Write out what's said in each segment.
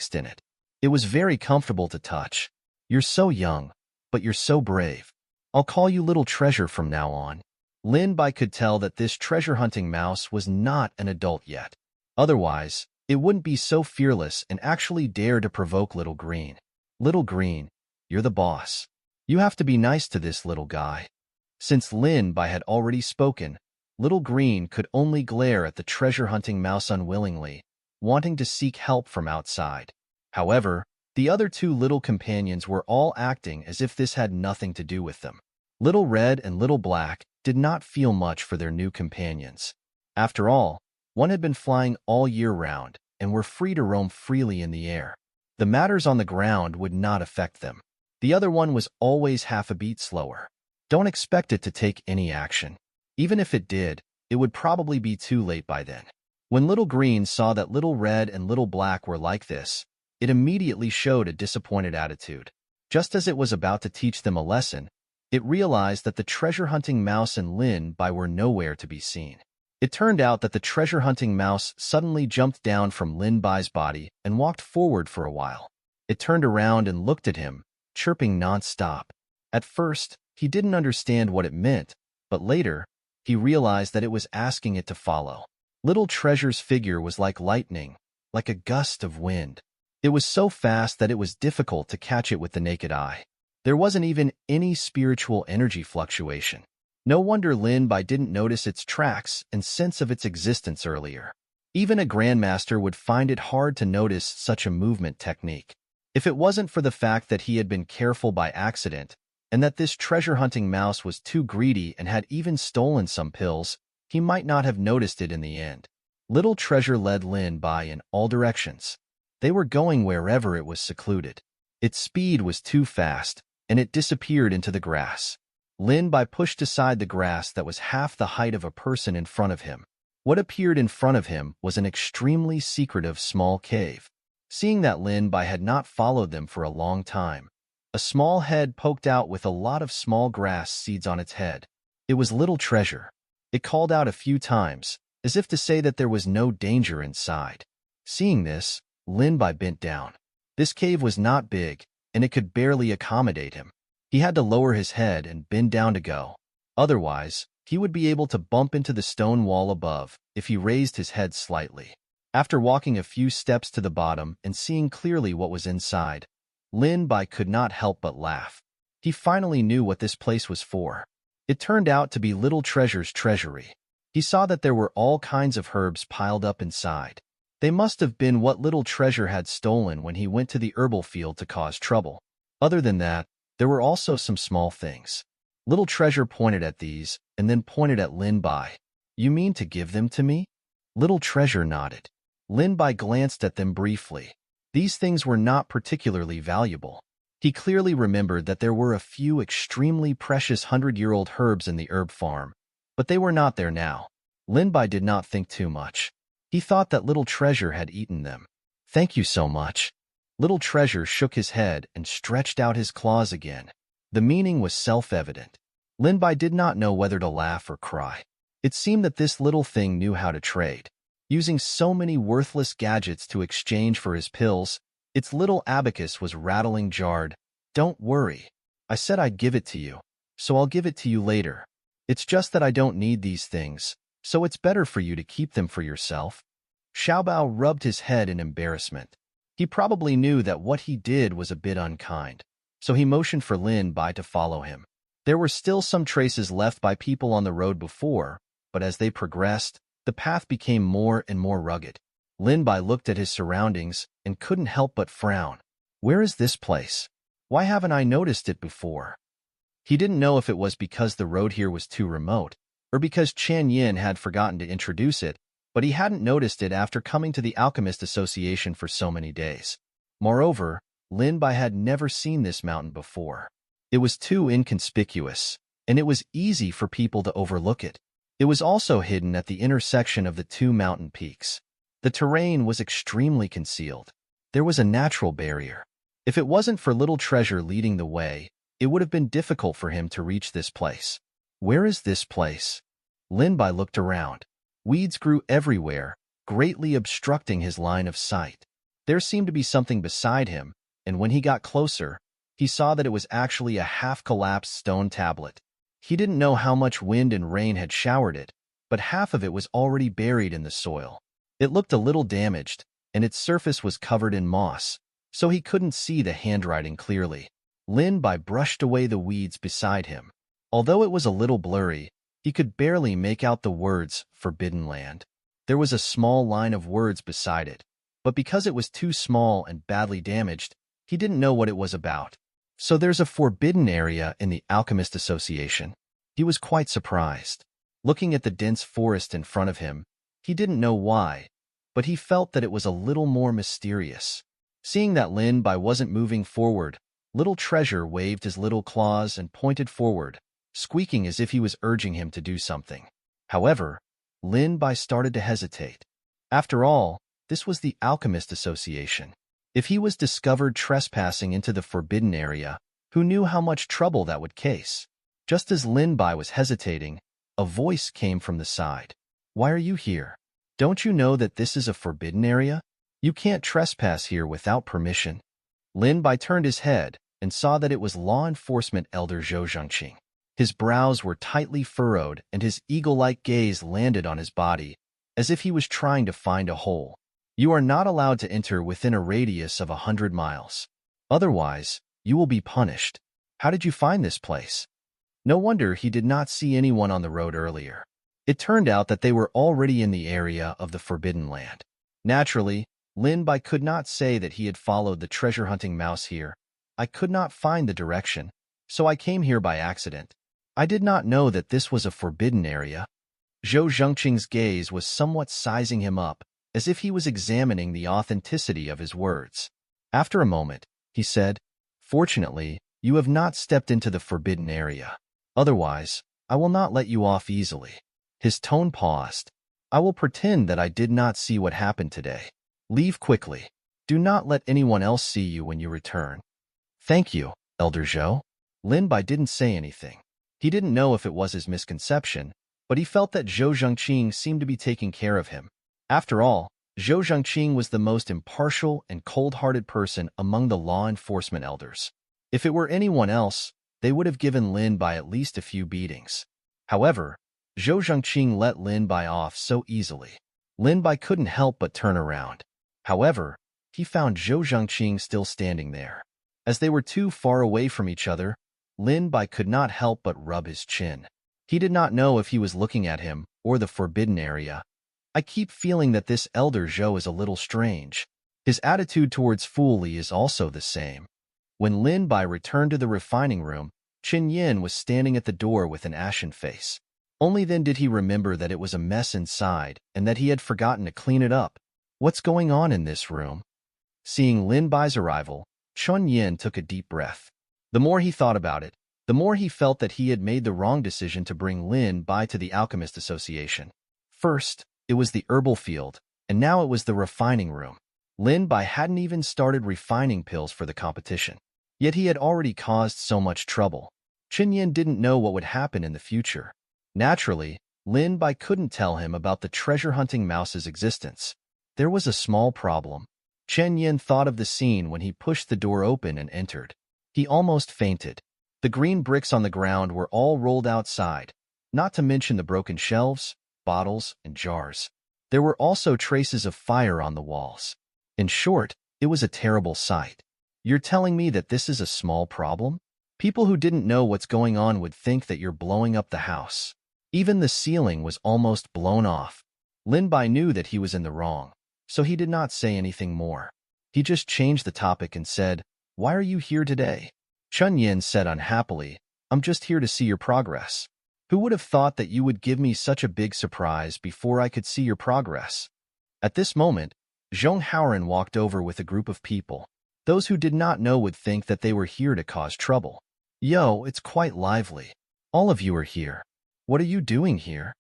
fixed in it. It was very comfortable to touch. You're so young, but you're so brave. I'll call you Little Treasure from now on. Lin Bai could tell that this treasure-hunting mouse was not an adult yet. Otherwise, it wouldn't be so fearless and actually dare to provoke Little Green. Little Green, you're the boss. You have to be nice to this little guy. Since Lin Bai had already spoken, Little Green could only glare at the treasure-hunting mouse unwillingly, wanting to seek help from outside. However, the other two little companions were all acting as if this had nothing to do with them. Little Red and Little Black did not feel much for their new companions. After all, one had been flying all year round and were free to roam freely in the air. The matters on the ground would not affect them. The other one was always half a beat slower. Don't expect it to take any action. Even if it did, it would probably be too late by then. When Little Green saw that Little Red and Little Black were like this, it immediately showed a disappointed attitude. Just as it was about to teach them a lesson, it realized that the treasure-hunting mouse and Lin Bai were nowhere to be seen. It turned out that the treasure-hunting mouse suddenly jumped down from Lin Bai's body and walked forward for a while. It turned around and looked at him, chirping non-stop. At first, he didn't understand what it meant, but later, he realized that it was asking it to follow. Little Treasure's figure was like lightning, like a gust of wind. It was so fast that it was difficult to catch it with the naked eye. There wasn't even any spiritual energy fluctuation. No wonder Lin Bai didn't notice its tracks and sense of its existence earlier. Even a grandmaster would find it hard to notice such a movement technique. If it wasn't for the fact that he had been careful by accident, and that this treasure-hunting mouse was too greedy and had even stolen some pills, he might not have noticed it in the end. Little Treasure led Lin Bai in all directions. They were going wherever it was secluded. Its speed was too fast, and it disappeared into the grass. Lin Bai pushed aside the grass that was half the height of a person in front of him. What appeared in front of him was an extremely secretive small cave. Seeing that Lin Bai had not followed them for a long time, a small head poked out with a lot of small grass seeds on its head. It was Little Treasure. It called out a few times, as if to say that there was no danger inside. Seeing this, Lin Bai bent down. This cave was not big, and it could barely accommodate him. He had to lower his head and bend down to go. Otherwise, he would be able to bump into the stone wall above if he raised his head slightly. After walking a few steps to the bottom and seeing clearly what was inside, Lin Bai could not help but laugh. He finally knew what this place was for. It turned out to be Little Treasure's treasury. He saw that there were all kinds of herbs piled up inside. They must have been what Little Treasure had stolen when he went to the herbal field to cause trouble. Other than that, there were also some small things. Little Treasure pointed at these and then pointed at Lin Bai. You mean to give them to me? Little Treasure nodded. Lin Bai glanced at them briefly. These things were not particularly valuable. He clearly remembered that there were a few extremely precious 100-year-old herbs in the herb farm, but they were not there now. Lin Bai did not think too much. He thought that Little Treasure had eaten them. Thank you so much. Little Treasure shook his head and stretched out his claws again. The meaning was self-evident. Lin Bai did not know whether to laugh or cry. It seemed that this little thing knew how to trade. Using so many worthless gadgets to exchange for his pills, its little abacus was rattling jarred. Don't worry. I said I'd give it to you, so I'll give it to you later. It's just that I don't need these things, so it's better for you to keep them for yourself. Xiaobao rubbed his head in embarrassment. He probably knew that what he did was a bit unkind, so he motioned for Lin Bai to follow him. There were still some traces left by people on the road before, but as they progressed, the path became more and more rugged. Lin Bai looked at his surroundings and couldn't help but frown. Where is this place? Why haven't I noticed it before? He didn't know if it was because the road here was too remote, or because Chen Yin had forgotten to introduce it, but he hadn't noticed it after coming to the Alchemist Association for so many days. Moreover, Lin Bai had never seen this mountain before. It was too inconspicuous, and it was easy for people to overlook it. It was also hidden at the intersection of the two mountain peaks. The terrain was extremely concealed. There was a natural barrier. If it wasn't for Little Treasure leading the way, it would have been difficult for him to reach this place. Where is this place? Lin Bai looked around. Weeds grew everywhere, greatly obstructing his line of sight. There seemed to be something beside him, and when he got closer, he saw that it was actually a half-collapsed stone tablet. He didn't know how much wind and rain had showered it, but half of it was already buried in the soil. It looked a little damaged, and its surface was covered in moss, so he couldn't see the handwriting clearly. Lin Bai brushed away the weeds beside him. Although it was a little blurry, he could barely make out the words Forbidden Land. There was a small line of words beside it, but because it was too small and badly damaged, he didn't know what it was about. So there's a forbidden area in the Alchemist Association. He was quite surprised. Looking at the dense forest in front of him, he didn't know why, but he felt that it was a little more mysterious. Seeing that Lin Bai wasn't moving forward, Little Treasure waved his little claws and pointed forward, squeaking as if he was urging him to do something. However, Lin Bai started to hesitate. After all, this was the Alchemist Association. If he was discovered trespassing into the forbidden area, who knew how much trouble that would cause? Just as Lin Bai was hesitating, a voice came from the side. "Why are you here? Don't you know that this is a forbidden area? You can't trespass here without permission." Lin Bai turned his head and saw that it was law enforcement elder Zhou Zhengqing. His brows were tightly furrowed and his eagle-like gaze landed on his body, as if he was trying to find a hole. "You are not allowed to enter within a radius of 100 miles. Otherwise, you will be punished. How did you find this place?" No wonder he did not see anyone on the road earlier. It turned out that they were already in the area of the Forbidden Land. Naturally, Lin Bai could not say that he had followed the treasure-hunting mouse here. "I could not find the direction, so I came here by accident. I did not know that this was a forbidden area." Zhou Zhengqing's gaze was somewhat sizing him up, as if he was examining the authenticity of his words. After a moment, he said, "Fortunately, you have not stepped into the forbidden area. Otherwise, I will not let you off easily." His tone paused. "I will pretend that I did not see what happened today. Leave quickly. Do not let anyone else see you when you return." "Thank you, Elder Zhou." Lin Bai didn't say anything. He didn't know if it was his misconception, but he felt that Zhou Zhengqing seemed to be taking care of him. After all, Zhou Zhengqing was the most impartial and cold-hearted person among the law enforcement elders. If it were anyone else, they would have given Lin Bai at least a few beatings. However, Zhou Zhengqing let Lin Bai off so easily. Lin Bai couldn't help but turn around. However, he found Zhou Zhengqing still standing there. As they were too far away from each other, Lin Bai could not help but rub his chin. He did not know if he was looking at him or the forbidden area. "I keep feeling that this Elder Zhou is a little strange. His attitude towards Fu Li is also the same." When Lin Bai returned to the refining room, Qin Yin was standing at the door with an ashen face. Only then did he remember that it was a mess inside and that he had forgotten to clean it up. "What's going on in this room?" Seeing Lin Bai's arrival, Qin Yin took a deep breath. The more he thought about it, the more he felt that he had made the wrong decision to bring Lin Bai to the Alchemist Association. First, it was the herbal field, and now it was the refining room. Lin Bai hadn't even started refining pills for the competition. Yet he had already caused so much trouble. Qin Yin didn't know what would happen in the future. Naturally, Lin Bai couldn't tell him about the treasure-hunting mouse's existence. There was a small problem. Qin Yin thought of the scene when he pushed the door open and entered. He almost fainted. The green bricks on the ground were all rolled outside, not to mention the broken shelves, bottles, and jars. There were also traces of fire on the walls. In short, it was a terrible sight. "You're telling me that this is a small problem? People who didn't know what's going on would think that you're blowing up the house." Even the ceiling was almost blown off. Lin Bai knew that he was in the wrong, so he did not say anything more. He just changed the topic and said, "Why are you here today?" Qin Yin said unhappily, "I'm just here to see your progress." "Who would have thought that you would give me such a big surprise before I could see your progress?" At this moment, Zhong Haoren walked over with a group of people. Those who did not know would think that they were here to cause trouble. "Yo, it's quite lively. All of you are here. What are you doing here?"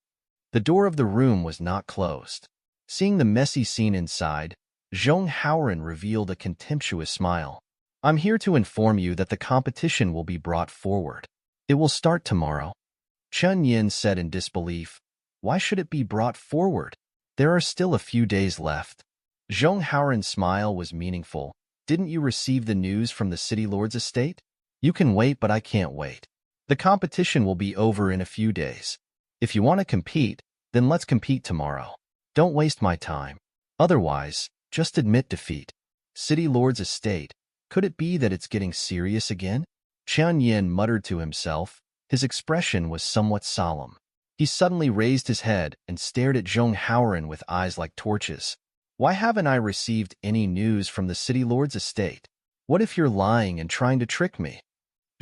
The door of the room was not closed. Seeing the messy scene inside, Zhong Haoren revealed a contemptuous smile. "I'm here to inform you that the competition will be brought forward. It will start tomorrow." Qin Yin said in disbelief, "Why should it be brought forward? There are still a few days left." Zhong Haoran's smile was meaningful. Didn't you receive the news from the city lord's estate? You can wait, but I can't wait. The competition will be over in a few days. If you want to compete, then let's compete tomorrow. Don't waste my time. Otherwise, just admit defeat. City lord's estate. Could it be that it's getting serious again? Qian Yin muttered to himself. His expression was somewhat solemn. He suddenly raised his head and stared at Zhong Haoran with eyes like torches. Why haven't I received any news from the city lord's estate? What if you're lying and trying to trick me?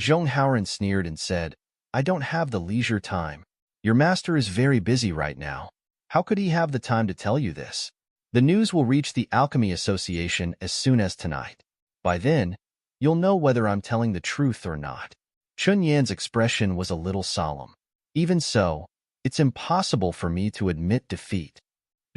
Zhong Haoran sneered and said, I don't have the leisure time. Your master is very busy right now. How could he have the time to tell you this? The news will reach the Alchemy Association as soon as tonight. By then, you'll know whether I'm telling the truth or not. Chun Yan's expression was a little solemn. Even so, it's impossible for me to admit defeat.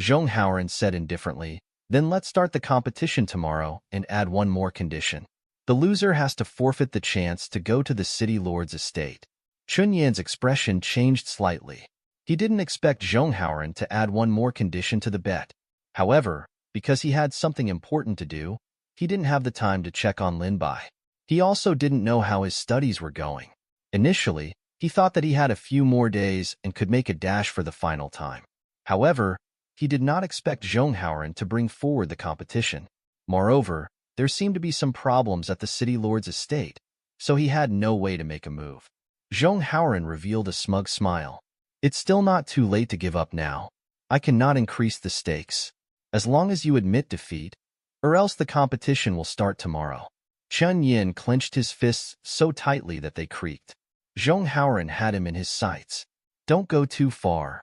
Zhong Haoran said indifferently, then let's start the competition tomorrow and add one more condition. The loser has to forfeit the chance to go to the city lord's estate. Chun Yan's expression changed slightly. He didn't expect Zhong Haoran to add one more condition to the bet. However, because he had something important to do, he didn't have the time to check on Lin Bai. He also didn't know how his studies were going. Initially, he thought that he had a few more days and could make a dash for the final time. However, he did not expect Zhong Haoran to bring forward the competition. Moreover, there seemed to be some problems at the city lord's estate, so he had no way to make a move. Zhong Haoran revealed a smug smile. It's still not too late to give up now. I cannot increase the stakes. As long as you admit defeat, or else the competition will start tomorrow. Chun Yin clenched his fists so tightly that they creaked. Zhong Haoran had him in his sights. Don't go too far.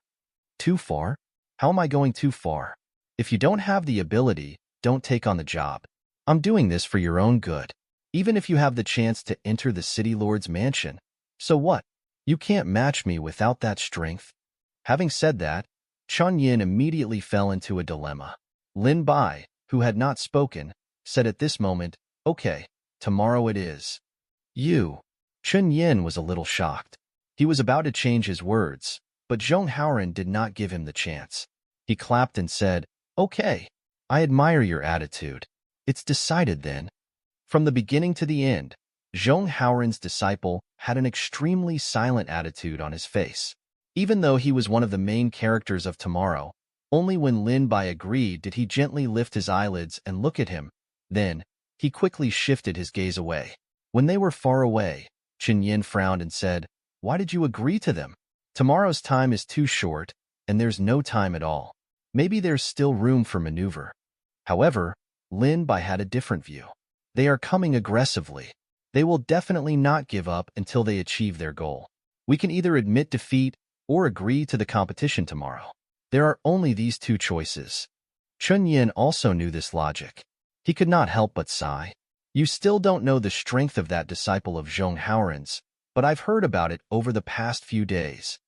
Too far? How am I going too far? If you don't have the ability, don't take on the job. I'm doing this for your own good. Even if you have the chance to enter the city lord's mansion. So what? You can't match me without that strength. Having said that, Chun Yin immediately fell into a dilemma. Lin Bai, who had not spoken, said at this moment, okay, tomorrow it is. You. Chun Yin was a little shocked. He was about to change his words, but Zhong Haoran did not give him the chance. He clapped and said, okay, I admire your attitude. It's decided then. From the beginning to the end, Zhong Haoran's disciple had an extremely silent attitude on his face. Even though he was one of the main characters of tomorrow, only when Lin Bai agreed did he gently lift his eyelids and look at him. Then, he quickly shifted his gaze away. When they were far away, Chun Yin frowned and said, why did you agree to them? Tomorrow's time is too short, and there's no time at all. Maybe there's still room for maneuver. However, Lin Bai had a different view. They are coming aggressively. They will definitely not give up until they achieve their goal. We can either admit defeat or agree to the competition tomorrow. There are only these two choices. Chun Yin also knew this logic. He could not help but sigh. You still don't know the strength of that disciple of Zhong Haoran's, but I've heard about it over the past few days.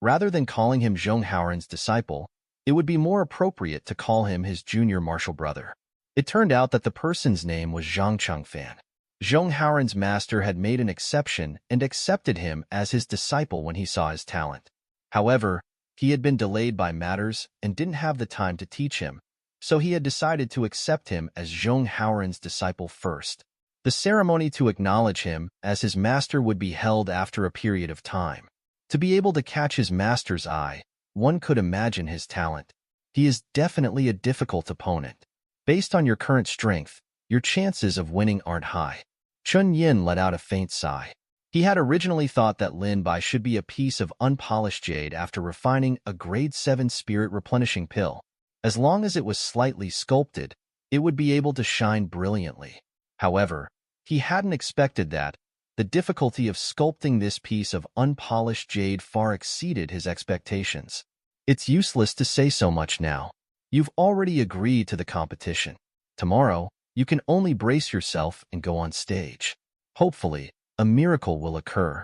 Rather than calling him Zhong Haoran's disciple, it would be more appropriate to call him his junior martial brother. It turned out that the person's name was Zhang Chengfan. Zhong Haoran's master had made an exception and accepted him as his disciple when he saw his talent. However, he had been delayed by matters and didn't have the time to teach him, so he had decided to accept him as Zhong Haoran's disciple first. The ceremony to acknowledge him as his master would be held after a period of time. To be able to catch his master's eye, one could imagine his talent. He is definitely a difficult opponent. Based on your current strength, your chances of winning aren't high. Chun Yin let out a faint sigh. He had originally thought that Lin Bai should be a piece of unpolished jade after refining a grade 7 spirit replenishing pill. As long as it was slightly sculpted, it would be able to shine brilliantly. However, he hadn't expected that. The difficulty of sculpting this piece of unpolished jade far exceeded his expectations. It's useless to say so much now. You've already agreed to the competition. Tomorrow, you can only brace yourself and go on stage. Hopefully, a miracle will occur.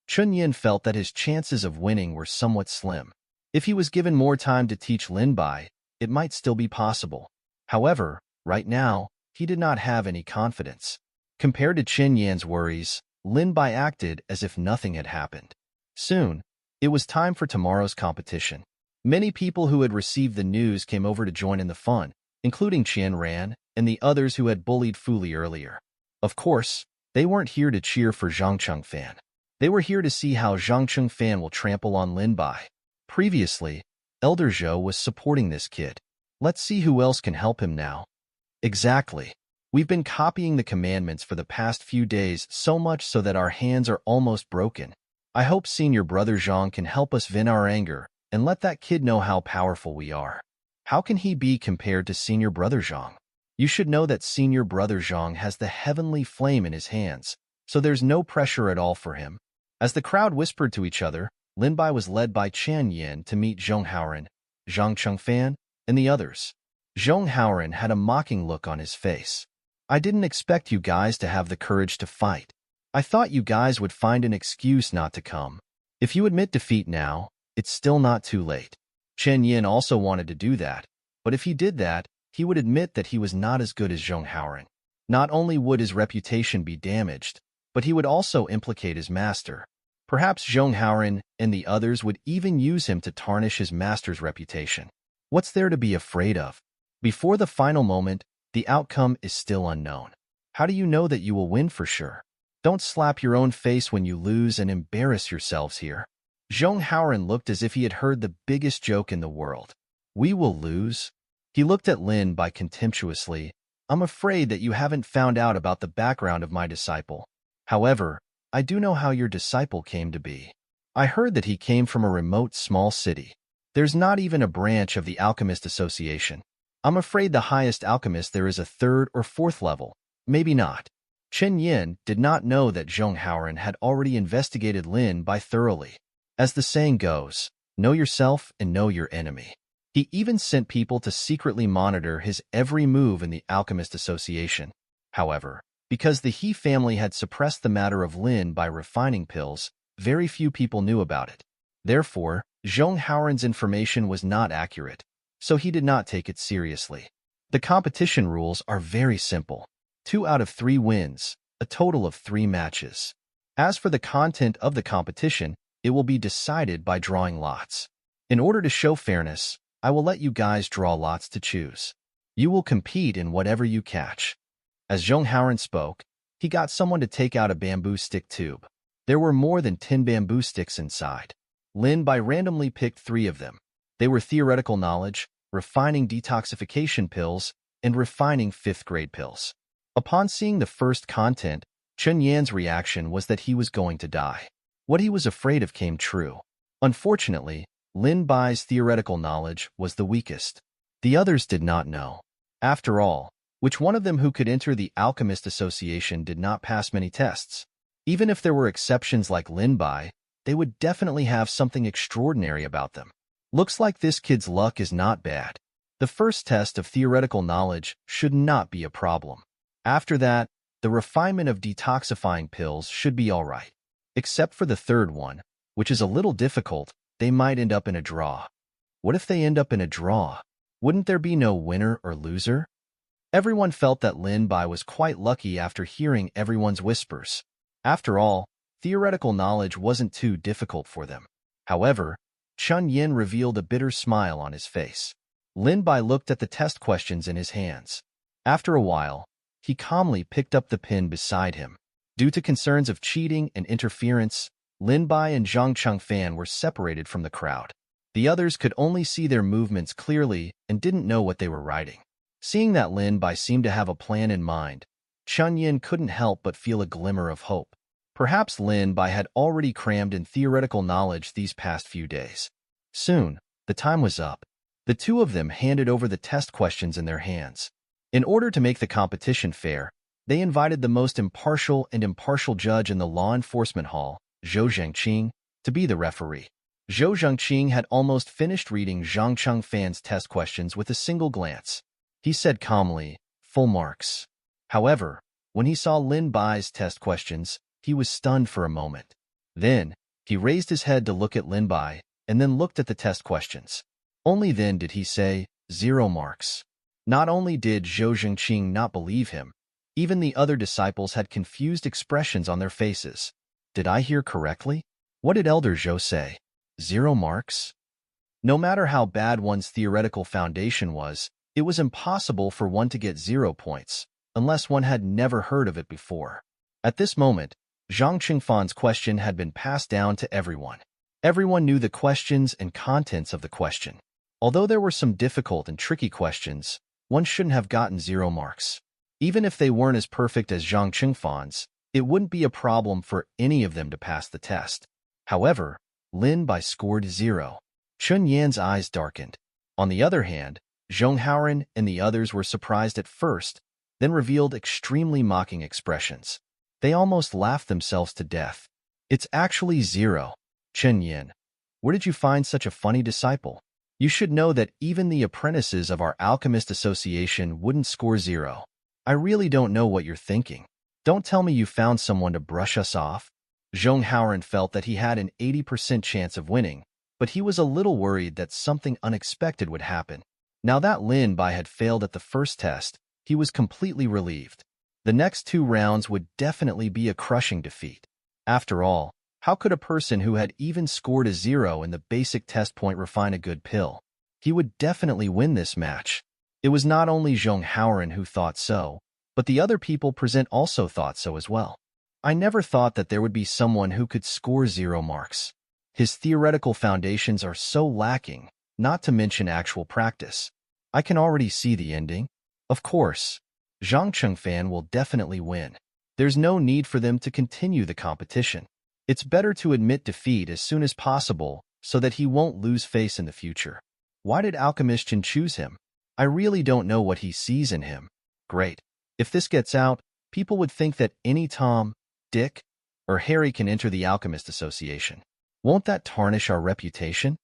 Chun Yin felt that his chances of winning were somewhat slim. If he was given more time to teach Lin Bai, it might still be possible. However, right now, he did not have any confidence. Compared to Chun Yan's worries, Lin Bai acted as if nothing had happened. Soon, it was time for tomorrow's competition. Many people who had received the news came over to join in the fun, including Qian Ran and the others who had bullied Fu Li earlier. Of course, they weren't here to cheer for Zhang Chengfan. They were here to see how Zhang Chengfan will trample on Lin Bai. Previously, Elder Zhou was supporting this kid. Let's see who else can help him now. Exactly. We've been copying the commandments for the past few days so much so that our hands are almost broken. I hope Senior Brother Zhang can help us vent our anger and let that kid know how powerful we are. How can he be compared to Senior Brother Zhang? You should know that Senior Brother Zhang has the heavenly flame in his hands, so there's no pressure at all for him. As the crowd whispered to each other, Lin Bai was led by Chen Yin to meet Zhong Haoran, Zhang Chengfan, and the others. Zhong Haoran had a mocking look on his face. I didn't expect you guys to have the courage to fight. I thought you guys would find an excuse not to come. If you admit defeat now, it's still not too late. Chen Yin also wanted to do that, but if he did that, he would admit that he was not as good as Zhong Haoran. Not only would his reputation be damaged, but he would also implicate his master. Perhaps Zhong Haoran and the others would even use him to tarnish his master's reputation. What's there to be afraid of? Before the final moment, the outcome is still unknown. How do you know that you will win for sure? Don't slap your own face when you lose and embarrass yourselves here. Zhong Haoran looked as if he had heard the biggest joke in the world. We will lose? He looked at Lin Bai contemptuously. I'm afraid that you haven't found out about the background of my disciple. However, I do know how your disciple came to be. I heard that he came from a remote small city. There's not even a branch of the Alchemist Association. I'm afraid the highest alchemist there is a 3rd or 4th level. Maybe not. Chen Yin did not know that Zhong Haoran had already investigated Lin Bai thoroughly. As the saying goes, know yourself and know your enemy. He even sent people to secretly monitor his every move in the Alchemist Association. However, because the He family had suppressed the matter of Lin by refining pills, very few people knew about it. Therefore, Zhong Haoran's information was not accurate, so he did not take it seriously. The competition rules are very simple. 2 out of 3 wins, a total of 3 matches. As for the content of the competition, it will be decided by drawing lots. In order to show fairness, I will let you guys draw lots to choose. You will compete in whatever you catch. As Zhong Haoran spoke, he got someone to take out a bamboo stick tube. There were more than 10 bamboo sticks inside. Lin Bai randomly picked 3 of them. They were theoretical knowledge, refining detoxification pills, and refining 5th-grade pills. Upon seeing the first content, Chen Yan's reaction was that he was going to die. What he was afraid of came true. Unfortunately, Lin Bai's theoretical knowledge was the weakest. The others did not know. After all, which one of them who could enter the Alchemist Association did not pass many tests? Even if there were exceptions like Lin Bai, they would definitely have something extraordinary about them. Looks like this kid's luck is not bad. The first test of theoretical knowledge should not be a problem. After that, the refinement of detoxifying pills should be all right. Except for the 3rd one, which is a little difficult, they might end up in a draw. What if they end up in a draw? Wouldn't there be no winner or loser? Everyone felt that Lin Bai was quite lucky after hearing everyone's whispers. After all, theoretical knowledge wasn't too difficult for them. However, Chen Yin revealed a bitter smile on his face. Lin Bai looked at the test questions in his hands. After a while, he calmly picked up the pen beside him. Due to concerns of cheating and interference, Lin Bai and Zhang Chengfan were separated from the crowd. The others could only see their movements clearly and didn't know what they were writing. Seeing that Lin Bai seemed to have a plan in mind, Chen Yin couldn't help but feel a glimmer of hope. Perhaps Lin Bai had already crammed in theoretical knowledge these past few days. Soon, the time was up. The 2 of them handed over the test questions in their hands. In order to make the competition fair, they invited the most impartial judge in the law enforcement hall, Zhou Zhengqing, to be the referee. Zhou Zhengqing had almost finished reading Zhang Chengfan's test questions with a single glance. He said calmly, "Full marks." However, when he saw Lin Bai's test questions, he was stunned for a moment. Then, he raised his head to look at Lin Bai, and then looked at the test questions. Only then did he say, 0 marks. Not only did Zhou Zhengqing not believe him, even the other disciples had confused expressions on their faces. Did I hear correctly? What did Elder Zhou say? 0 marks? No matter how bad one's theoretical foundation was, It was impossible for one to get 0 points, unless one had never heard of it before. At this moment, Zhang Qingfan's question had been passed down to everyone. Everyone knew the questions and contents of the question. Although there were some difficult and tricky questions, one shouldn't have gotten 0 marks. Even if they weren't as perfect as Zhang Qingfan's, it wouldn't be a problem for any of them to pass the test. However, Lin Bai scored 0. Chun Yan's eyes darkened. On the other hand, Zhong Haoran and the others were surprised at first, then revealed extremely mocking expressions. They almost laughed themselves to death. It's actually 0. Chen Yin, where did you find such a funny disciple? You should know that even the apprentices of our Alchemist Association wouldn't score 0. I really don't know what you're thinking. Don't tell me you found someone to brush us off. Zhong Haoran felt that he had an 80% chance of winning, but he was a little worried that something unexpected would happen. Now that Lin Bai had failed at the first test, he was completely relieved. The next 2 rounds would definitely be a crushing defeat. After all, how could a person who had even scored a 0 in the basic test point refine a good pill? He would definitely win this match. It was not only Zhong Haoran who thought so, but the other people present also thought so as well. I never thought that there would be someone who could score 0 marks. His theoretical foundations are so lacking, not to mention actual practice. I can already see the ending. Of course, Zhang Qingfan will definitely win. There's no need for them to continue the competition. It's better to admit defeat as soon as possible so that he won't lose face in the future. Why did Alchemist Chen choose him? I really don't know what he sees in him. Great. If this gets out, people would think that any Tom, Dick, or Harry can enter the Alchemist Association. Won't that tarnish our reputation?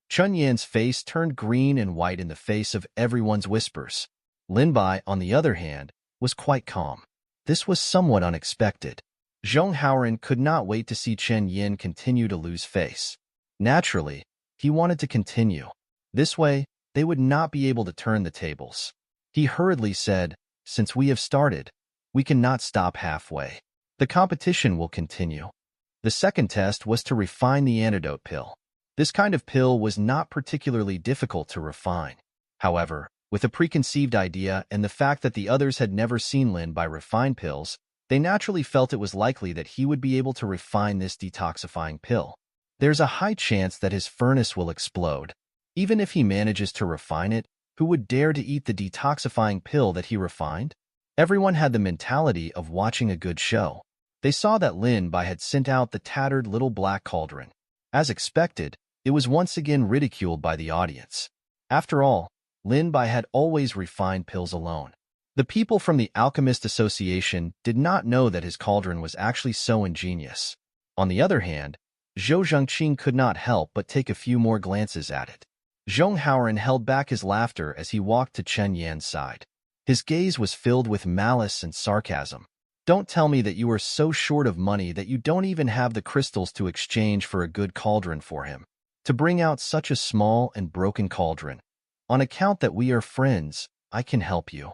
Chun Yan's face turned green and white in the face of everyone's whispers. Lin Bai, on the other hand, was quite calm. This was somewhat unexpected. Zhong Haoran could not wait to see Chen Yin continue to lose face. Naturally, he wanted to continue. This way, they would not be able to turn the tables. He hurriedly said, "Since we have started, we cannot stop halfway. The competition will continue." The second test was to refine the antidote pill. This kind of pill was not particularly difficult to refine. However, with a preconceived idea and the fact that the others had never seen Lin Bai refine pills, they naturally felt it was likely that he would be able to refine this detoxifying pill. There's a high chance that his furnace will explode. Even if he manages to refine it, who would dare to eat the detoxifying pill that he refined? Everyone had the mentality of watching a good show. They saw that Lin Bai had sent out the tattered little black cauldron. As expected, it was once again ridiculed by the audience. After all, Lin Bai had always refined pills alone. The people from the Alchemist Association did not know that his cauldron was actually so ingenious. On the other hand, Zhou Zhengqing could not help but take a few more glances at it. Zhong Haoran held back his laughter as he walked to Chen Yan's side. His gaze was filled with malice and sarcasm. Don't tell me that you are so short of money that you don't even have the crystals to exchange for a good cauldron for him. To bring out such a small and broken cauldron. On account that we are friends, I can help you.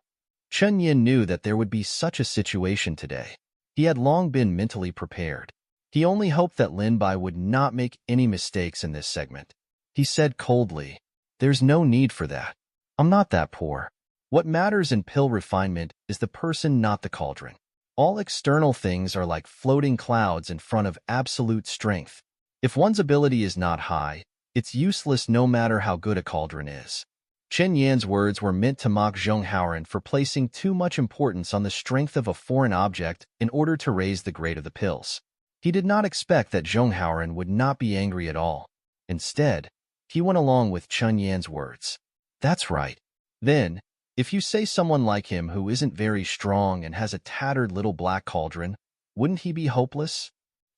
Chen Yin knew that there would be such a situation today. He had long been mentally prepared. He only hoped that Lin Bai would not make any mistakes in this segment. He said coldly, "There's no need for that. I'm not that poor. What matters in pill refinement is the person, not the cauldron. All external things are like floating clouds in front of absolute strength. If one's ability is not high, it's useless no matter how good a cauldron is." Chen Yan's words were meant to mock Zhong Haoran for placing too much importance on the strength of a foreign object in order to raise the grade of the pills. He did not expect that Zhong Haoran would not be angry at all. Instead, he went along with Chen Yan's words. "That's right. Then, if you say someone like him who isn't very strong and has a tattered little black cauldron, wouldn't he be hopeless?"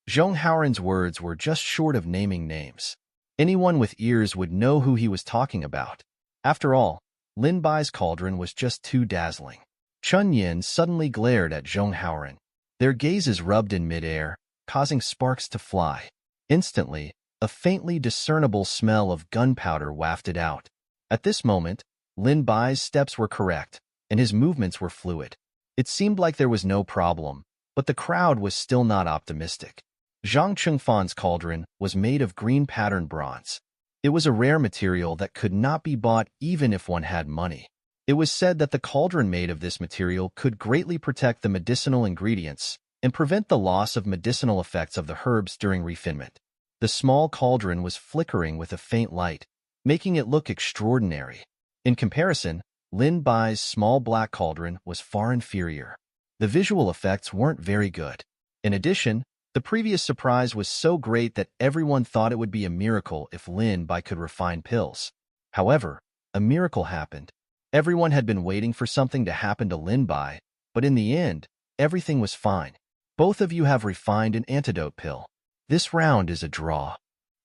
Zhong Haoran's words were just short of naming names. Anyone with ears would know who he was talking about. After all, Lin Bai's cauldron was just too dazzling. Chun Yin suddenly glared at Zhong Haoran. Their gazes rubbed in midair, causing sparks to fly. Instantly, a faintly discernible smell of gunpowder wafted out. At this moment, Lin Bai's steps were correct, and his movements were fluid. It seemed like there was no problem, but the crowd was still not optimistic. Zhang Qingfan's cauldron was made of green patterned bronze. It was a rare material that could not be bought even if one had money. It was said that the cauldron made of this material could greatly protect the medicinal ingredients and prevent the loss of medicinal effects of the herbs during refinement. The small cauldron was flickering with a faint light, making it look extraordinary. In comparison, Lin Bai's small black cauldron was far inferior. The visual effects weren't very good. In addition, the previous surprise was so great that everyone thought it would be a miracle if Lin Bai could refine pills. However, a miracle happened. Everyone had been waiting for something to happen to Lin Bai, but in the end, everything was fine. Both of you have refined an antidote pill. This round is a draw.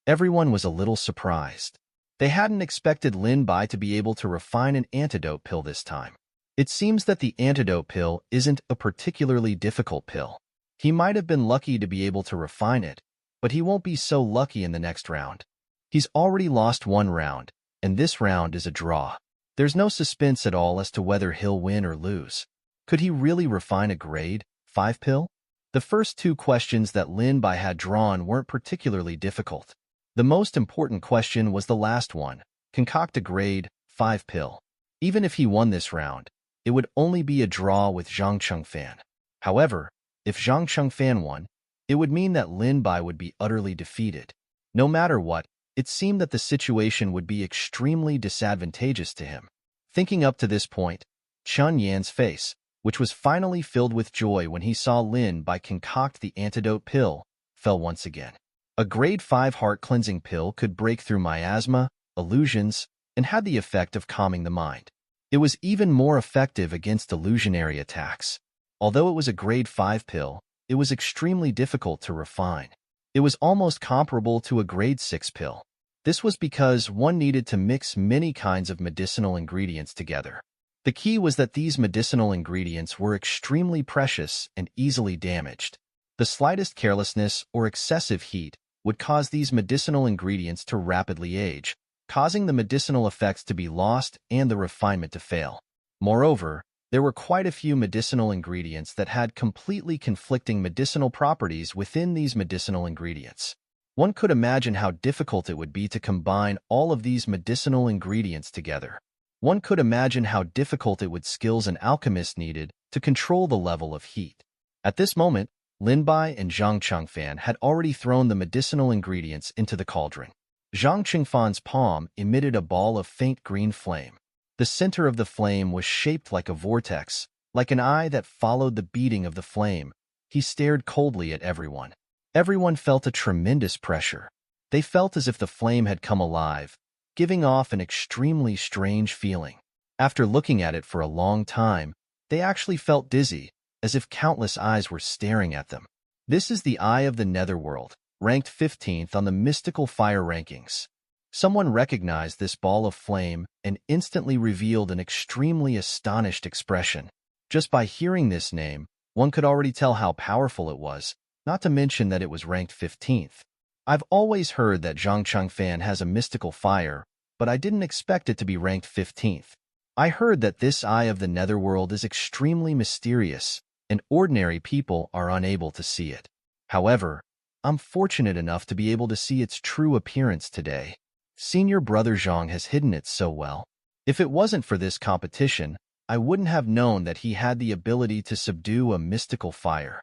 Everyone was a little surprised. They hadn't expected Lin Bai to be able to refine an antidote pill this time. It seems that the antidote pill isn't a particularly difficult pill. He might have been lucky to be able to refine it, but he won't be so lucky in the next round. He's already lost one round, and this round is a draw. There's no suspense at all as to whether he'll win or lose. Could he really refine a grade 5 pill? The first two questions that Lin Bai had drawn weren't particularly difficult. The most important question was the last one, concoct a grade 5 pill. Even if he won this round, it would only be a draw with Zhang Chengfan. However, if Zhang Chengfan won, it would mean that Lin Bai would be utterly defeated. No matter what, it seemed that the situation would be extremely disadvantageous to him. Thinking up to this point, Chun Yan's face, which was finally filled with joy when he saw Lin Bai concoct the antidote pill, fell once again. A grade 5 heart-cleansing pill could break through miasma, illusions, and had the effect of calming the mind. It was even more effective against illusionary attacks. Although it was a grade 5 pill, it was extremely difficult to refine. It was almost comparable to a grade 6 pill. This was because one needed to mix many kinds of medicinal ingredients together. The key was that these medicinal ingredients were extremely precious and easily damaged. The slightest carelessness or excessive heat would cause these medicinal ingredients to rapidly age, causing the medicinal effects to be lost and the refinement to fail. Moreover, there were quite a few medicinal ingredients that had completely conflicting medicinal properties within these medicinal ingredients. One could imagine how difficult it would be to combine all of these medicinal ingredients together. One could imagine how difficult it would skills an alchemist needed to control the level of heat. At this moment, Lin Bai and Zhang Chengfan had already thrown the medicinal ingredients into the cauldron. Zhang Chengfan's palm emitted a ball of faint green flame. The center of the flame was shaped like a vortex, like an eye that followed the beating of the flame. He stared coldly at everyone. Everyone felt a tremendous pressure. They felt as if the flame had come alive, giving off an extremely strange feeling. After looking at it for a long time, they actually felt dizzy, as if countless eyes were staring at them. This is the Eye of the Netherworld, ranked 15th on the mystical fire rankings. Someone recognized this ball of flame and instantly revealed an extremely astonished expression. Just by hearing this name, one could already tell how powerful it was, not to mention that it was ranked 15th. I've always heard that Zhang Chengfan has a mystical fire, but I didn't expect it to be ranked 15th. I heard that this Eye of the Netherworld is extremely mysterious, and ordinary people are unable to see it. However, I'm fortunate enough to be able to see its true appearance today. Senior brother Zhang has hidden it so well. If it wasn't for this competition, I wouldn't have known that he had the ability to subdue a mystical fire.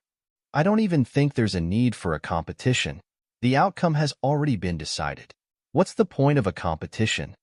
I don't even think there's a need for a competition. The outcome has already been decided. What's the point of a competition?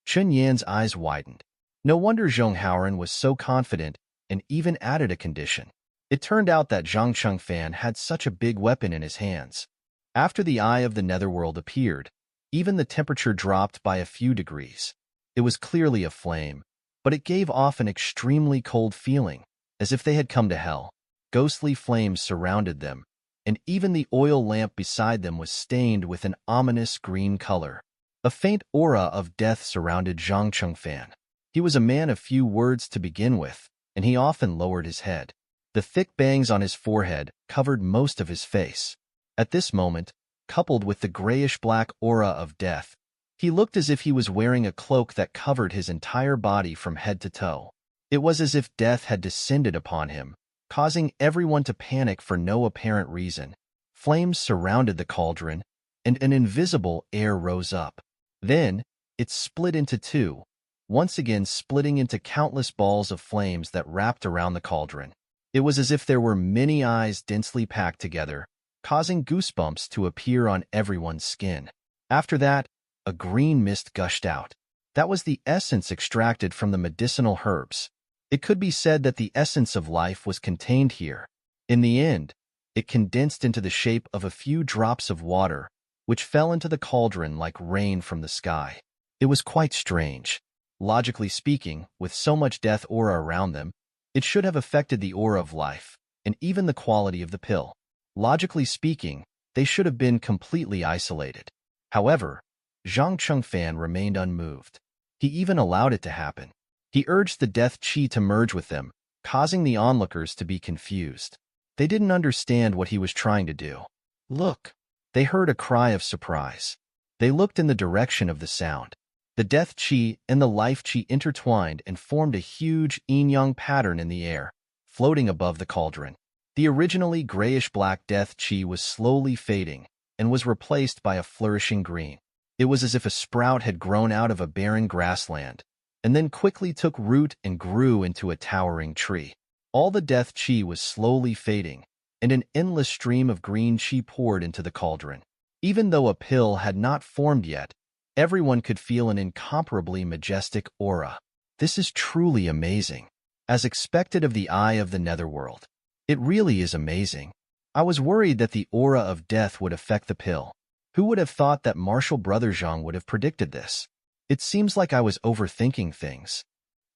Chun Yan's eyes widened. No wonder Zhong Haoren was so confident and even added a condition. It turned out that Zhang Chengfan had such a big weapon in his hands. After the Eye of the Netherworld appeared, even the temperature dropped by a few degrees. It was clearly a flame, but it gave off an extremely cold feeling, as if they had come to hell. Ghostly flames surrounded them, and even the oil lamp beside them was stained with an ominous green color. A faint aura of death surrounded Zhang Chengfan. He was a man of few words to begin with, and he often lowered his head. The thick bangs on his forehead covered most of his face. At this moment, coupled with the grayish-black aura of death, he looked as if he was wearing a cloak that covered his entire body from head to toe. It was as if death had descended upon him, causing everyone to panic for no apparent reason. Flames surrounded the cauldron, and an invisible air rose up. Then, it split into two, once again splitting into countless balls of flames that wrapped around the cauldron. It was as if there were many eyes densely packed together, causing goosebumps to appear on everyone's skin. After that, a green mist gushed out. That was the essence extracted from the medicinal herbs. It could be said that the essence of life was contained here. In the end, it condensed into the shape of a few drops of water, which fell into the cauldron like rain from the sky. It was quite strange. Logically speaking, with so much death aura around them, it should have affected the aura of life, and even the quality of the pill. Logically speaking, they should have been completely isolated. However, Zhang Chengfan remained unmoved. He even allowed it to happen. He urged the death chi to merge with them, causing the onlookers to be confused. They didn't understand what he was trying to do. Look! They heard a cry of surprise. They looked in the direction of the sound. The death chi and the life chi intertwined and formed a huge yin-yang pattern in the air, floating above the cauldron. The originally grayish-black death chi was slowly fading and was replaced by a flourishing green. It was as if a sprout had grown out of a barren grassland, and then quickly took root and grew into a towering tree. All the death chi was slowly fading, and an endless stream of green chi poured into the cauldron. Even though a pill had not formed yet, everyone could feel an incomparably majestic aura. This is truly amazing. As expected of the eye of the netherworld. It really is amazing. I was worried that the aura of death would affect the pill. Who would have thought that Martial Brother Zhang would have predicted this? It seems like I was overthinking things.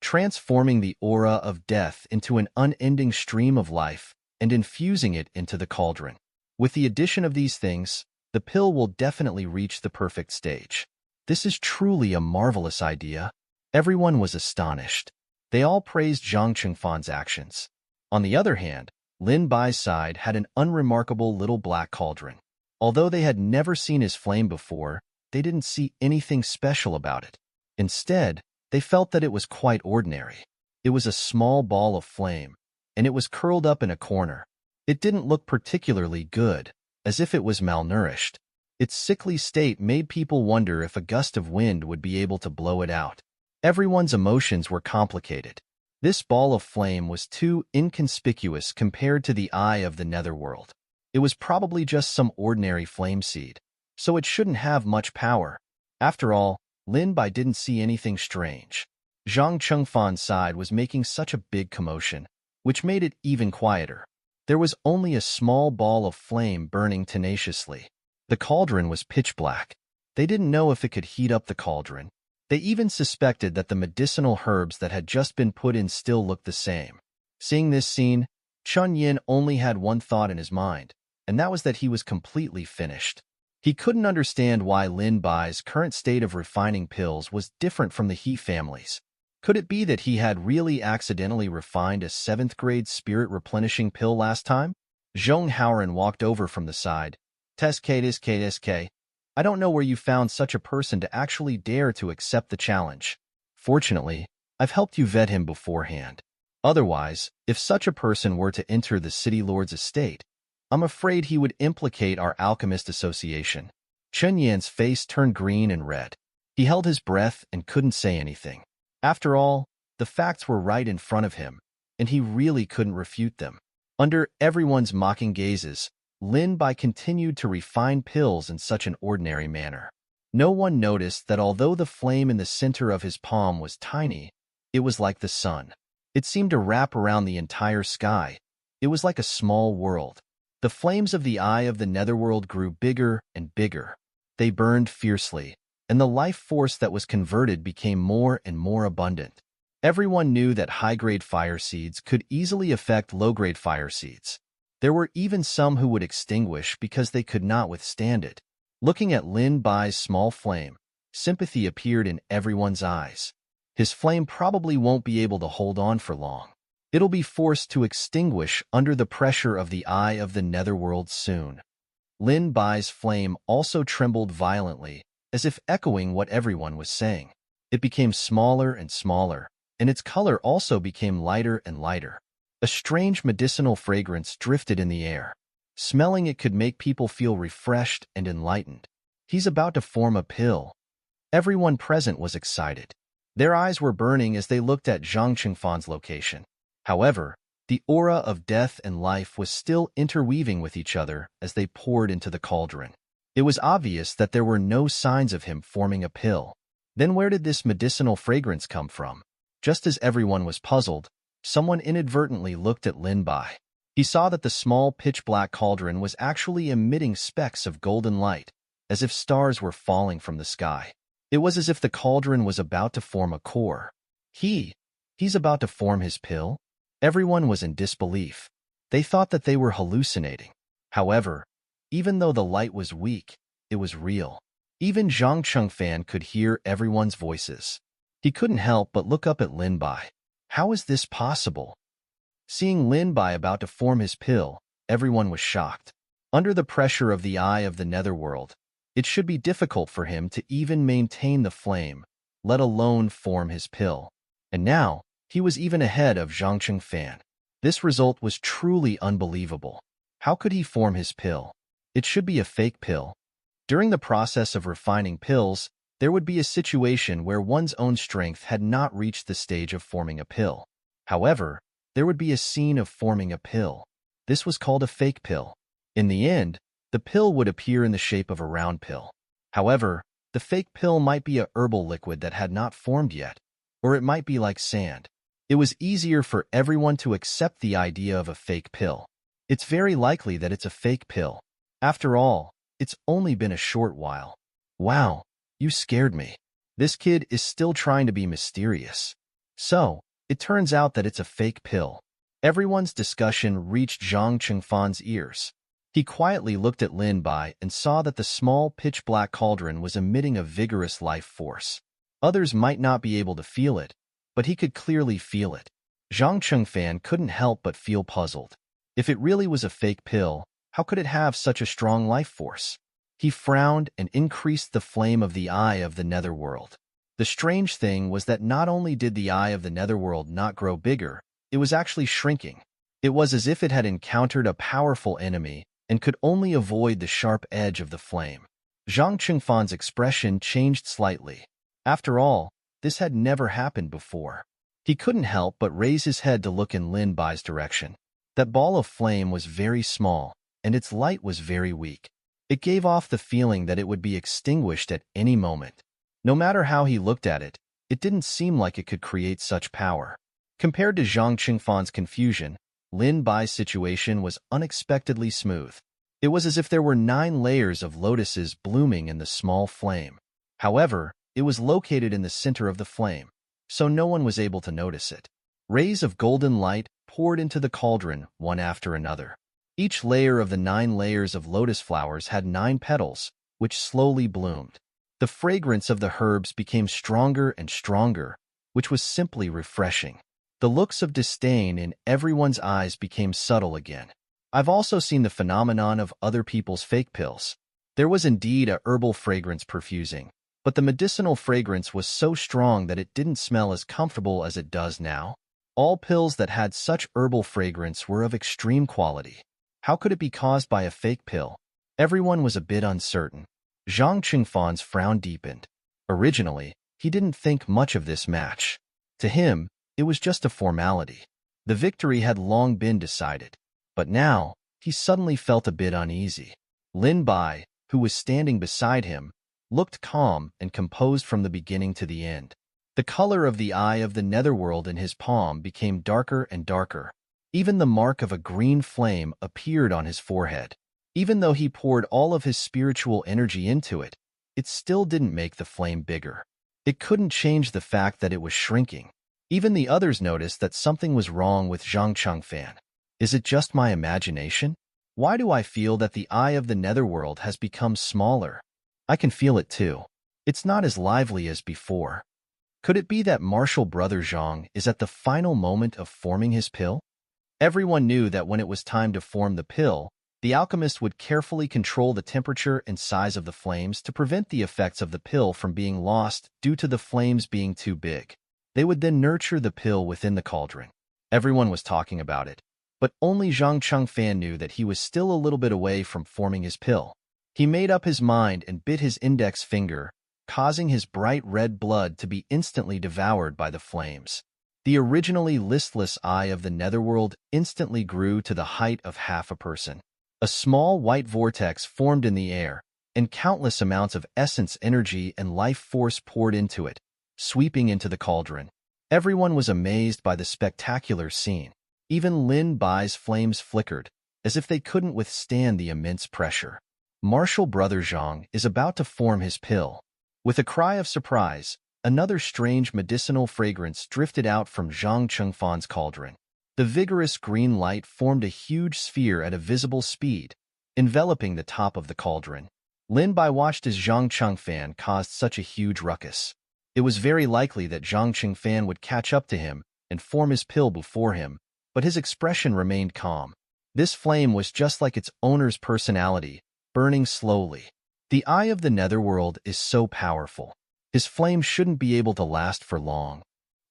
Transforming the aura of death into an unending stream of life and infusing it into the cauldron. With the addition of these things, the pill will definitely reach the perfect stage. This is truly a marvelous idea. Everyone was astonished. They all praised Zhang Chengfan's actions. On the other hand, Lin Bai's side had an unremarkable little black cauldron. Although they had never seen his flame before, they didn't see anything special about it. Instead, they felt that it was quite ordinary. It was a small ball of flame, and it was curled up in a corner. It didn't look particularly good, as if it was malnourished. Its sickly state made people wonder if a gust of wind would be able to blow it out. Everyone's emotions were complicated. This ball of flame was too inconspicuous compared to the eye of the netherworld. It was probably just some ordinary flame seed, so it shouldn't have much power. After all, Lin Bai didn't see anything strange. Zhang Chengfan's side was making such a big commotion, which made it even quieter. There was only a small ball of flame burning tenaciously. The cauldron was pitch black. They didn't know if it could heat up the cauldron. They even suspected that the medicinal herbs that had just been put in still looked the same. Seeing this scene, Chun Yin only had one thought in his mind, and that was that he was completely finished. He couldn't understand why Lin Bai's current state of refining pills was different from the He family's. Could it be that he had really accidentally refined a 7th-grade spirit-replenishing pill last time? Zhong Haoran walked over from the side. "Tsk. I don't know where you found such a person to actually dare to accept the challenge. Fortunately, I've helped you vet him beforehand. Otherwise, if such a person were to enter the City Lord's estate, I'm afraid he would implicate our alchemist association." Chen Yan's face turned green and red. He held his breath and couldn't say anything. After all, the facts were right in front of him, and he really couldn't refute them. Under everyone's mocking gazes, Lin Bai continued to refine pills in such an ordinary manner. No one noticed that although the flame in the center of his palm was tiny, it was like the sun. It seemed to wrap around the entire sky. It was like a small world. The flames of the eye of the netherworld grew bigger and bigger. They burned fiercely, and the life force that was converted became more and more abundant. Everyone knew that high-grade fire seeds could easily affect low-grade fire seeds. There were even some who would extinguish because they could not withstand it. Looking at Lin Bai's small flame, sympathy appeared in everyone's eyes. His flame probably won't be able to hold on for long. It'll be forced to extinguish under the pressure of the eye of the netherworld soon. Lin Bai's flame also trembled violently, as if echoing what everyone was saying. It became smaller and smaller, and its color also became lighter and lighter. A strange medicinal fragrance drifted in the air. Smelling it could make people feel refreshed and enlightened. He's about to form a pill. Everyone present was excited. Their eyes were burning as they looked at Zhang Qingfan's location. However, the aura of death and life was still interweaving with each other as they poured into the cauldron. It was obvious that there were no signs of him forming a pill. Then where did this medicinal fragrance come from? Just as everyone was puzzled, someone inadvertently looked at Lin Bai. He saw that the small pitch-black cauldron was actually emitting specks of golden light, as if stars were falling from the sky. It was as if the cauldron was about to form a core. He's about to form his pill? Everyone was in disbelief. They thought that they were hallucinating. However, even though the light was weak, it was real. Even Zhang Qingfan could hear everyone's voices. He couldn't help but look up at Lin Bai. How is this possible? Seeing Lin Bai about to form his pill, everyone was shocked. Under the pressure of the eye of the netherworld, it should be difficult for him to even maintain the flame, let alone form his pill. And now, he was even ahead of Zhang Qingfan. This result was truly unbelievable. How could he form his pill? It should be a fake pill. During the process of refining pills, there would be a situation where one's own strength had not reached the stage of forming a pill. However, there would be a scene of forming a pill. This was called a fake pill. In the end, the pill would appear in the shape of a round pill. However, the fake pill might be a herbal liquid that had not formed yet, or it might be like sand. It was easier for everyone to accept the idea of a fake pill. It's very likely that it's a fake pill. After all, it's only been a short while. Wow, you scared me. This kid is still trying to be mysterious. So, it turns out that it's a fake pill. Everyone's discussion reached Zhang Qingfan's ears. He quietly looked at Lin Bai and saw that the small pitch-black cauldron was emitting a vigorous life force. Others might not be able to feel it, but he could clearly feel it. Zhang Qingfan couldn't help but feel puzzled. If it really was a fake pill, how could it have such a strong life force? He frowned and increased the flame of the eye of the netherworld. The strange thing was that not only did the eye of the netherworld not grow bigger, it was actually shrinking. It was as if it had encountered a powerful enemy and could only avoid the sharp edge of the flame. Zhang Qingfan's expression changed slightly. After all, this had never happened before. He couldn't help but raise his head to look in Lin Bai's direction. That ball of flame was very small, and its light was very weak. It gave off the feeling that it would be extinguished at any moment. No matter how he looked at it, it didn't seem like it could create such power. Compared to Zhang Qingfan's confusion, Lin Bai's situation was unexpectedly smooth. It was as if there were 9 layers of lotuses blooming in the small flame. However, it was located in the center of the flame, so no one was able to notice it. Rays of golden light poured into the cauldron one after another. Each layer of the 9 layers of lotus flowers had 9 petals, which slowly bloomed. The fragrance of the herbs became stronger and stronger, which was simply refreshing. The looks of disdain in everyone's eyes became subtle again. I've also seen the phenomenon of other people's fake pills. There was indeed a herbal fragrance perfusing, but the medicinal fragrance was so strong that it didn't smell as comfortable as it does now. All pills that had such herbal fragrance were of extreme quality. How could it be caused by a fake pill? Everyone was a bit uncertain. Zhang Qingfan's frown deepened. Originally, he didn't think much of this match. To him, it was just a formality. The victory had long been decided. But now, he suddenly felt a bit uneasy. Lin Bai, who was standing beside him, looked calm and composed from the beginning to the end. The color of the eye of the netherworld in his palm became darker and darker. Even the mark of a green flame appeared on his forehead. Even though he poured all of his spiritual energy into it, it still didn't make the flame bigger. It couldn't change the fact that it was shrinking. Even the others noticed that something was wrong with Zhang Qingfan. Is it just my imagination? Why do I feel that the eye of the netherworld has become smaller? I can feel it too. It's not as lively as before. Could it be that martial brother Zhang is at the final moment of forming his pill? Everyone knew that when it was time to form the pill, the alchemist would carefully control the temperature and size of the flames to prevent the effects of the pill from being lost due to the flames being too big. They would then nurture the pill within the cauldron. Everyone was talking about it, but only Zhang Qingfan knew that he was still a little bit away from forming his pill. He made up his mind and bit his index finger, causing his bright red blood to be instantly devoured by the flames. The originally listless eye of the netherworld instantly grew to the height of half a person. A small white vortex formed in the air, and countless amounts of essence energy and life force poured into it, sweeping into the cauldron. Everyone was amazed by the spectacular scene. Even Lin Bai's flames flickered, as if they couldn't withstand the immense pressure. Martial brother Zhang is about to form his pill. With a cry of surprise, another strange medicinal fragrance drifted out from Zhang Chengfan's cauldron. The vigorous green light formed a huge sphere at a visible speed, enveloping the top of the cauldron. Lin Bai watched as Zhang Chengfan caused such a huge ruckus. It was very likely that Zhang Chengfan would catch up to him and form his pill before him, but his expression remained calm. This flame was just like its owner's personality, burning slowly. The eye of the netherworld is so powerful. His flame shouldn't be able to last for long.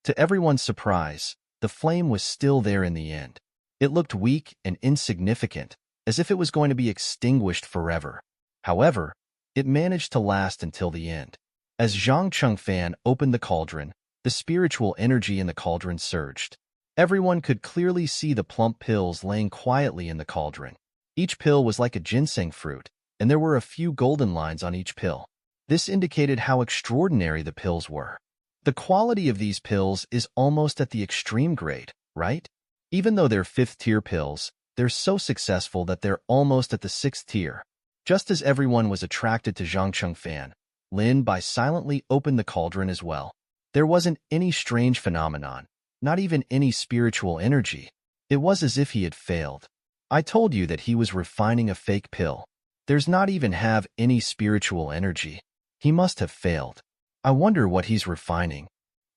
To everyone's surprise, the flame was still there in the end. It looked weak and insignificant, as if it was going to be extinguished forever. However, it managed to last until the end. As Zhang Chengfan opened the cauldron, the spiritual energy in the cauldron surged. Everyone could clearly see the plump pills laying quietly in the cauldron. Each pill was like a ginseng fruit, and there were a few golden lines on each pill. This indicated how extraordinary the pills were. The quality of these pills is almost at the extreme grade, right? Even though they're 5th-tier pills, they're so successful that they're almost at the 6th tier. Just as everyone was attracted to Zhang Chengfan, Lin Bai silently opened the cauldron as well. There wasn't any strange phenomenon, not even any spiritual energy. It was as if he had failed. I told you that he was refining a fake pill. There's not even have any spiritual energy. He must have failed. I wonder what he's refining.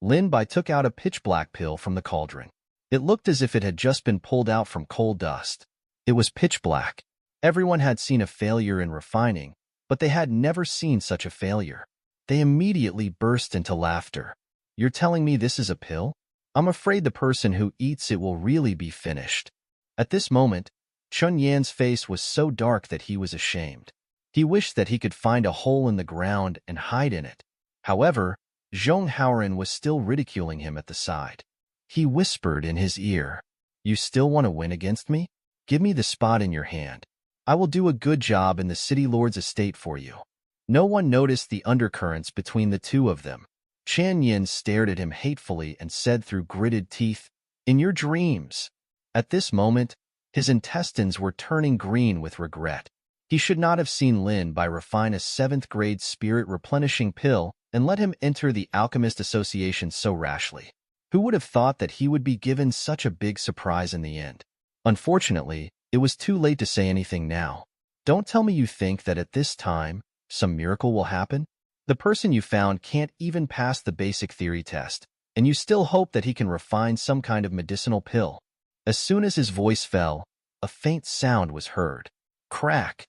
Lin Bai took out a pitch-black pill from the cauldron. It looked as if it had just been pulled out from coal dust. It was pitch black. Everyone had seen a failure in refining, but they had never seen such a failure. They immediately burst into laughter. You're telling me this is a pill? I'm afraid the person who eats it will really be finished. At this moment, Chun Yan's face was so dark that he was ashamed. He wished that he could find a hole in the ground and hide in it. However, Zhong Haoren was still ridiculing him at the side. He whispered in his ear, "You still want to win against me? Give me the spot in your hand. I will do a good job in the city lord's estate for you." No one noticed the undercurrents between the two of them. Chan Yin stared at him hatefully and said through gritted teeth, "In your dreams." At this moment, his intestines were turning green with regret. He should not have seen Lin Bai refine a 7th-grade spirit-replenishing pill and let him enter the Alchemist Association so rashly. Who would have thought that he would be given such a big surprise in the end? Unfortunately, it was too late to say anything now. Don't tell me you think that at this time, some miracle will happen? The person you found can't even pass the basic theory test, and you still hope that he can refine some kind of medicinal pill. As soon as his voice fell, a faint sound was heard. Crack!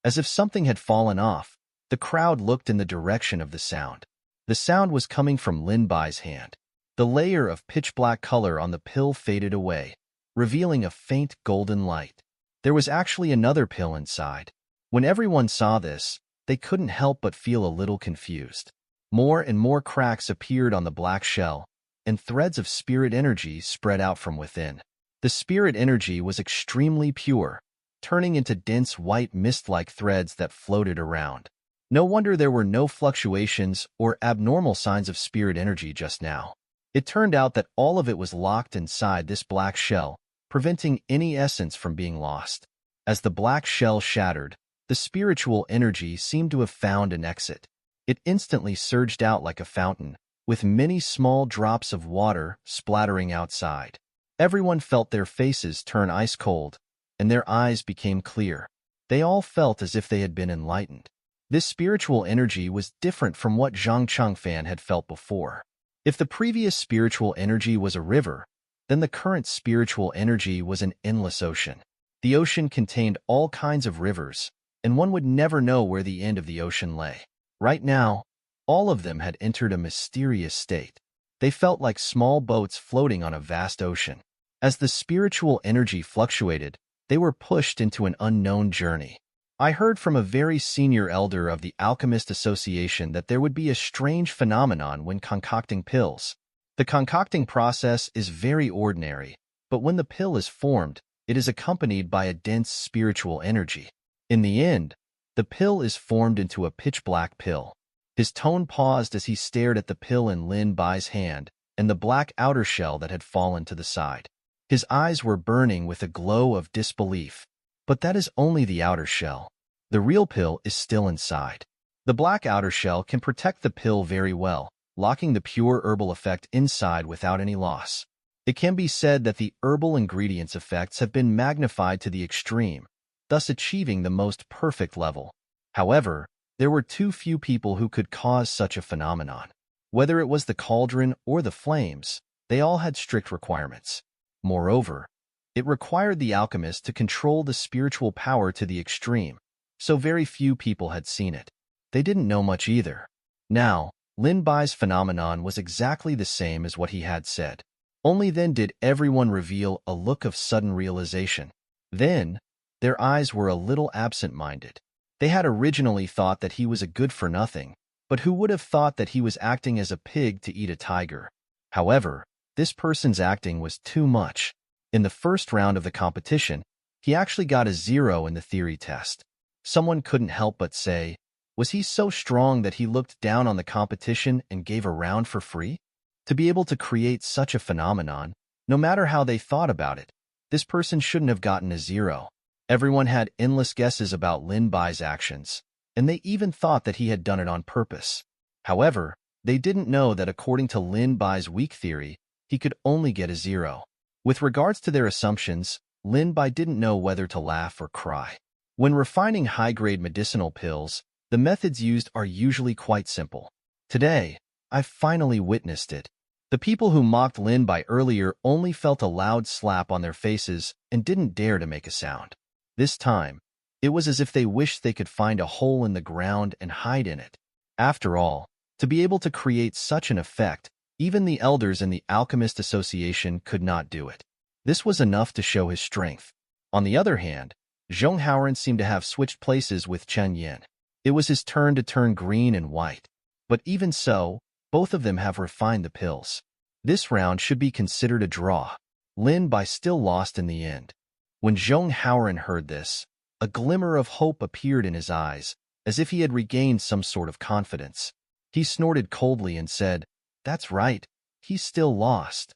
As if something had fallen off, the crowd looked in the direction of the sound. The sound was coming from Lin Bai's hand. The layer of pitch-black color on the pill faded away, revealing a faint golden light. There was actually another pill inside. When everyone saw this, they couldn't help but feel a little confused. More and more cracks appeared on the black shell, and threads of spirit energy spread out from within. The spirit energy was extremely pure, turning into dense white mist-like threads that floated around. No wonder there were no fluctuations or abnormal signs of spirit energy just now. It turned out that all of it was locked inside this black shell, preventing any essence from being lost. As the black shell shattered, the spiritual energy seemed to have found an exit. It instantly surged out like a fountain, with many small drops of water splattering outside. Everyone felt their faces turn ice cold, and their eyes became clear. They all felt as if they had been enlightened. This spiritual energy was different from what Zhang Chengfan had felt before. If the previous spiritual energy was a river, then the current spiritual energy was an endless ocean. The ocean contained all kinds of rivers, and one would never know where the end of the ocean lay. Right now, all of them had entered a mysterious state. They felt like small boats floating on a vast ocean. As the spiritual energy fluctuated, they were pushed into an unknown journey. I heard from a very senior elder of the Alchemist Association that there would be a strange phenomenon when concocting pills. The concocting process is very ordinary, but when the pill is formed, it is accompanied by a dense spiritual energy. In the end, the pill is formed into a pitch-black pill. His tone paused as he stared at the pill in Lin Bai's hand and the black outer shell that had fallen to the side. His eyes were burning with a glow of disbelief. But that is only the outer shell. The real pill is still inside. The black outer shell can protect the pill very well, locking the pure herbal effect inside without any loss. It can be said that the herbal ingredients effects have been magnified to the extreme, thus achieving the most perfect level. However, there were too few people who could cause such a phenomenon. Whether it was the cauldron or the flames, they all had strict requirements. Moreover, it required the alchemist to control the spiritual power to the extreme, so very few people had seen it. They didn't know much either. Now, Lin Bai's phenomenon was exactly the same as what he had said. Only then did everyone reveal a look of sudden realization. Then, their eyes were a little absent-minded. They had originally thought that he was a good-for-nothing, but who would have thought that he was acting as a pig to eat a tiger? However, this person's acting was too much. In the first round of the competition, he actually got a 0 in the theory test. Someone couldn't help but say, was he so strong that he looked down on the competition and gave a round for free? To be able to create such a phenomenon, no matter how they thought about it, this person shouldn't have gotten a 0. Everyone had endless guesses about Lin Bai's actions, and they even thought that he had done it on purpose. However, they didn't know that according to Lin Bai's weak theory, he could only get a 0. With regards to their assumptions, Lin Bai didn't know whether to laugh or cry. When refining high-grade medicinal pills, the methods used are usually quite simple. Today, I finally witnessed it. The people who mocked Lin Bai earlier only felt a loud slap on their faces and didn't dare to make a sound. This time, it was as if they wished they could find a hole in the ground and hide in it. After all, to be able to create such an effect, even the elders in the Alchemist Association could not do it. This was enough to show his strength. On the other hand, Zhong Haoren seemed to have switched places with Chen Yin. It was his turn to turn green and white. But even so, both of them have refined the pills. This round should be considered a draw. Lin Bai still lost in the end. When Zhong Haoren heard this, a glimmer of hope appeared in his eyes, as if he had regained some sort of confidence. He snorted coldly and said, "That's right, he's still lost."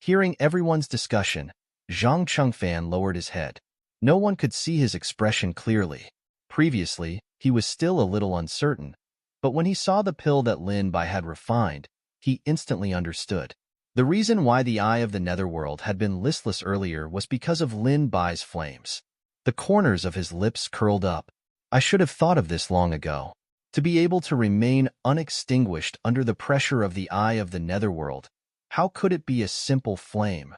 Hearing everyone's discussion, Zhang Chengfan lowered his head. No one could see his expression clearly. Previously, he was still a little uncertain, but when he saw the pill that Lin Bai had refined, he instantly understood. The reason why the Eye of the Netherworld had been listless earlier was because of Lin Bai's flames. The corners of his lips curled up. I should have thought of this long ago. To be able to remain unextinguished under the pressure of the Eye of the Netherworld, how could it be a simple flame?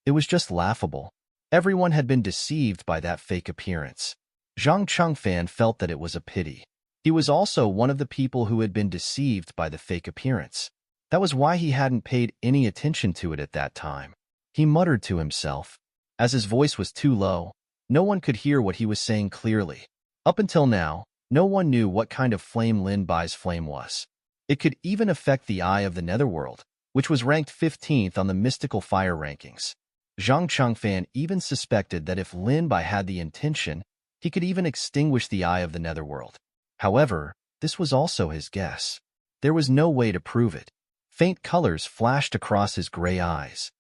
It was just laughable. Everyone had been deceived by that fake appearance. Zhang Chengfan felt that it was a pity. He was also one of the people who had been deceived by the fake appearance. That was why he hadn't paid any attention to it at that time. He muttered to himself. As his voice was too low, no one could hear what he was saying clearly. Up until now, no one knew what kind of flame Lin Bai's flame was. It could even affect the Eye of the Netherworld, which was ranked 15th on the mystical fire rankings. Zhang Chengfan even suspected that if Lin Bai had the intention, he could even extinguish the Eye of the Netherworld. However, this was also his guess. There was no way to prove it. Faint colors flashed across his gray eyes.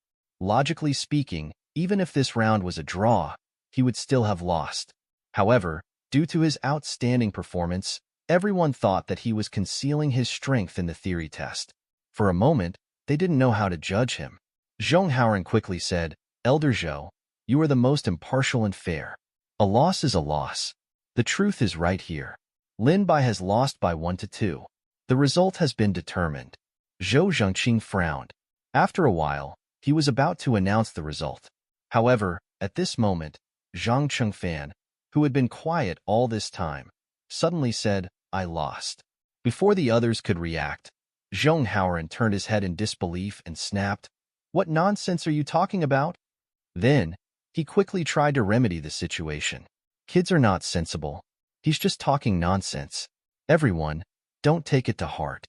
Logically speaking, even if this round was a draw, he would still have lost. However, due to his outstanding performance, everyone thought that he was concealing his strength in the theory test. For a moment, they didn't know how to judge him. Zhong Haoren quickly said, "Elder Zhou, you are the most impartial and fair. A loss is a loss. The truth is right here. Lin Bai has lost by 1-2. The result has been determined." Zhou Zhengqing frowned. After a while, he was about to announce the result. However, at this moment, Zhang Chengfan, who had been quiet all this time, suddenly said, "I lost." Before the others could react, Zhong Haoren turned his head in disbelief and snapped, "What nonsense are you talking about?" Then, he quickly tried to remedy the situation. Kids are not sensible. He's just talking nonsense. Everyone, don't take it to heart.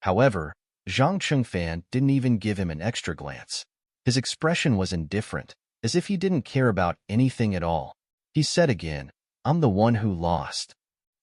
However, Zhang Chengfan didn't even give him an extra glance. His expression was indifferent, as if he didn't care about anything at all. He said again, I'm the one who lost.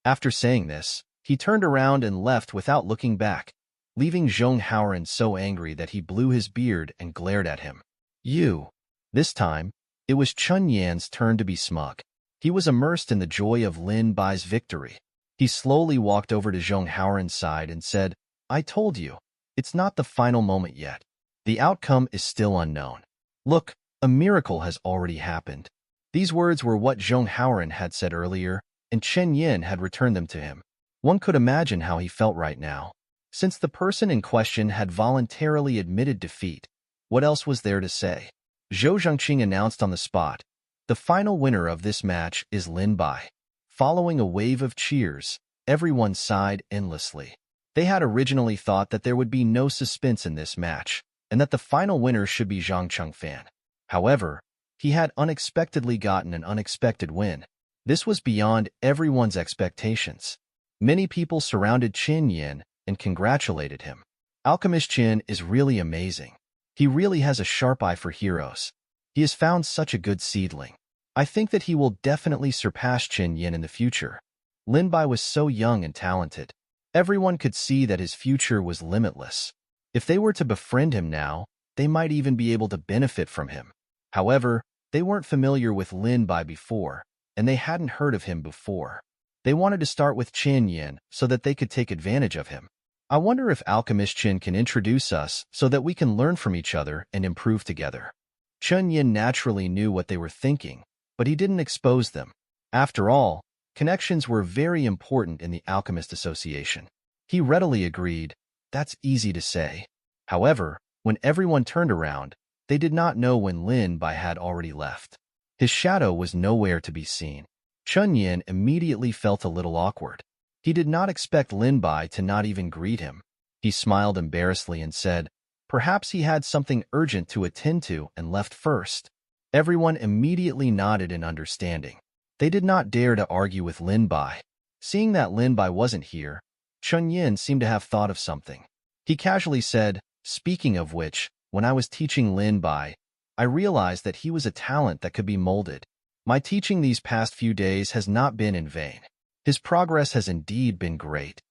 After saying this, he turned around and left without looking back, leaving Zhong Haoran so angry that he blew his beard and glared at him. You. This time, it was Chun Yan's turn to be smug. He was immersed in the joy of Lin Bai's victory. He slowly walked over to Zhong Haoran's side and said, I told you, it's not the final moment yet. The outcome is still unknown. Look, a miracle has already happened. These words were what Zhong Haoran had said earlier, and Chen Yin had returned them to him. One could imagine how he felt right now. Since the person in question had voluntarily admitted defeat, what else was there to say? Zhou Zhangqing announced on the spot, the final winner of this match is Lin Bai. Following a wave of cheers, everyone sighed endlessly. They had originally thought that there would be no suspense in this match, and that the final winner should be Zhang Chengfan. However, he had unexpectedly gotten an unexpected win. This was beyond everyone's expectations. Many people surrounded Qin Yin and congratulated him. Alchemist Qin is really amazing. He really has a sharp eye for heroes. He has found such a good seedling. I think that he will definitely surpass Qin Yin in the future. Lin Bai was so young and talented. Everyone could see that his future was limitless. If they were to befriend him now, they might even be able to benefit from him. However, they weren't familiar with Lin Bai before, and they hadn't heard of him before. They wanted to start with Qin Yin so that they could take advantage of him. I wonder if Alchemist Qin can introduce us so that we can learn from each other and improve together. Chen Yin naturally knew what they were thinking, but he didn't expose them. After all, connections were very important in the Alchemist Association. He readily agreed, that's easy to say. However, when everyone turned around, they did not know when Lin Bai had already left. His shadow was nowhere to be seen. Chun Yin immediately felt a little awkward. He did not expect Lin Bai to not even greet him. He smiled embarrassedly and said, perhaps he had something urgent to attend to and left first. Everyone immediately nodded in understanding. They did not dare to argue with Lin Bai. Seeing that Lin Bai wasn't here, Chun Yin seemed to have thought of something. He casually said, speaking of which, when I was teaching Lin Bai, I realized that he was a talent that could be molded. My teaching these past few days has not been in vain. His progress has indeed been great.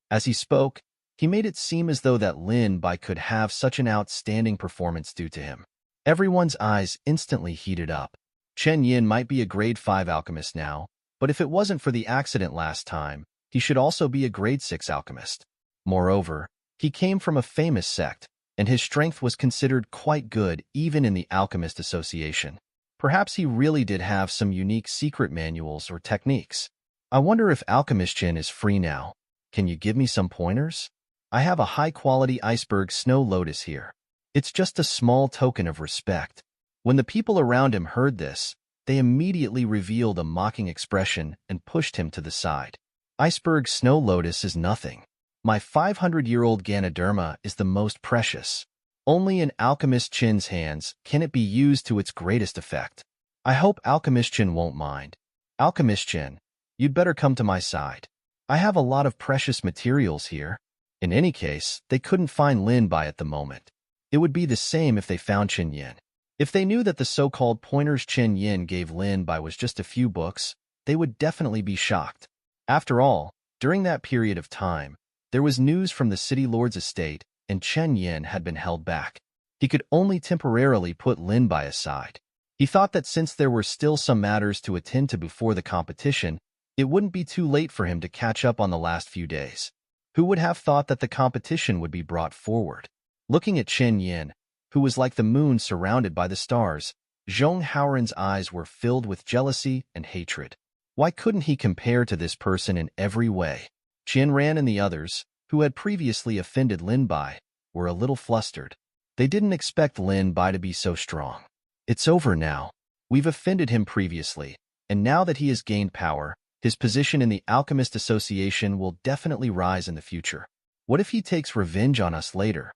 As he spoke, he made it seem as though that Lin Bai could have such an outstanding performance due to him. Everyone's eyes instantly heated up. Chen Yin might be a grade 5 alchemist now, but if it wasn't for the accident last time, he should also be a grade 6 alchemist. Moreover, he came from a famous sect, and his strength was considered quite good even in the Alchemist Association. Perhaps he really did have some unique secret manuals or techniques. I wonder if Alchemist Qin is free now. Can you give me some pointers? I have a high-quality iceberg snow lotus here. It's just a small token of respect. When the people around him heard this, they immediately revealed a mocking expression and pushed him to the side. Iceberg snow lotus is nothing. My 500-year-old Ganoderma is the most precious. Only in Alchemist Qin's hands can it be used to its greatest effect. I hope Alchemist Qin won't mind. Alchemist Qin, you'd better come to my side. I have a lot of precious materials here. In any case, they couldn't find Lin Bai at the moment. It would be the same if they found Qin Yin. If they knew that the so-called pointers Qin Yin gave Lin Bai was just a few books, they would definitely be shocked. After all, during that period of time, there was news from the city lord's estate, and Chen Yin had been held back. He could only temporarily put Lin Bai aside. He thought that since there were still some matters to attend to before the competition, it wouldn't be too late for him to catch up on the last few days. Who would have thought that the competition would be brought forward? Looking at Chen Yin, who was like the moon surrounded by the stars, Zhong Haoran's eyes were filled with jealousy and hatred. Why couldn't he compare to this person in every way? Qian Ran and the others, who had previously offended Lin Bai, were a little flustered. They didn't expect Lin Bai to be so strong. It's over now. We've offended him previously, and now that he has gained power, his position in the Alchemist Association will definitely rise in the future. What if he takes revenge on us later?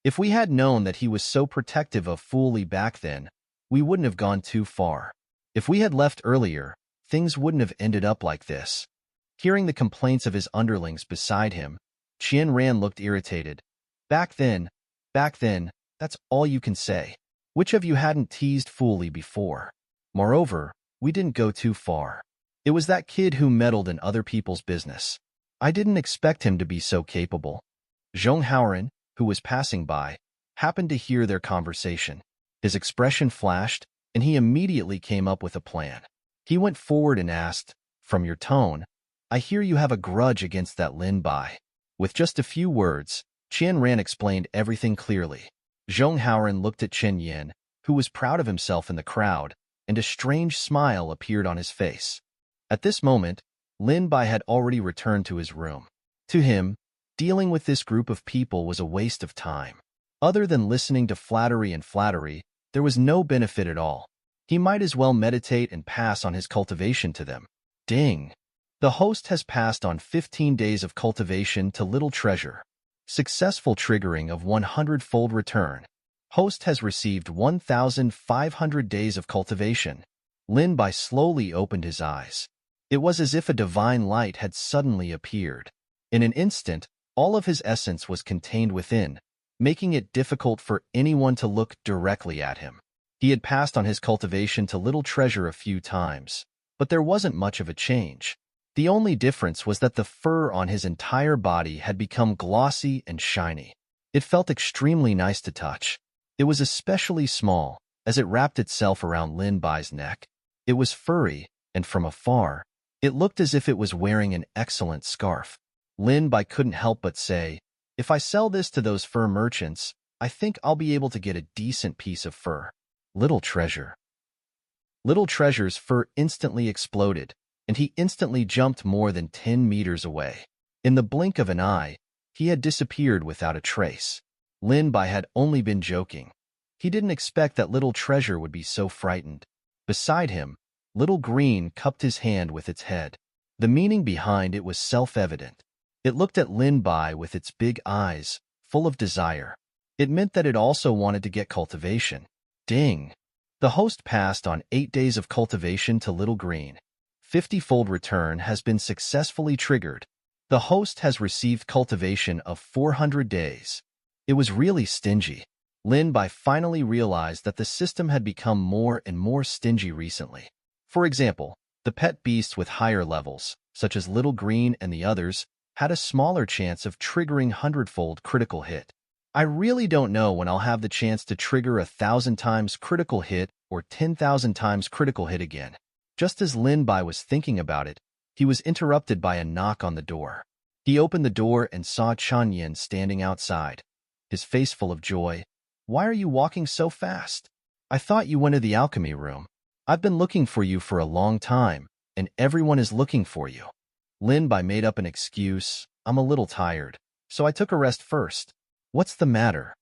If we had known that he was so protective of Fu Li back then, we wouldn't have gone too far. If we had left earlier, things wouldn't have ended up like this. Hearing the complaints of his underlings beside him, Qian Ran looked irritated. Back then, that's all you can say. Which of you hadn't teased Fooly before? Moreover, we didn't go too far. It was that kid who meddled in other people's business. I didn't expect him to be so capable. Zhong Haoran, who was passing by, happened to hear their conversation. His expression flashed, and he immediately came up with a plan. He went forward and asked, "From your tone, I hear you have a grudge against that Lin Bai." With just a few words, Qian Ran explained everything clearly. Zhong Haoran looked at Chen Yin, who was proud of himself in the crowd, and a strange smile appeared on his face. At this moment, Lin Bai had already returned to his room. To him, dealing with this group of people was a waste of time. Other than listening to flattery, there was no benefit at all. He might as well meditate and pass on his cultivation to them. Ding! The host has passed on 15 days of cultivation to Little Treasure. Successful triggering of 100-fold return. Host has received 1,500 days of cultivation. Lin Bai slowly opened his eyes. It was as if a divine light had suddenly appeared. In an instant, all of his essence was contained within, making it difficult for anyone to look directly at him. He had passed on his cultivation to Little Treasure a few times, but there wasn't much of a change. The only difference was that the fur on his entire body had become glossy and shiny. It felt extremely nice to touch. It was especially small, as it wrapped itself around Lin Bai's neck. It was furry, and from afar, it looked as if it was wearing an excellent scarf. Lin Bai couldn't help but say, "If I sell this to those fur merchants, I think I'll be able to get a decent piece of fur." Little Treasure. Little Treasure's fur instantly exploded, and he instantly jumped more than 10 meters away. In the blink of an eye, he had disappeared without a trace. Lin Bai had only been joking. He didn't expect that Little Treasure would be so frightened. Beside him, Little Green cupped his hand with its head. The meaning behind it was self-evident. It looked at Lin Bai with its big eyes, full of desire. It meant that it also wanted to get cultivation. Ding! The host passed on 8 days of cultivation to Little Green. 50-fold return has been successfully triggered. The host has received cultivation of 400 days. It was really stingy. Lin Bai finally realized that the system had become more and more stingy recently. For example, the pet beasts with higher levels, such as Little Green and the others, had a smaller chance of triggering 100-fold critical hit. I really don't know when I'll have the chance to trigger 1,000 times critical hit or 10,000 times critical hit again. Just as Lin Bai was thinking about it, he was interrupted by a knock on the door. He opened the door and saw Chen Yin standing outside, his face full of joy. "Why are you walking so fast? I thought you went to the alchemy room. I've been looking for you for a long time, and everyone is looking for you." Lin Bai made up an excuse. "I'm a little tired, so I took a rest first." "What's the matter?"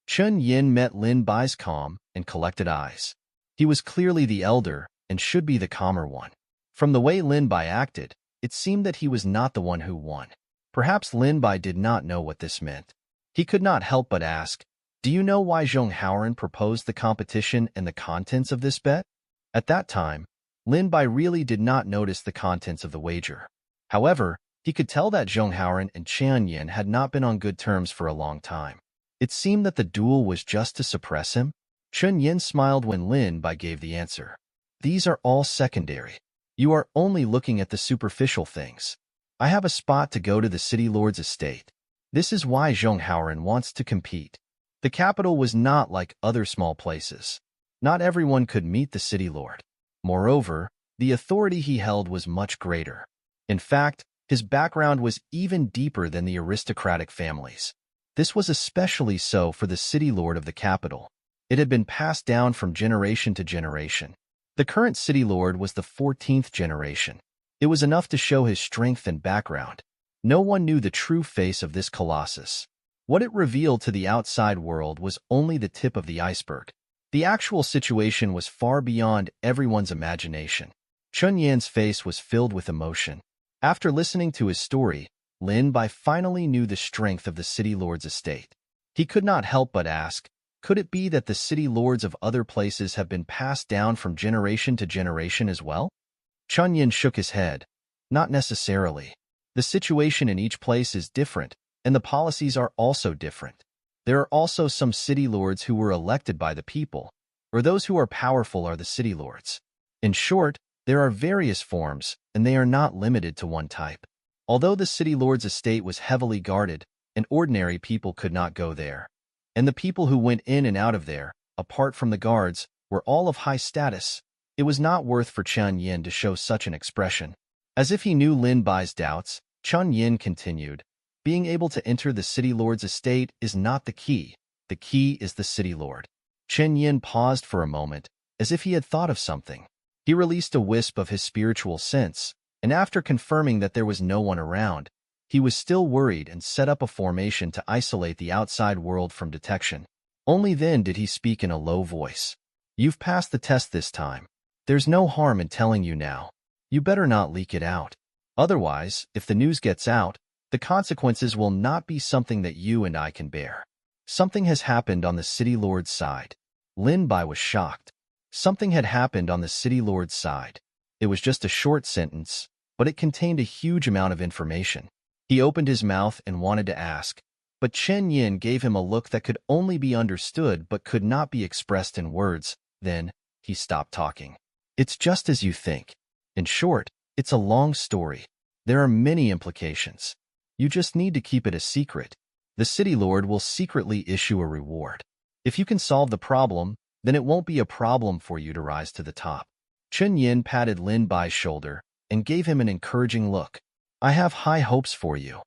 Chen Yin met Lin Bai's calm and collected eyes. He was clearly the elder and should be the calmer one. From the way Lin Bai acted, it seemed that he was not the one who won. Perhaps Lin Bai did not know what this meant. He could not help but ask, "Do you know why Zhong Haoran proposed the competition and the contents of this bet?" At that time, Lin Bai really did not notice the contents of the wager. However, he could tell that Zhong Haoran and Chen Yin had not been on good terms for a long time. It seemed that the duel was just to suppress him. Chen Yin smiled when Lin Bai gave the answer. "These are all secondary. You are only looking at the superficial things. I have a spot to go to the city lord's estate. This is why Zhong Haoran wants to compete." The capital was not like other small places. Not everyone could meet the city lord. Moreover, the authority he held was much greater. In fact, his background was even deeper than the aristocratic families. This was especially so for the city lord of the capital. It had been passed down from generation to generation. The current city lord was the 14th generation. It was enough to show his strength and background. No one knew the true face of this colossus. What it revealed to the outside world was only the tip of the iceberg. The actual situation was far beyond everyone's imagination. Chen Yan's face was filled with emotion. After listening to his story, Lin Bai finally knew the strength of the city lord's estate. He could not help but ask, could it be that the city lords of other places have been passed down from generation to generation as well? Chen Yin shook his head. Not necessarily. The situation in each place is different, and the policies are also different. There are also some city lords who were elected by the people, or those who are powerful are the city lords. In short, there are various forms, and they are not limited to one type. Although the city lord's estate was heavily guarded, and ordinary people could not go there, and the people who went in and out of there, apart from the guards, were all of high status, it was not worth for Chen Yin to show such an expression. As if he knew Lin Bai's doubts, Chen Yin continued, being able to enter the city lord's estate is not the key is the city lord. Chen Yin paused for a moment, as if he had thought of something. He released a wisp of his spiritual sense, and after confirming that there was no one around, he was still worried and set up a formation to isolate the outside world from detection. Only then did he speak in a low voice. You've passed the test this time. There's no harm in telling you now. You better not leak it out. Otherwise, if the news gets out, the consequences will not be something that you and I can bear. Something has happened on the city lord's side. Lin Bai was shocked. Something had happened on the city lord's side. It was just a short sentence, but it contained a huge amount of information. He opened his mouth and wanted to ask, but Chen Yin gave him a look that could only be understood but could not be expressed in words. Then, he stopped talking. It's just as you think. In short, it's a long story. There are many implications. You just need to keep it a secret. The city lord will secretly issue a reward. If you can solve the problem, then it won't be a problem for you to rise to the top. Chen Yin patted Lin Bai's shoulder and gave him an encouraging look. I have high hopes for you.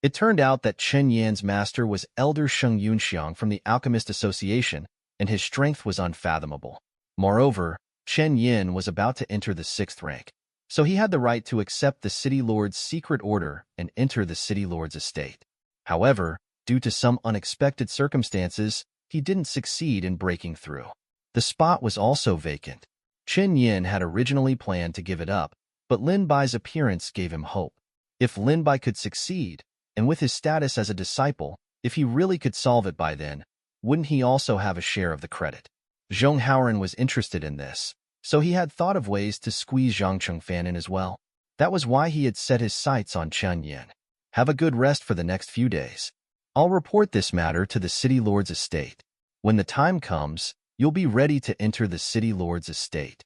It turned out that Chen Yan's master was Elder Sheng Yunxiang from the Alchemist Association, and his strength was unfathomable. Moreover, Chen Yin was about to enter the 6th rank, so he had the right to accept the city lord's secret order and enter the city lord's estate. However, due to some unexpected circumstances, he didn't succeed in breaking through. The spot was also vacant. Chen Yin had originally planned to give it up, but Lin Bai's appearance gave him hope. If Lin Bai could succeed, and with his status as a disciple, if he really could solve it by then, wouldn't he also have a share of the credit? Zhong Haoren was interested in this, so he had thought of ways to squeeze Zhang Chengfan in as well. That was why he had set his sights on Chen Yin. Have a good rest for the next few days. I'll report this matter to the city lord's estate. When the time comes, you'll be ready to enter the city lord's estate.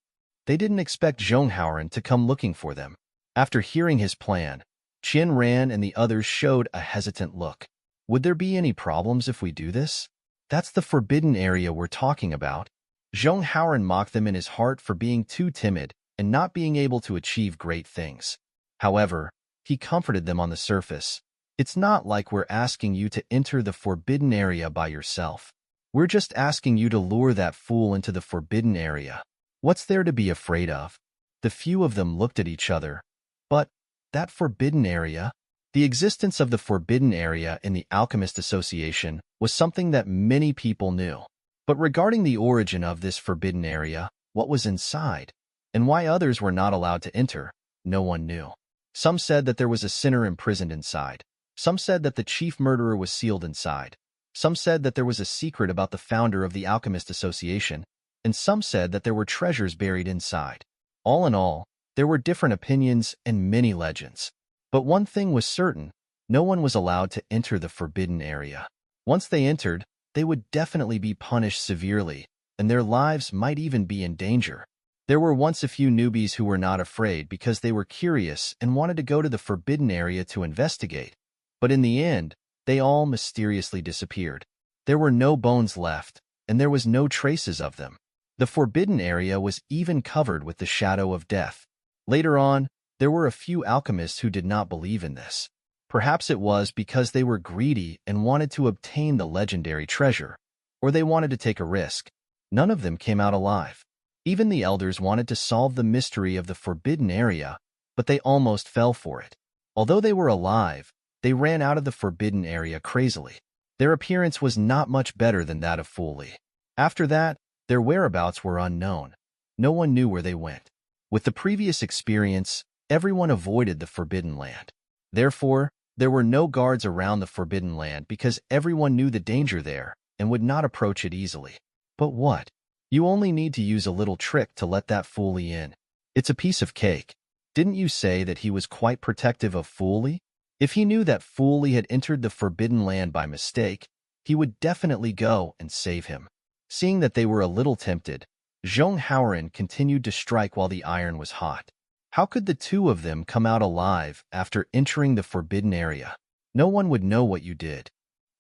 They didn't expect Zhong Haoren to come looking for them. After hearing his plan, Qin Ran and the others showed a hesitant look. Would there be any problems if we do this? That's the forbidden area we're talking about. Zhong Haoren mocked them in his heart for being too timid and not being able to achieve great things. However, he comforted them on the surface. It's not like we're asking you to enter the forbidden area by yourself. We're just asking you to lure that fool into the forbidden area. What's there to be afraid of? The few of them looked at each other. But that forbidden area? The existence of the forbidden area in the Alchemist Association was something that many people knew. But regarding the origin of this forbidden area, what was inside, and why others were not allowed to enter, no one knew. Some said that there was a sinner imprisoned inside. Some said that the chief murderer was sealed inside. Some said that there was a secret about the founder of the Alchemist Association, and some said that there were treasures buried inside. All in all, there were different opinions and many legends. But one thing was certain, no one was allowed to enter the forbidden area. Once they entered, they would definitely be punished severely, and their lives might even be in danger. There were once a few newbies who were not afraid because they were curious and wanted to go to the forbidden area to investigate. But in the end, they all mysteriously disappeared. There were no bones left, and there was no traces of them. The forbidden area was even covered with the shadow of death. Later on, there were a few alchemists who did not believe in this. Perhaps it was because they were greedy and wanted to obtain the legendary treasure, or they wanted to take a risk. None of them came out alive. Even the elders wanted to solve the mystery of the forbidden area, but they almost fell for it. Although they were alive, they ran out of the forbidden area crazily. Their appearance was not much better than that of Fu Li. After that, their whereabouts were unknown. No one knew where they went. With the previous experience, everyone avoided the Forbidden Land. Therefore, there were no guards around the Forbidden Land because everyone knew the danger there and would not approach it easily. But what? You only need to use a little trick to let that Fu Li in. It's a piece of cake. Didn't you say that he was quite protective of Fu Li? If he knew that Fu Li had entered the Forbidden Land by mistake, he would definitely go and save him. Seeing that they were a little tempted, Zhong Haoran continued to strike while the iron was hot. How could the two of them come out alive after entering the forbidden area? No one would know what you did.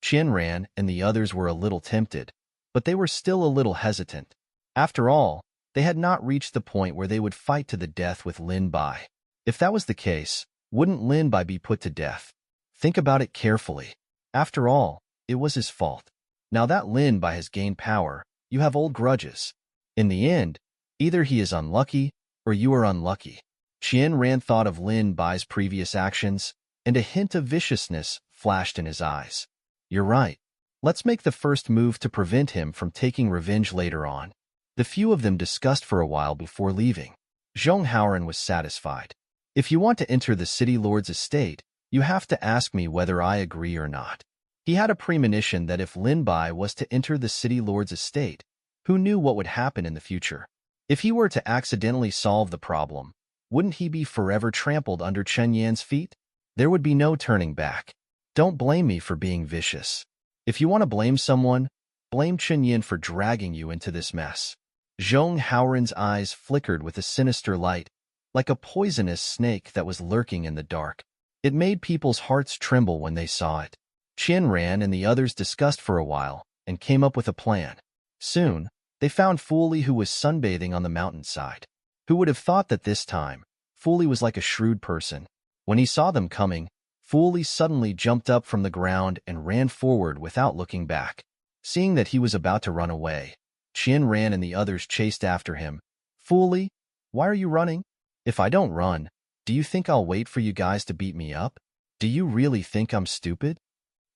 Qianran and the others were a little tempted, but they were still a little hesitant. After all, they had not reached the point where they would fight to the death with Lin Bai. If that was the case, wouldn't Lin Bai be put to death? Think about it carefully. After all, it was his fault. Now that Lin Bai has gained power, you have old grudges. In the end, either he is unlucky or you are unlucky. Qianran thought of Lin Bai's previous actions, and a hint of viciousness flashed in his eyes. You're right. Let's make the first move to prevent him from taking revenge later on. The few of them discussed for a while before leaving. Zhong Haoran was satisfied. If you want to enter the city lord's estate, you have to ask me whether I agree or not. He had a premonition that if Lin Bai was to enter the city lord's estate, who knew what would happen in the future? If he were to accidentally solve the problem, wouldn't he be forever trampled under Chen Yan's feet? There would be no turning back. Don't blame me for being vicious. If you want to blame someone, blame Chen Yan for dragging you into this mess. Zhong Haoran's eyes flickered with a sinister light, like a poisonous snake that was lurking in the dark. It made people's hearts tremble when they saw it. Qianran and the others discussed for a while and came up with a plan. Soon, they found Fu Li, who was sunbathing on the mountainside. Who would have thought that this time, Fu Li was like a shrewd person? When he saw them coming, Fu Li suddenly jumped up from the ground and ran forward without looking back. Seeing that he was about to run away, Qianran and the others chased after him. Fu Li, why are you running? If I don't run, do you think I'll wait for you guys to beat me up? Do you really think I'm stupid?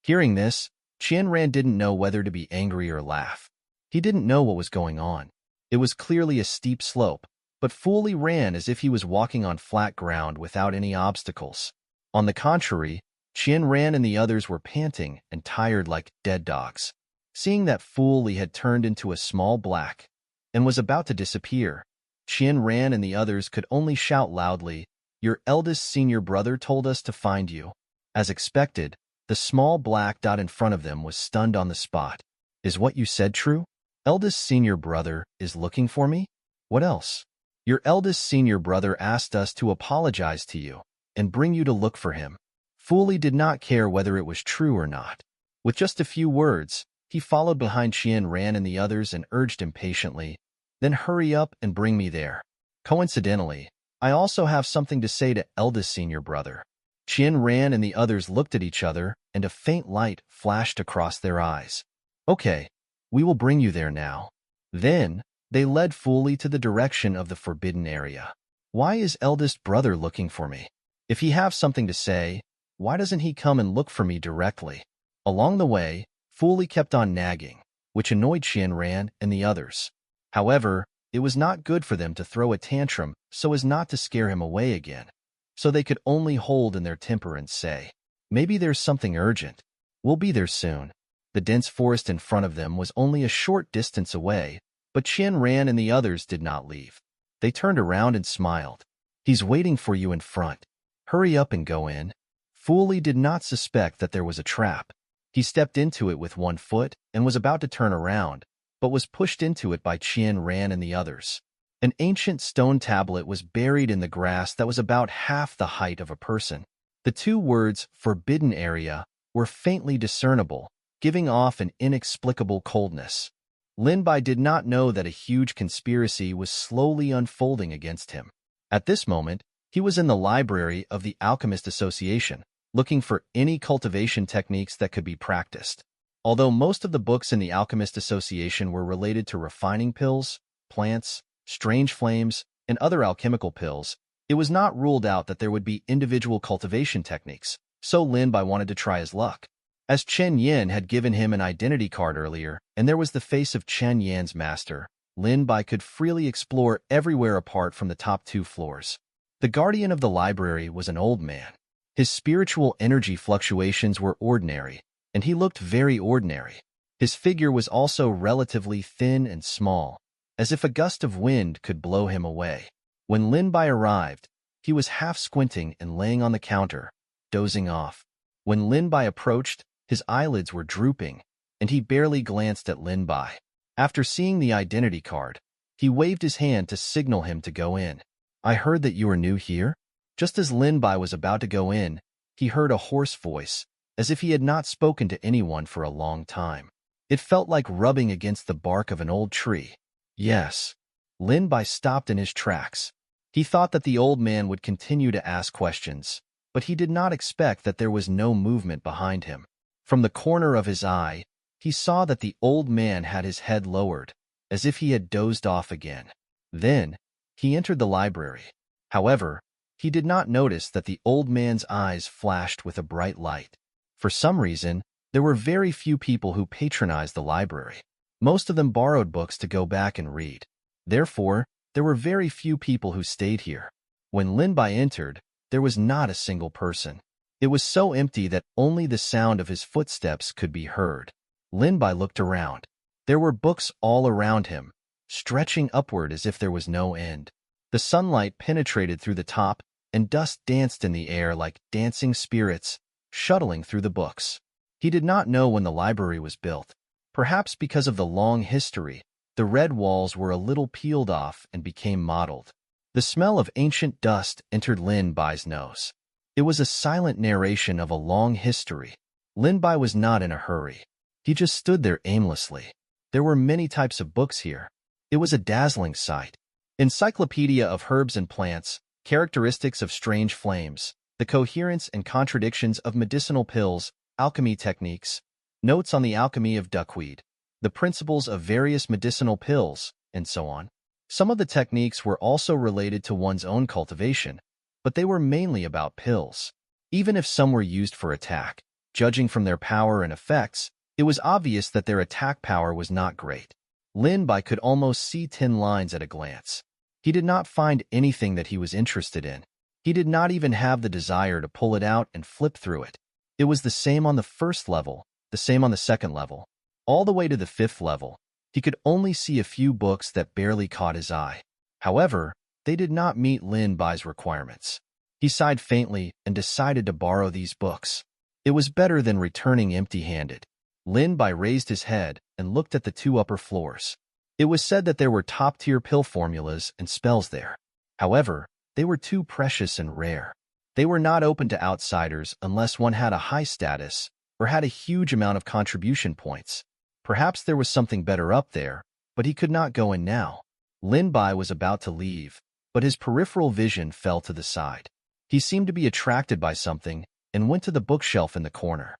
Hearing this, Qianran didn't know whether to be angry or laugh. He didn't know what was going on. It was clearly a steep slope, but Fu Li ran as if he was walking on flat ground without any obstacles. On the contrary, Qianran and the others were panting and tired like dead dogs. Seeing that Fu Li had turned into a small black and was about to disappear, Qianran and the others could only shout loudly, "Your eldest senior brother told us to find you." As expected, the small black dot in front of them was stunned on the spot. Is what you said true? Eldest senior brother is looking for me? What else? Your eldest senior brother asked us to apologize to you and bring you to look for him. Fu Li did not care whether it was true or not. With just a few words, he followed behind Qianran and the others and urged impatiently, "Then hurry up and bring me there. Coincidentally, I also have something to say to eldest senior brother." Qianran and the others looked at each other, and a faint light flashed across their eyes. "Okay, we will bring you there now." Then, they led Fu Li to the direction of the forbidden area. Why is eldest brother looking for me? If he have something to say, why doesn't he come and look for me directly? Along the way, Fu Li kept on nagging, which annoyed Qianran and the others. However, it was not good for them to throw a tantrum so as not to scare him away again. So they could only hold in their temper and say, "Maybe there's something urgent. We'll be there soon." The dense forest in front of them was only a short distance away, but Qianran and the others did not leave. They turned around and smiled. "He's waiting for you in front. Hurry up and go in." Fu Li did not suspect that there was a trap. He stepped into it with one foot and was about to turn around, but was pushed into it by Qianran and the others. An ancient stone tablet was buried in the grass that was about half the height of a person. The two words, "forbidden area," were faintly discernible, giving off an inexplicable coldness. Lin Bai did not know that a huge conspiracy was slowly unfolding against him. At this moment, he was in the library of the Alchemist Association, looking for any cultivation techniques that could be practiced. Although most of the books in the Alchemist Association were related to refining pills, plants, strange flames, and other alchemical pills, it was not ruled out that there would be individual cultivation techniques, so Lin Bai wanted to try his luck. As Chen Yan had given him an identity card earlier, and there was the face of Chen Yan's master, Lin Bai could freely explore everywhere apart from the top 2 floors. The guardian of the library was an old man. His spiritual energy fluctuations were ordinary, and he looked very ordinary. His figure was also relatively thin and small, as if a gust of wind could blow him away. When Lin Bai arrived, He was half squinting and laying on the counter, dozing off. When Lin Bai approached, his eyelids were drooping, and he barely glanced at Lin Bai. After seeing the identity card, he waved his hand to signal him to go in. "I heard that you are new here?" Just as Lin Bai was about to go in, he heard a hoarse voice, as if he had not spoken to anyone for a long time. It felt like rubbing against the bark of an old tree. "Yes." Lin Bai stopped in his tracks. He thought that the old man would continue to ask questions, but he did not expect that there was no movement behind him. From the corner of his eye, he saw that the old man had his head lowered, as if he had dozed off again. Then, he entered the library. However, he did not notice that the old man's eyes flashed with a bright light. For some reason, there were very few people who patronized the library. Most of them borrowed books to go back and read. Therefore, there were very few people who stayed here. When Lin Bai entered, there was not a single person. It was so empty that only the sound of his footsteps could be heard. Lin Bai looked around. There were books all around him, stretching upward as if there was no end. The sunlight penetrated through the top, and dust danced in the air like dancing spirits, shuttling through the books. He did not know when the library was built. Perhaps because of the long history, the red walls were a little peeled off and became mottled. The smell of ancient dust entered Lin Bai's nose. It was a silent narration of a long history. Lin Bai was not in a hurry. He just stood there aimlessly. There were many types of books here. It was a dazzling sight. Encyclopedia of Herbs and Plants, Characteristics of Strange Flames, The Coherence and Contradictions of Medicinal Pills, Alchemy Techniques, Notes on the Alchemy of Duckweed, The Principles of Various Medicinal Pills, and so on. Some of the techniques were also related to one's own cultivation, but they were mainly about pills. Even if some were used for attack, judging from their power and effects, it was obvious that their attack power was not great. Lin Bai could almost see 10 lines at a glance. He did not find anything that he was interested in. He did not even have the desire to pull it out and flip through it. It was the same on the first level, the same on the second level. All the way to the 5th level, he could only see a few books that barely caught his eye. However, they did not meet Lin Bai's requirements. He sighed faintly and decided to borrow these books. It was better than returning empty-handed. Lin Bai raised his head and looked at the 2 upper floors. It was said that there were top-tier pill formulas and spells there. However, they were too precious and rare. They were not open to outsiders unless one had a high status or had a huge amount of contribution points. Perhaps there was something better up there, but he could not go in now. Lin Bai was about to leave, but his peripheral vision fell to the side. He seemed to be attracted by something and went to the bookshelf in the corner.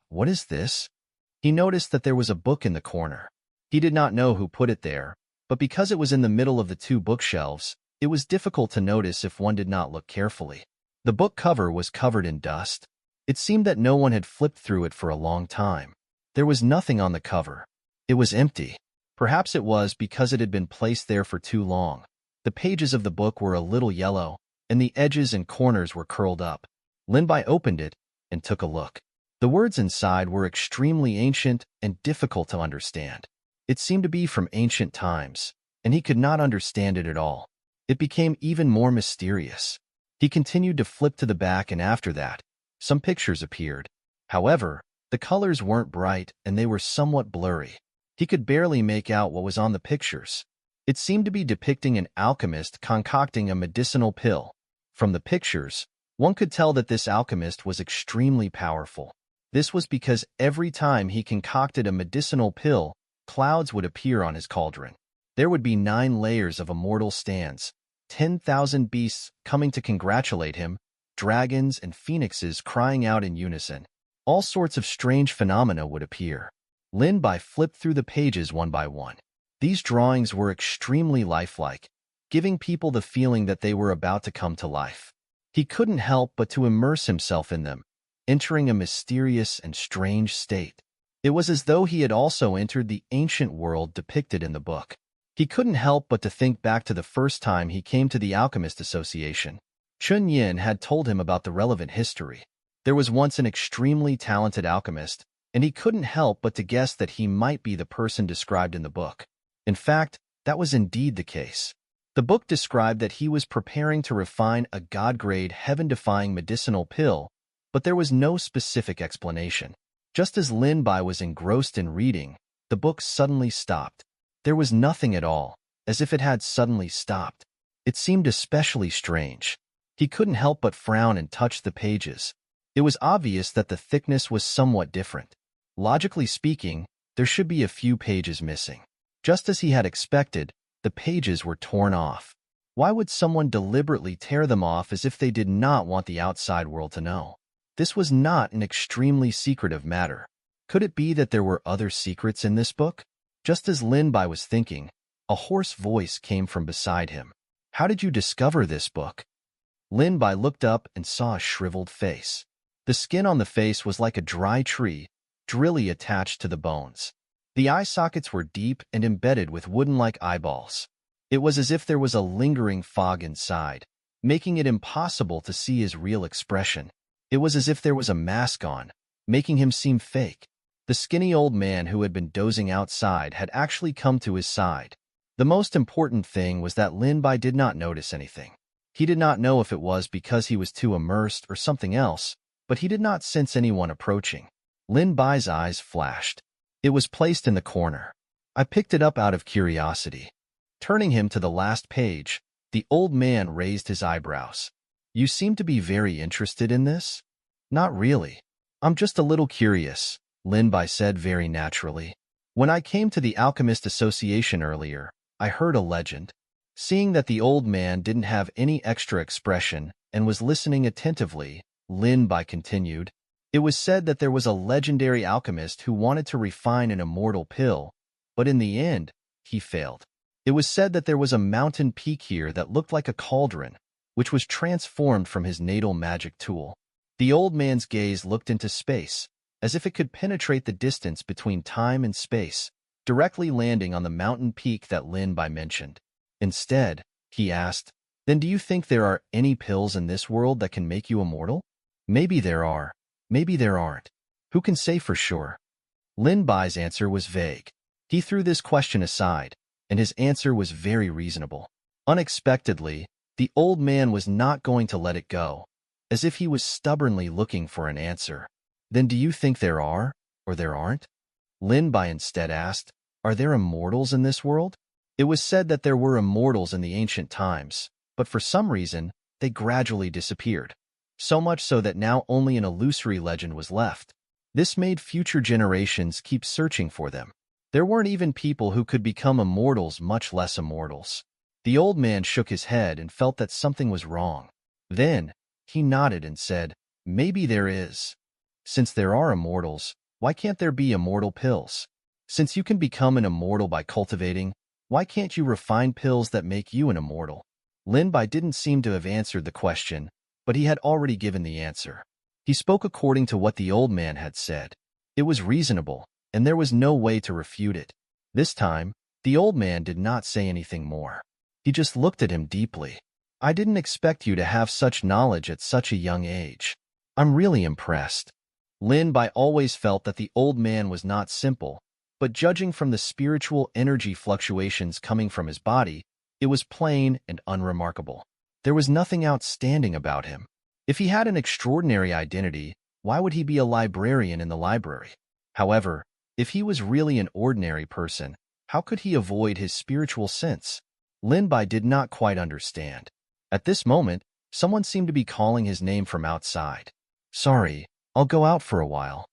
What is this? He noticed that there was a book in the corner. He did not know who put it there, but because it was in the middle of the 2 bookshelves, it was difficult to notice if one did not look carefully. The book cover was covered in dust. It seemed that no one had flipped through it for a long time. There was nothing on the cover. It was empty. Perhaps it was because it had been placed there for too long. The pages of the book were a little yellow, and the edges and corners were curled up. Lin Bai opened it and took a look. The words inside were extremely ancient and difficult to understand. It seemed to be from ancient times, and he could not understand it at all. It became even more mysterious. He continued to flip to the back, and after that, some pictures appeared. However, the colors weren't bright and they were somewhat blurry. He could barely make out what was on the pictures. It seemed to be depicting an alchemist concocting a medicinal pill. From the pictures, one could tell that this alchemist was extremely powerful. This was because every time he concocted a medicinal pill, clouds would appear on his cauldron. There would be 9 layers of immortal stands, 10,000 beasts coming to congratulate him, dragons and phoenixes crying out in unison. All sorts of strange phenomena would appear. Lin Bai flipped through the pages one by one. These drawings were extremely lifelike, giving people the feeling that they were about to come to life. He couldn't help but to immerse himself in them, entering a mysterious and strange state. It was as though he had also entered the ancient world depicted in the book. He couldn't help but to think back to the first time he came to the Alchemist Association. Chun Yin had told him about the relevant history. There was once an extremely talented alchemist, and he couldn't help but to guess that he might be the person described in the book. In fact, that was indeed the case. The book described that he was preparing to refine a God-grade, heaven-defying medicinal pill, but there was no specific explanation. Just as Lin Bai was engrossed in reading, the book suddenly stopped. There was nothing at all, as if it had suddenly stopped. It seemed especially strange. He couldn't help but frown and touch the pages. It was obvious that the thickness was somewhat different. Logically speaking, there should be a few pages missing. Just as he had expected, the pages were torn off. Why would someone deliberately tear them off as if they did not want the outside world to know? This was not an extremely secretive matter. Could it be that there were other secrets in this book? Just as Lin Bai was thinking, a hoarse voice came from beside him. How did you discover this book? Lin Bai looked up and saw a shriveled face. The skin on the face was like a dry tree, drilly attached to the bones. The eye sockets were deep and embedded with wooden-like eyeballs. It was as if there was a lingering fog inside, making it impossible to see his real expression. It was as if there was a mask on, making him seem fake. The skinny old man who had been dozing outside had actually come to his side. The most important thing was that Lin Bai did not notice anything. He did not know if it was because he was too immersed or something else, but he did not sense anyone approaching. Lin Bai's eyes flashed. It was placed in the corner. I picked it up out of curiosity. Turning him to the last page, the old man raised his eyebrows. You seem to be very interested in this? Not really. I'm just a little curious, Lin Bai said very naturally. When I came to the Alchemist Association earlier, I heard a legend. Seeing that the old man didn't have any extra expression and was listening attentively, Lin Bai continued, it was said that there was a legendary alchemist who wanted to refine an immortal pill, but in the end, he failed. It was said that there was a mountain peak here that looked like a cauldron, which was transformed from his natal magic tool. The old man's gaze looked into space, as if it could penetrate the distance between time and space, directly landing on the mountain peak that Lin Bai mentioned. Instead, he asked, then do you think there are any pills in this world that can make you immortal? Maybe there are. Maybe there aren't. Who can say for sure? Lin Bai's answer was vague. He threw this question aside, and his answer was very reasonable. Unexpectedly, the old man was not going to let it go, as if he was stubbornly looking for an answer. Then do you think there are, or there aren't? Lin Bai instead asked, are there immortals in this world? It was said that there were immortals in the ancient times, but for some reason, they gradually disappeared. So much so that now only an illusory legend was left. This made future generations keep searching for them. There weren't even people who could become immortals, much less immortals. The old man shook his head and felt that something was wrong. Then, he nodded and said, maybe there is. Since there are immortals, why can't there be immortal pills? Since you can become an immortal by cultivating, why can't you refine pills that make you an immortal? Lin Bai didn't seem to have answered the question, but he had already given the answer. He spoke according to what the old man had said. It was reasonable, and there was no way to refute it. This time, the old man did not say anything more. He just looked at him deeply. I didn't expect you to have such knowledge at such a young age. I'm really impressed. Lin Bai always felt that the old man was not simple, but judging from the spiritual energy fluctuations coming from his body, it was plain and unremarkable. There was nothing outstanding about him. If he had an extraordinary identity, why would he be a librarian in the library? However, if he was really an ordinary person, how could he avoid his spiritual sense? Lin Bai did not quite understand. At this moment, someone seemed to be calling his name from outside. Sorry, I'll go out for a while.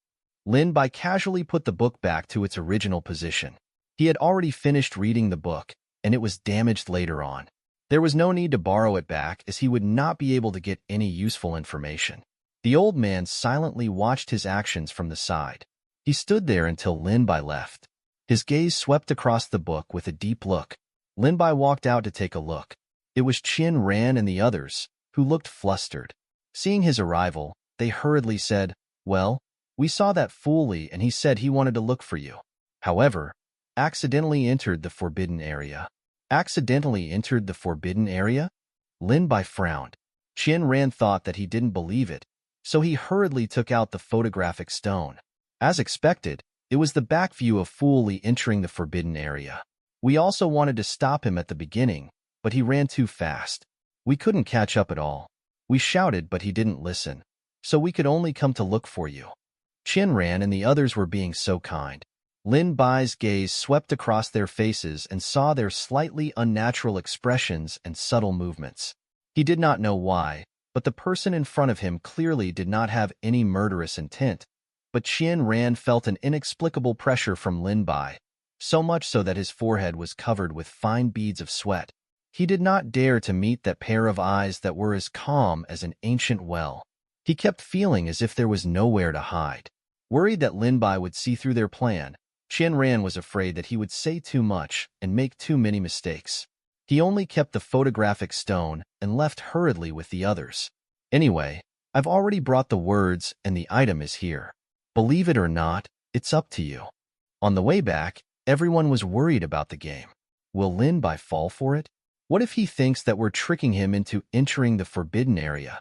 Lin Bai casually put the book back to its original position. He had already finished reading the book, and it was damaged later on. There was no need to borrow it back as he would not be able to get any useful information. The old man silently watched his actions from the side. He stood there until Lin Bai left. His gaze swept across the book with a deep look. Lin Bai walked out to take a look. It was Qin Ran and the others, who looked flustered. Seeing his arrival, they hurriedly said, well, we saw that fool Li and he said he wanted to look for you. However, accidentally entered the forbidden area. Accidentally entered the forbidden area? Lin Bai frowned. Qin Ran thought that he didn't believe it, so he hurriedly took out the photographic stone. As expected, it was the back view of Fool Li entering the forbidden area. We also wanted to stop him at the beginning, but he ran too fast. We couldn't catch up at all. We shouted, but he didn't listen. So we could only come to look for you. Chin ran and the others were being so kind. Lin Bai's gaze swept across their faces and saw their slightly unnatural expressions and subtle movements. He did not know why, but the person in front of him clearly did not have any murderous intent. But Chin Ran felt an inexplicable pressure from Lin Bai, so much so that his forehead was covered with fine beads of sweat. He did not dare to meet that pair of eyes that were as calm as an ancient well. He kept feeling as if there was nowhere to hide. Worried that Lin Bai would see through their plan, Chin Ran was afraid that he would say too much and make too many mistakes. He only kept the photographic stone and left hurriedly with the others. Anyway, I've already brought the words and the item is here. Believe it or not, it's up to you. On the way back, everyone was worried about the game. Will Lin Bai fall for it? What if he thinks that we're tricking him into entering the forbidden area?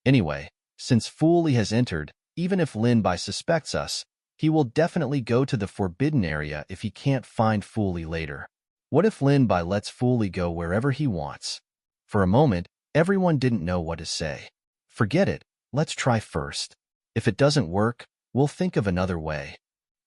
Anyway, since Fu Li has entered, even if Lin Bai suspects us, he will definitely go to the forbidden area if he can't find Fu Li later. What if Lin Bai lets Fu Li go wherever he wants? For a moment, everyone didn't know what to say. Forget it, let's try first. If it doesn't work, we'll think of another way.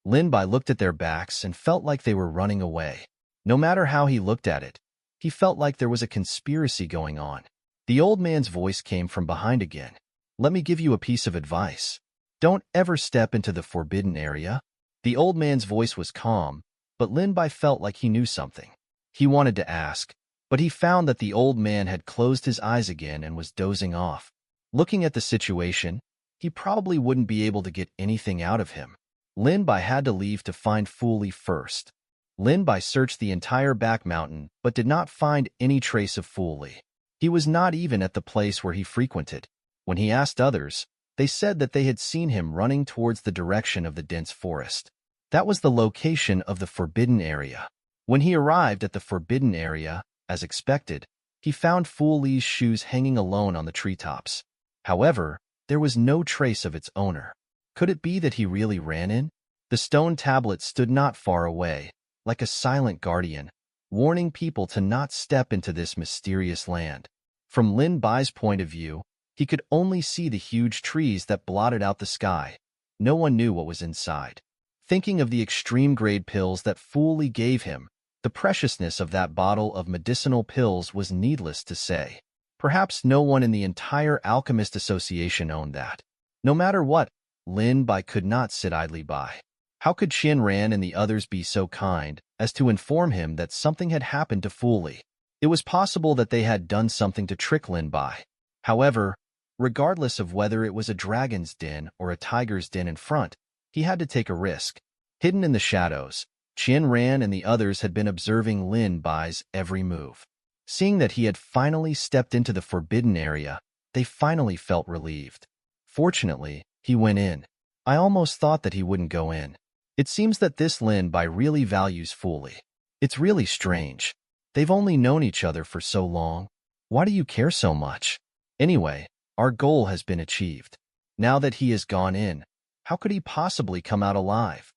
Lin Bai looked at their backs and felt like they were running away. No matter how he looked at it, he felt like there was a conspiracy going on. The old man's voice came from behind again. Let me give you a piece of advice. Don't ever step into the forbidden area. The old man's voice was calm, but Lin Bai felt like he knew something. He wanted to ask, but he found that the old man had closed his eyes again and was dozing off. Looking at the situation, he probably wouldn't be able to get anything out of him. Lin Bai had to leave to find Fu Li first. Lin Bai searched the entire back mountain but did not find any trace of Fu Li. He was not even at the place where he frequented. When he asked others, they said that they had seen him running towards the direction of the dense forest. That was the location of the forbidden area. When he arrived at the forbidden area, as expected, he found Fu Li's shoes hanging alone on the treetops. However, there was no trace of its owner. Could it be that he really ran in? The stone tablet stood not far away, like a silent guardian, warning people to not step into this mysterious land. From Lin Bai's point of view, he could only see the huge trees that blotted out the sky. No one knew what was inside. Thinking of the extreme-grade pills that Fu Li gave him, the preciousness of that bottle of medicinal pills was needless to say. Perhaps no one in the entire Alchemist Association owned that. No matter what, Lin Bai could not sit idly by. How could Chin Ran and the others be so kind as to inform him that something had happened to Fu Li? It was possible that they had done something to trick Lin Bai. However, regardless of whether it was a dragon's den or a tiger's den in front, he had to take a risk. Hidden in the shadows, Chin Ran and the others had been observing Lin Bai's every move. Seeing that he had finally stepped into the forbidden area, they finally felt relieved. Fortunately, he went in. I almost thought that he wouldn't go in. It seems that this Lin Bai really values Fu Li. It's really strange. They've only known each other for so long. Why do you care so much? Anyway, our goal has been achieved. Now that he has gone in, how could he possibly come out alive?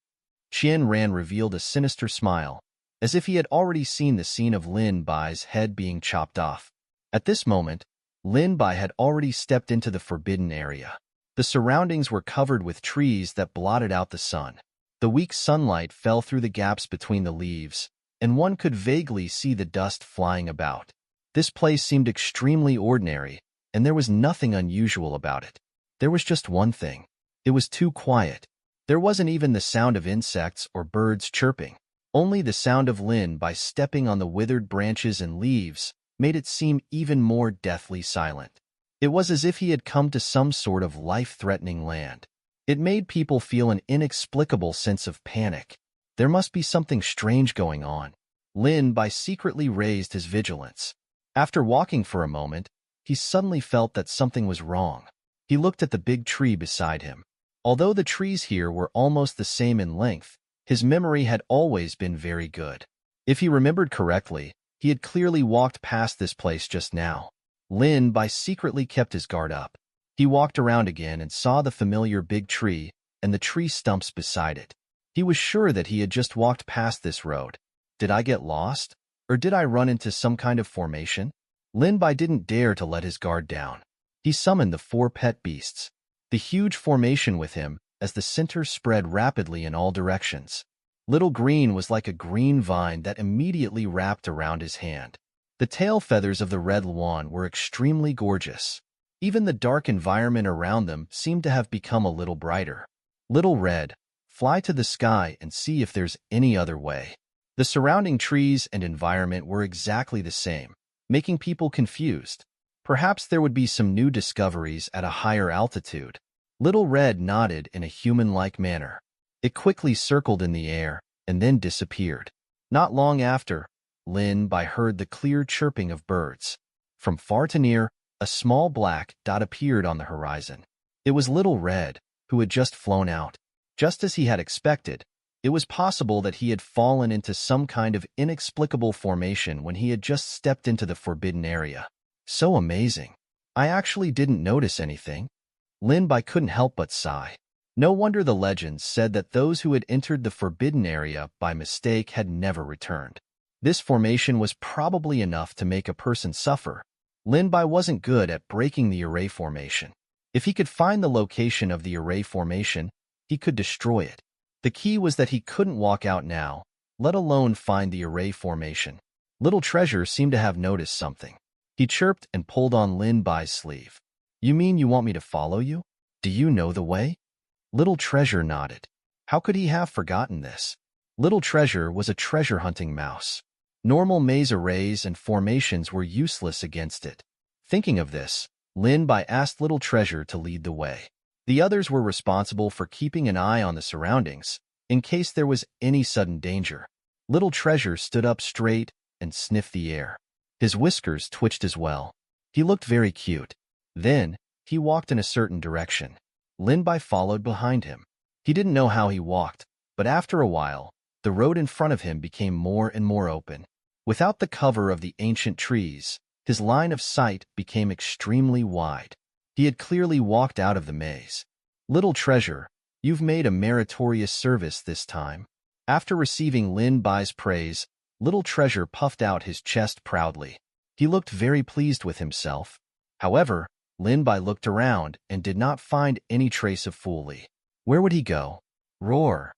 Chin Ran revealed a sinister smile, as if he had already seen the scene of Lin Bai's head being chopped off. At this moment, Lin Bai had already stepped into the forbidden area. The surroundings were covered with trees that blotted out the sun. The weak sunlight fell through the gaps between the leaves, and one could vaguely see the dust flying about. This place seemed extremely ordinary, and there was nothing unusual about it. There was just one thing. It was too quiet. There wasn't even the sound of insects or birds chirping. Only the sound of Lin Bai stepping on the withered branches and leaves made it seem even more deathly silent. It was as if he had come to some sort of life-threatening land. It made people feel an inexplicable sense of panic. There must be something strange going on. Lin Bai secretly raised his vigilance. After walking for a moment, he suddenly felt that something was wrong. He looked at the big tree beside him. Although the trees here were almost the same in length, his memory had always been very good. If he remembered correctly, he had clearly walked past this place just now. Lin Bai secretly kept his guard up. He walked around again and saw the familiar big tree and the tree stumps beside it. He was sure that he had just walked past this road. Did I get lost? Or did I run into some kind of formation? Lin Bai didn't dare to let his guard down. He summoned the 4 pet beasts. The huge formation with him as the center spread rapidly in all directions. Little Green was like a green vine that immediately wrapped around his hand. The tail feathers of the red Luan were extremely gorgeous. Even the dark environment around them seemed to have become a little brighter. Little Red, fly to the sky and see if there's any other way. The surrounding trees and environment were exactly the same, making people confused. Perhaps there would be some new discoveries at a higher altitude. Little Red nodded in a human-like manner. It quickly circled in the air and then disappeared. Not long after, Lin Bai heard the clear chirping of birds. From far to near, a small black dot appeared on the horizon. It was Little Red, who had just flown out. Just as he had expected, it was possible that he had fallen into some kind of inexplicable formation when he had just stepped into the forbidden area. So amazing. I actually didn't notice anything. Lin Bai couldn't help but sigh. No wonder the legends said that those who had entered the forbidden area by mistake had never returned. This formation was probably enough to make a person suffer. Lin Bai wasn't good at breaking the array formation. If he could find the location of the array formation, he could destroy it. The key was that he couldn't walk out now, let alone find the array formation. Little Treasure seemed to have noticed something. He chirped and pulled on Lin Bai's sleeve. You mean you want me to follow you? Do you know the way? Little Treasure nodded. How could he have forgotten this? Little Treasure was a treasure-hunting mouse. Normal maze arrays and formations were useless against it. Thinking of this, Lin Bai asked Little Treasure to lead the way. The others were responsible for keeping an eye on the surroundings, in case there was any sudden danger. Little Treasure stood up straight and sniffed the air. His whiskers twitched as well. He looked very cute. Then, he walked in a certain direction. Lin Bai followed behind him. He didn't know how he walked, but after a while, the road in front of him became more and more open. Without the cover of the ancient trees, his line of sight became extremely wide. He had clearly walked out of the maze. Little Treasure, you've made a meritorious service this time. After receiving Lin Bai's praise, Little Treasure puffed out his chest proudly. He looked very pleased with himself. However, Lin Bai looked around and did not find any trace of Fu Li. Where would he go? Roar!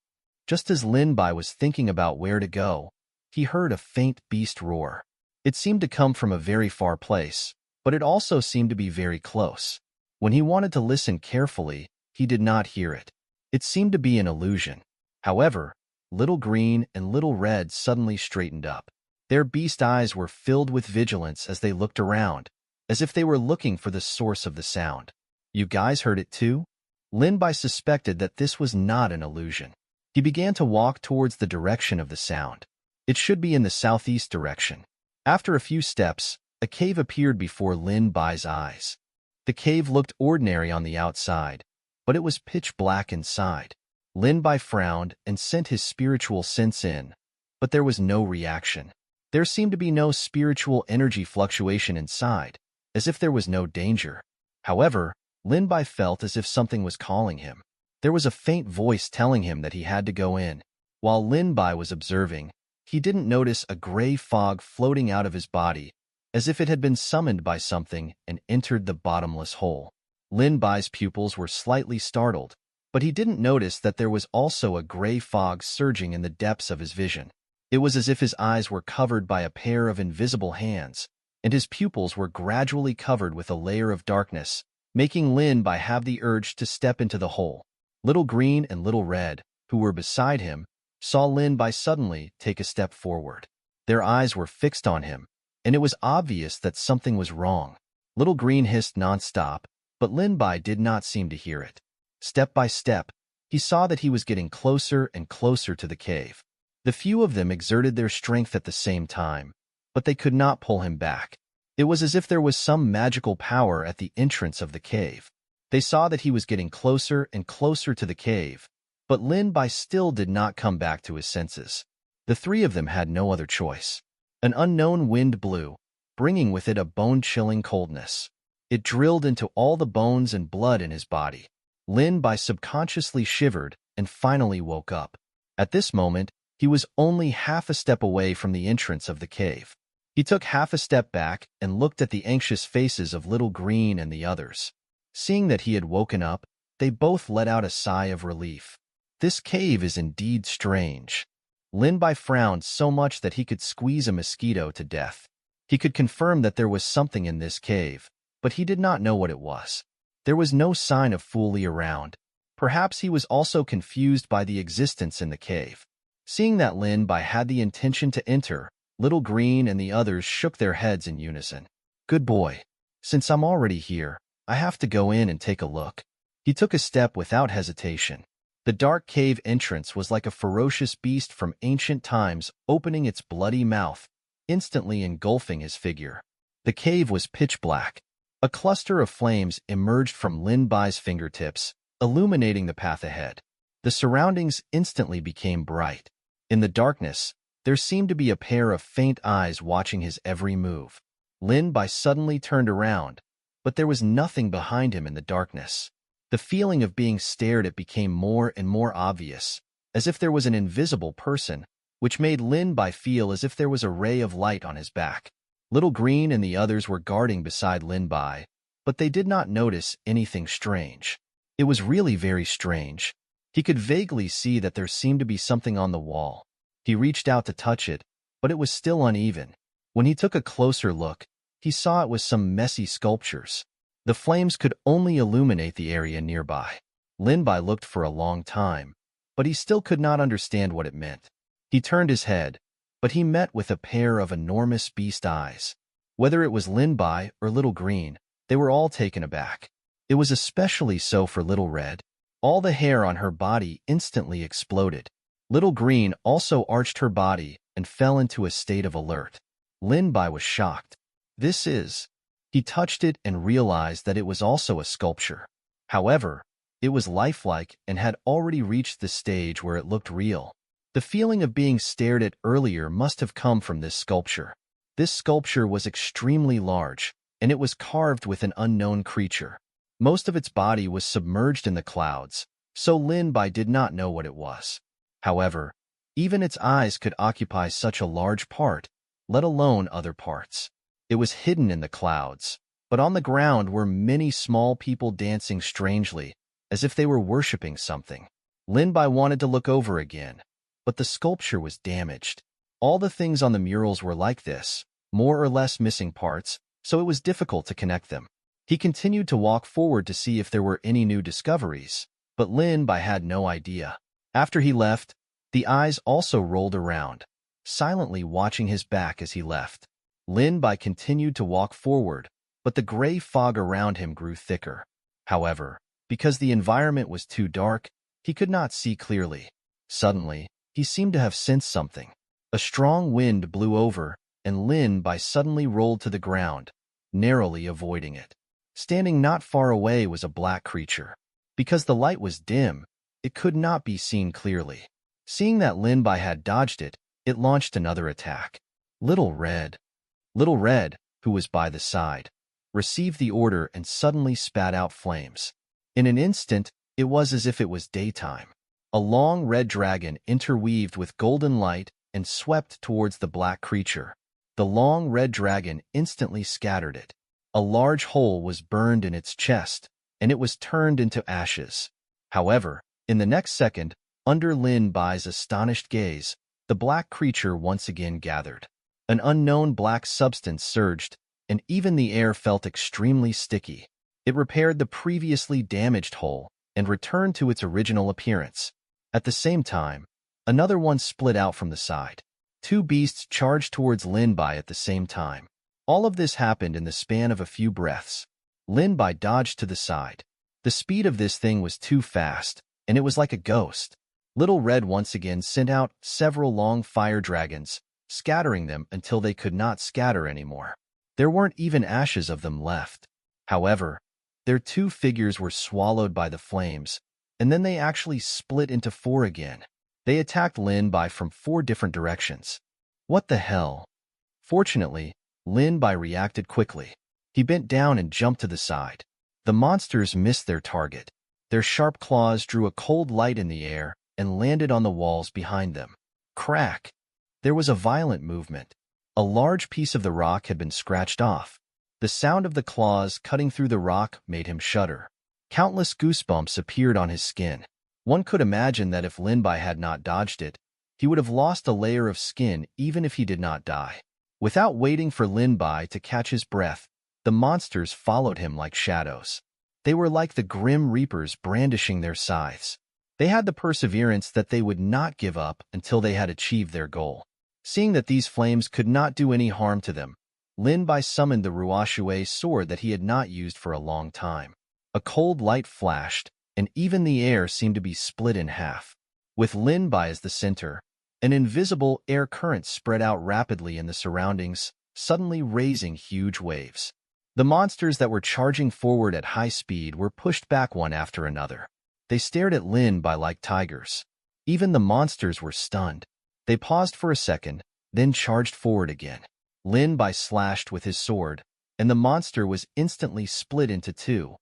Just as Lin Bai was thinking about where to go, he heard a faint beast roar. It seemed to come from a very far place, but it also seemed to be very close. When he wanted to listen carefully, he did not hear it. It seemed to be an illusion. However, Little Green and Little Red suddenly straightened up. Their beast eyes were filled with vigilance as they looked around, as if they were looking for the source of the sound. You guys heard it too? Lin Bai suspected that this was not an illusion. He began to walk towards the direction of the sound. It should be in the southeast direction. After a few steps, a cave appeared before Lin Bai's eyes. The cave looked ordinary on the outside, but it was pitch black inside. Lin Bai frowned and sent his spiritual sense in, but there was no reaction. There seemed to be no spiritual energy fluctuation inside, as if there was no danger. However, Lin Bai felt as if something was calling him. There was a faint voice telling him that he had to go in. While Lin Bai was observing, he didn't notice a gray fog floating out of his body, as if it had been summoned by something and entered the bottomless hole. Lin Bai's pupils were slightly startled, but he didn't notice that there was also a gray fog surging in the depths of his vision. It was as if his eyes were covered by a pair of invisible hands, and his pupils were gradually covered with a layer of darkness, making Lin Bai have the urge to step into the hole. Little Green and Little Red, who were beside him, saw Lin Bai suddenly take a step forward. Their eyes were fixed on him, and it was obvious that something was wrong. Little Green hissed nonstop, but Lin Bai did not seem to hear it. Step by step, he saw that he was getting closer and closer to the cave. The few of them exerted their strength at the same time, but they could not pull him back. It was as if there was some magical power at the entrance of the cave. They saw that he was getting closer and closer to the cave, but Lin Bai still did not come back to his senses. The three of them had no other choice. An unknown wind blew, bringing with it a bone-chilling coldness. It drilled into all the bones and blood in his body. Lin Bai subconsciously shivered and finally woke up. At this moment, He was only half a step away from the entrance of the cave. He took half a step back and looked at the anxious faces of Little Green and the others. Seeing that he had woken up, they both let out a sigh of relief. This cave is indeed strange. Lin Bai frowned so much that he could squeeze a mosquito to death. He could confirm that there was something in this cave, but he did not know what it was. There was no sign of Foolie around. Perhaps he was also confused by the existence in the cave. Seeing that Lin Bai had the intention to enter, Little Green and the others shook their heads in unison. Good boy. Since I'm already here, I have to go in and take a look. He took a step without hesitation. The dark cave entrance was like a ferocious beast from ancient times opening its bloody mouth, instantly engulfing his figure. The cave was pitch black. A cluster of flames emerged from Lin Bai's fingertips, illuminating the path ahead. The surroundings instantly became bright. In the darkness, there seemed to be a pair of faint eyes watching his every move. Lin Bai suddenly turned around, but there was nothing behind him in the darkness. The feeling of being stared at became more and more obvious, as if there was an invisible person, which made Lin Bai feel as if there was a ray of light on his back. Little Green and the others were guarding beside Lin Bai, but they did not notice anything strange. It was really very strange. He could vaguely see that there seemed to be something on the wall. He reached out to touch it, but it was still uneven. When he took a closer look, he saw it was some messy sculptures. The flames could only illuminate the area nearby. Lin Bai looked for a long time, but he still could not understand what it meant. He turned his head, but he met with a pair of enormous beast eyes. Whether it was Lin Bai or Little Green, they were all taken aback. It was especially so for Little Red. All the hair on her body instantly exploded. Little Green also arched her body and fell into a state of alert. Lin Bai was shocked. This is... He touched it and realized that it was also a sculpture. However, it was lifelike and had already reached the stage where it looked real. The feeling of being stared at earlier must have come from this sculpture. This sculpture was extremely large, and it was carved with an unknown creature. Most of its body was submerged in the clouds, so Lin Bai did not know what it was. However, even its eyes could occupy such a large part, let alone other parts. It was hidden in the clouds, but on the ground were many small people dancing strangely, as if they were worshipping something. Lin Bai wanted to look over again, but the sculpture was damaged. All the things on the murals were like this, more or less missing parts, so it was difficult to connect them. He continued to walk forward to see if there were any new discoveries, but Lin Bai had no idea. After he left, the eyes also rolled around, silently watching his back as he left. Lin Bai continued to walk forward, but the gray fog around him grew thicker. However, because the environment was too dark, he could not see clearly. Suddenly, he seemed to have sensed something. A strong wind blew over, and Lin Bai suddenly rolled to the ground, narrowly avoiding it. Standing not far away was a black creature. Because the light was dim, it could not be seen clearly. Seeing that Lin Bai had dodged it, it launched another attack. Little Red, who was by the side, received the order and suddenly spat out flames. In an instant, it was as if it was daytime. A long red dragon interweaved with golden light and swept towards the black creature. The long red dragon instantly scattered it. A large hole was burned in its chest, and it was turned into ashes. However, in the next second, under Lin Bai's astonished gaze, the black creature once again gathered. An unknown black substance surged, and even the air felt extremely sticky. It repaired the previously damaged hole and returned to its original appearance. At the same time, another one split out from the side. Two beasts charged towards Lin Bai at the same time. All of this happened in the span of a few breaths. Lin Bai dodged to the side. The speed of this thing was too fast, and it was like a ghost. Little Red once again sent out several long fire dragons, scattering them until they could not scatter anymore. There weren't even ashes of them left. However, their two figures were swallowed by the flames, and then they actually split into four again. They attacked Lin Bai from 4 different directions. What the hell? Fortunately, Lin Bai reacted quickly. He bent down and jumped to the side. The monsters missed their target. Their sharp claws drew a cold light in the air and landed on the walls behind them. Crack! There was a violent movement. A large piece of the rock had been scratched off. The sound of the claws cutting through the rock made him shudder. Countless goosebumps appeared on his skin. One could imagine that if Lin Bai had not dodged it, he would have lost a layer of skin even if he did not die. Without waiting for Lin Bai to catch his breath, the monsters followed him like shadows. They were like the grim reapers brandishing their scythes. They had the perseverance that they would not give up until they had achieved their goal. Seeing that these flames could not do any harm to them, Lin Bai summoned the Ruoshui sword that he had not used for a long time. A cold light flashed, and even the air seemed to be split in half. With Lin Bai as the center, an invisible air current spread out rapidly in the surroundings, suddenly raising huge waves. The monsters that were charging forward at high speed were pushed back one after another. They stared at Lin Bai like tigers. Even the monsters were stunned. They paused for a second, then charged forward again. Lin Bai slashed with his sword, and the monster was instantly split into two,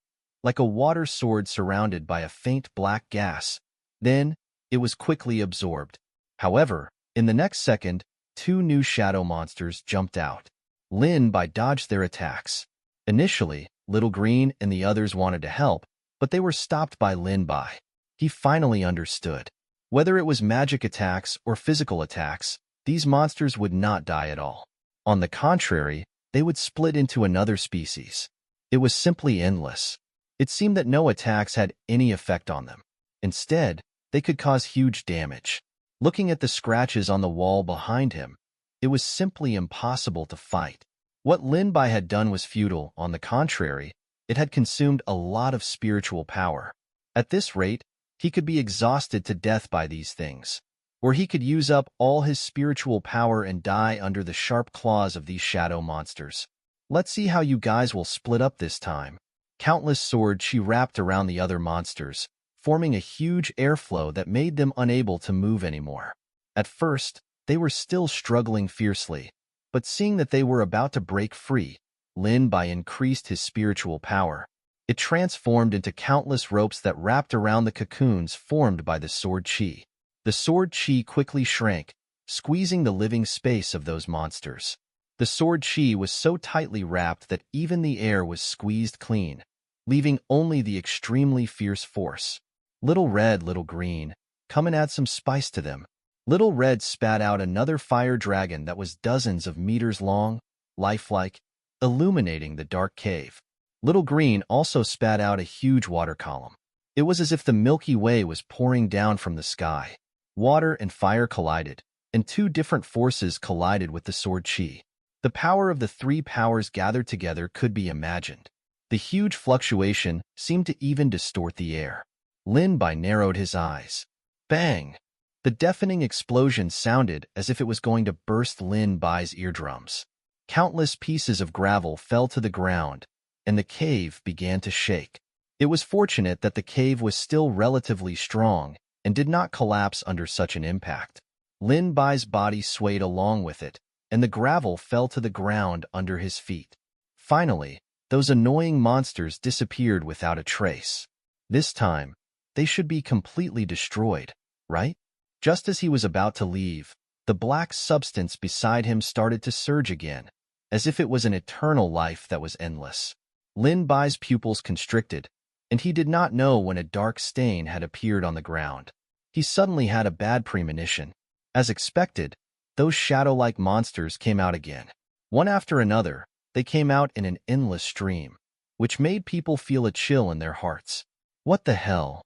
like a water sword surrounded by a faint black gas. Then, it was quickly absorbed. However, in the next second, two new shadow monsters jumped out. Lin Bai dodged their attacks. Initially, Little Green and the others wanted to help, but they were stopped by Lin Bai. He finally understood. Whether it was magic attacks or physical attacks, these monsters would not die at all. On the contrary, they would split into another species. It was simply endless. It seemed that no attacks had any effect on them. Instead, they could cause huge damage. Looking at the scratches on the wall behind him, it was simply impossible to fight. What Lin Bai had done was futile. On the contrary, it had consumed a lot of spiritual power. At this rate, he could be exhausted to death by these things, or he could use up all his spiritual power and die under the sharp claws of these shadow monsters. Let's see how you guys will split up this time. Countless swords she wrapped around the other monsters, forming a huge airflow that made them unable to move anymore. At first, they were still struggling fiercely, but seeing that they were about to break free, Lin Bai increased his spiritual power. It transformed into countless ropes that wrapped around the cocoons formed by the sword chi. The sword chi quickly shrank, squeezing the living space of those monsters. The sword chi was so tightly wrapped that even the air was squeezed clean, leaving only the extremely fierce force. Little Red, Little Green, come and add some spice to them. Little Red spat out another fire dragon that was dozens of meters long, lifelike, illuminating the dark cave. Little Green also spat out a huge water column. It was as if the Milky Way was pouring down from the sky. Water and fire collided, and two different forces collided with the sword chi. The power of the three powers gathered together could be imagined. The huge fluctuation seemed to even distort the air. Lin Bai narrowed his eyes. Bang! The deafening explosion sounded as if it was going to burst Lin Bai's eardrums. Countless pieces of gravel fell to the ground, and the cave began to shake. It was fortunate that the cave was still relatively strong and did not collapse under such an impact. Lin Bai's body swayed along with it, and the gravel fell to the ground under his feet. Finally, those annoying monsters disappeared without a trace. This time, they should be completely destroyed, right? Just as he was about to leave, the black substance beside him started to surge again, as if it was an eternal life that was endless. Lin Bai's pupils constricted, and he did not know when a dark stain had appeared on the ground. He suddenly had a bad premonition. As expected, those shadow-like monsters came out again. One after another, they came out in an endless stream, which made people feel a chill in their hearts. What the hell?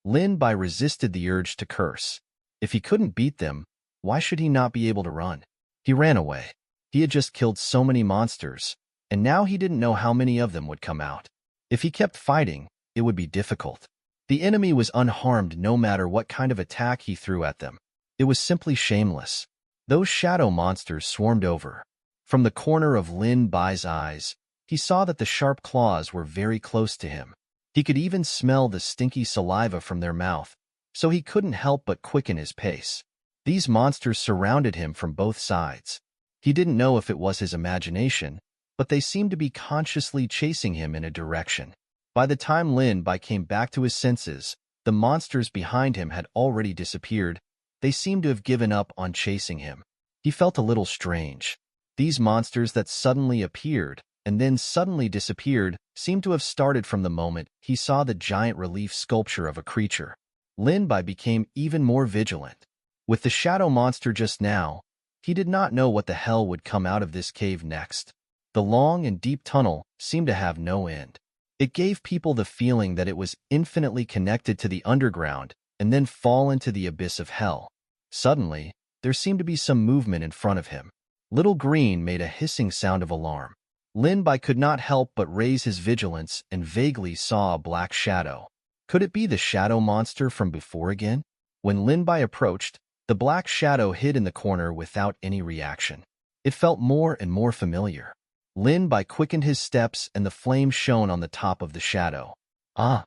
Lin Bai resisted the urge to curse. If he couldn't beat them, why should he not be able to run? He ran away. He had just killed so many monsters, and now he didn't know how many of them would come out. If he kept fighting, it would be difficult. The enemy was unharmed no matter what kind of attack he threw at them. It was simply shameless. Those shadow monsters swarmed over. From the corner of Lin Bai's eyes, he saw that the sharp claws were very close to him. He could even smell the stinky saliva from their mouth, so he couldn't help but quicken his pace. These monsters surrounded him from both sides. He didn't know if it was his imagination, but they seemed to be consciously chasing him in a direction. By the time Lin Bai came back to his senses, the monsters behind him had already disappeared. They seemed to have given up on chasing him. He felt a little strange. These monsters that suddenly appeared and then suddenly disappeared seemed to have started from the moment he saw the giant relief sculpture of a creature. Lin Bai became even more vigilant. With the shadow monster just now, he did not know what the hell would come out of this cave next. The long and deep tunnel seemed to have no end. It gave people the feeling that it was infinitely connected to the underground and then fall into the abyss of hell. Suddenly, there seemed to be some movement in front of him. Little Green made a hissing sound of alarm. Lin Bai could not help but raise his vigilance and vaguely saw a black shadow. Could it be the shadow monster from before again? When Lin Bai approached, the black shadow hid in the corner without any reaction. It felt more and more familiar. Lin Bai quickened his steps and the flame shone on the top of the shadow. Ah!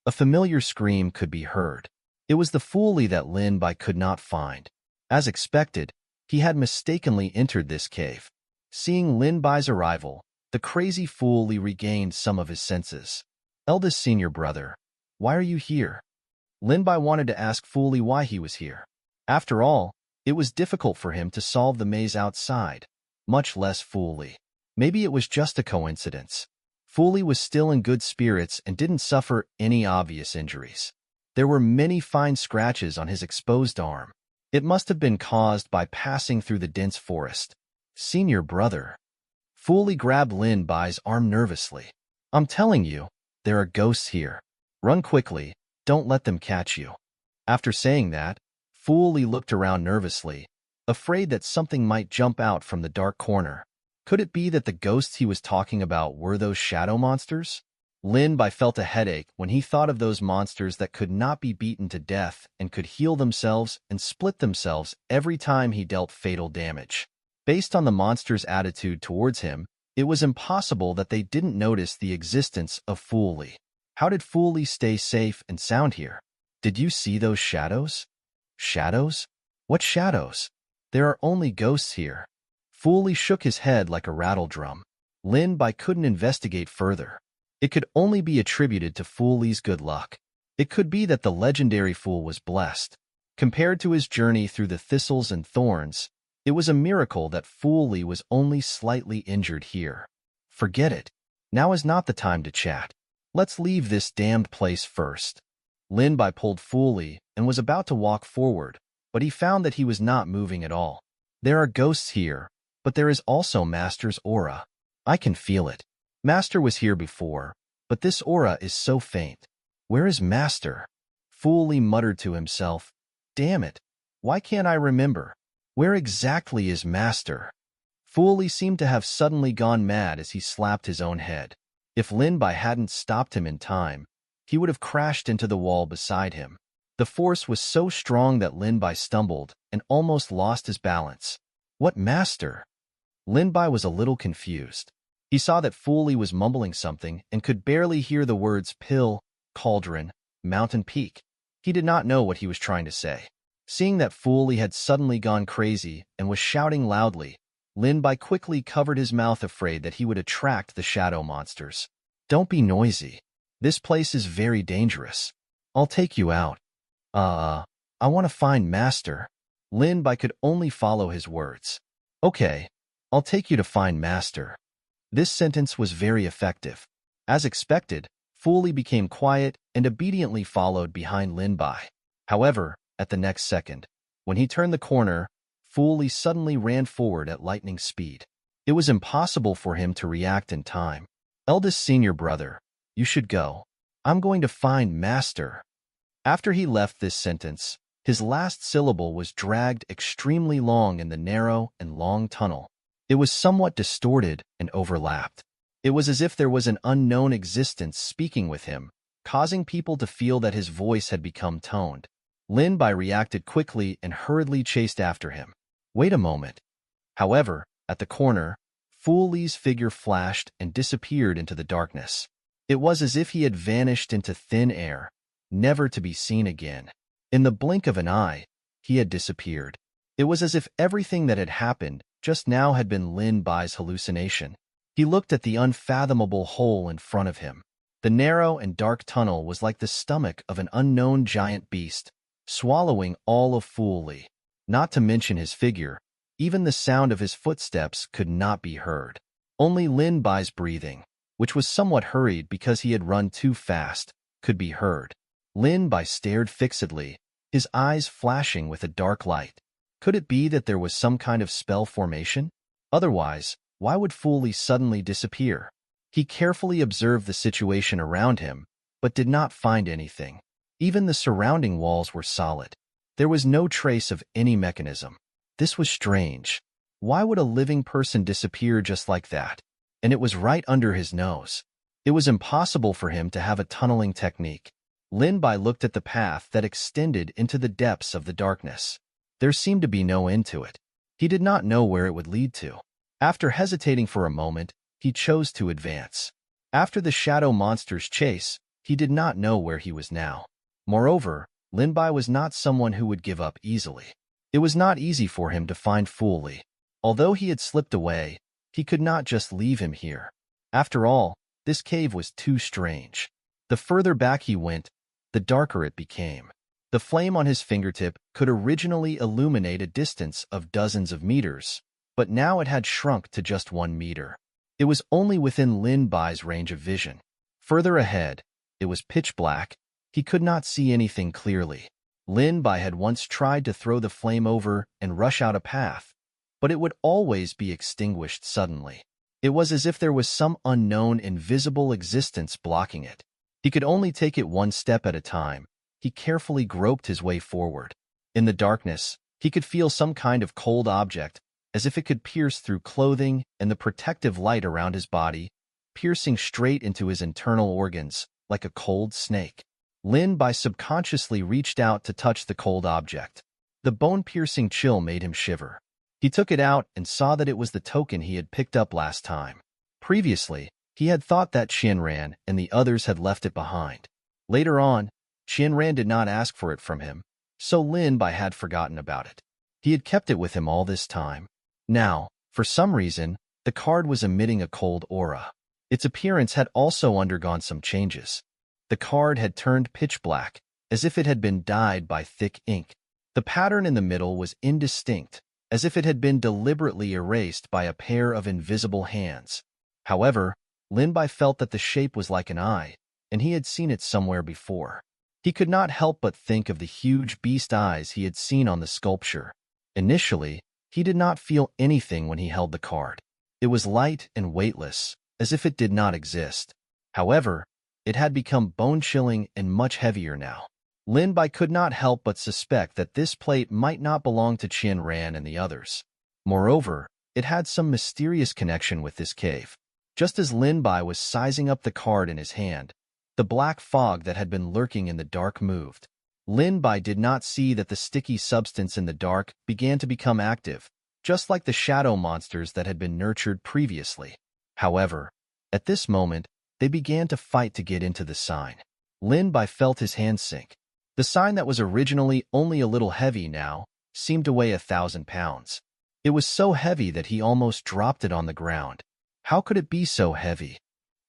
A familiar scream could be heard. It was the Foolie that Lin Bai could not find. As expected, he had mistakenly entered this cave. Seeing Lin Bai's arrival, the crazy Foolie regained some of his senses. Eldest senior brother, why are you here? Lin Bai wanted to ask Foolie why he was here. After all, it was difficult for him to solve the maze outside, much less Foolie. Maybe it was just a coincidence. Foolie was still in good spirits and didn't suffer any obvious injuries. There were many fine scratches on his exposed arm. It must have been caused by passing through the dense forest. Senior brother. Foolie grabbed Lin Bai's arm nervously. I'm telling you, there are ghosts here. Run quickly, don't let them catch you. After saying that, Foolie looked around nervously, afraid that something might jump out from the dark corner. Could it be that the ghosts he was talking about were those shadow monsters? Lin Bai felt a headache when he thought of those monsters that could not be beaten to death and could heal themselves and split themselves every time he dealt fatal damage. Based on the monster's attitude towards him, it was impossible that they didn't notice the existence of Foolie. How did Foolie stay safe and sound here? Did you see those shadows? Shadows? What shadows? There are only ghosts here. Foolie shook his head like a rattle drum. Lin Bai couldn't investigate further. It could only be attributed to Foolie's good luck. It could be that the legendary Fool was blessed. Compared to his journey through the thistles and thorns, it was a miracle that Foolie was only slightly injured here. Forget it. Now is not the time to chat. Let's leave this damned place first. Lin Bai pulled Foolie and was about to walk forward, but he found that he was not moving at all. There are ghosts here, but there is also Master's aura. I can feel it. Master was here before, but this aura is so faint. Where is Master? Foolie muttered to himself. Damn it. Why can't I remember? Where exactly is Master? Foolie seemed to have suddenly gone mad as he slapped his own head. If Lin Bai hadn't stopped him in time, he would have crashed into the wall beside him. The force was so strong that Lin Bai stumbled and almost lost his balance. What Master? Lin Bai was a little confused. He saw that Foolie was mumbling something and could barely hear the words pill, cauldron, mountain peak. He did not know what he was trying to say. Seeing that Foolie had suddenly gone crazy and was shouting loudly, Lin Bai quickly covered his mouth, afraid that he would attract the shadow monsters. Don't be noisy. This place is very dangerous. I'll take you out. I want to find Master. Lin Bai could only follow his words. Okay, I'll take you to find Master. This sentence was very effective. As expected, Foolie became quiet and obediently followed behind Lin Bai. However, at the next second, when he turned the corner, Foolie suddenly ran forward at lightning speed. It was impossible for him to react in time. Eldest senior brother, you should go. I'm going to find Master. After he left this sentence, his last syllable was dragged extremely long in the narrow and long tunnel. It was somewhat distorted and overlapped. It was as if there was an unknown existence speaking with him, causing people to feel that his voice had become toned. Lin Bai reacted quickly and hurriedly chased after him. Wait a moment. However, at the corner, Foolie's figure flashed and disappeared into the darkness. It was as if he had vanished into thin air, never to be seen again. In the blink of an eye, he had disappeared. It was as if everything that had happened just now had been Lin Bai's hallucination. He looked at the unfathomable hole in front of him. The narrow and dark tunnel was like the stomach of an unknown giant beast, swallowing all of Fu Li. Not to mention his figure, even the sound of his footsteps could not be heard. Only Lin Bai's breathing, which was somewhat hurried because he had run too fast, could be heard. Lin Bai stared fixedly, his eyes flashing with a dark light. Could it be that there was some kind of spell formation? Otherwise, why would Fu Li suddenly disappear? He carefully observed the situation around him, but did not find anything. Even the surrounding walls were solid. There was no trace of any mechanism. This was strange. Why would a living person disappear just like that? And it was right under his nose. It was impossible for him to have a tunneling technique. Lin Bai looked at the path that extended into the depths of the darkness. There seemed to be no end to it. He did not know where it would lead to. After hesitating for a moment, he chose to advance. After the shadow monster's chase, he did not know where he was now. Moreover, Lin Bai was not someone who would give up easily. It was not easy for him to find Fu Li. Although he had slipped away, he could not just leave him here. After all, this cave was too strange. The further back he went, the darker it became. The flame on his fingertip could originally illuminate a distance of dozens of meters, but now it had shrunk to just 1 meter. It was only within Lin Bai's range of vision. Further ahead, it was pitch black. He could not see anything clearly. Lin Bai had once tried to throw the flame over and rush out a path, but it would always be extinguished suddenly. It was as if there was some unknown invisible existence blocking it. He could only take it one step at a time. He carefully groped his way forward. In the darkness, he could feel some kind of cold object, as if it could pierce through clothing and the protective light around his body, piercing straight into his internal organs, like a cold snake. Lin Bai subconsciously reached out to touch the cold object. The bone-piercing chill made him shiver. He took it out and saw that it was the token he had picked up last time. Previously, he had thought that Qianran and the others had left it behind. Later on, Qianran did not ask for it from him, so Lin Bai had forgotten about it. He had kept it with him all this time. Now, for some reason, the card was emitting a cold aura. Its appearance had also undergone some changes. The card had turned pitch black, as if it had been dyed by thick ink. The pattern in the middle was indistinct, as if it had been deliberately erased by a pair of invisible hands. However, Lin Bai felt that the shape was like an eye, and he had seen it somewhere before. He could not help but think of the huge beast eyes he had seen on the sculpture. Initially, he did not feel anything when he held the card. It was light and weightless, as if it did not exist. However, it had become bone-chilling and much heavier now. Lin Bai could not help but suspect that this plate might not belong to Qianran and the others. Moreover, it had some mysterious connection with this cave. Just as Lin Bai was sizing up the card in his hand, the black fog that had been lurking in the dark moved. Lin Bai did not see that the sticky substance in the dark began to become active, just like the shadow monsters that had been nurtured previously. However, at this moment, they began to fight to get into the sign. Lin Bai felt his hand sink. The sign that was originally only a little heavy now seemed to weigh 1,000 pounds. It was so heavy that he almost dropped it on the ground. How could it be so heavy?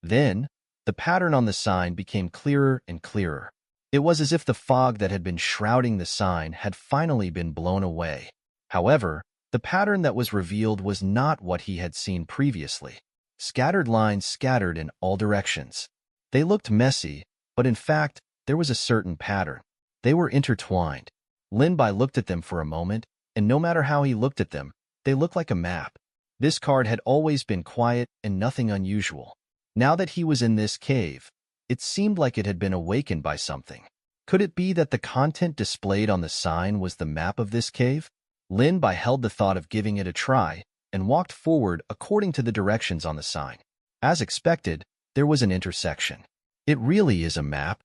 Then, the pattern on the sign became clearer and clearer. It was as if the fog that had been shrouding the sign had finally been blown away. However, the pattern that was revealed was not what he had seen previously. Scattered lines scattered in all directions. They looked messy, but in fact, there was a certain pattern. They were intertwined. Lin Bai looked at them for a moment, and no matter how he looked at them, they looked like a map. This card had always been quiet and nothing unusual. Now that he was in this cave, it seemed like it had been awakened by something. Could it be that the content displayed on the sign was the map of this cave? Lin Bai held the thought of giving it a try and walked forward according to the directions on the sign. As expected, there was an intersection. It really is a map.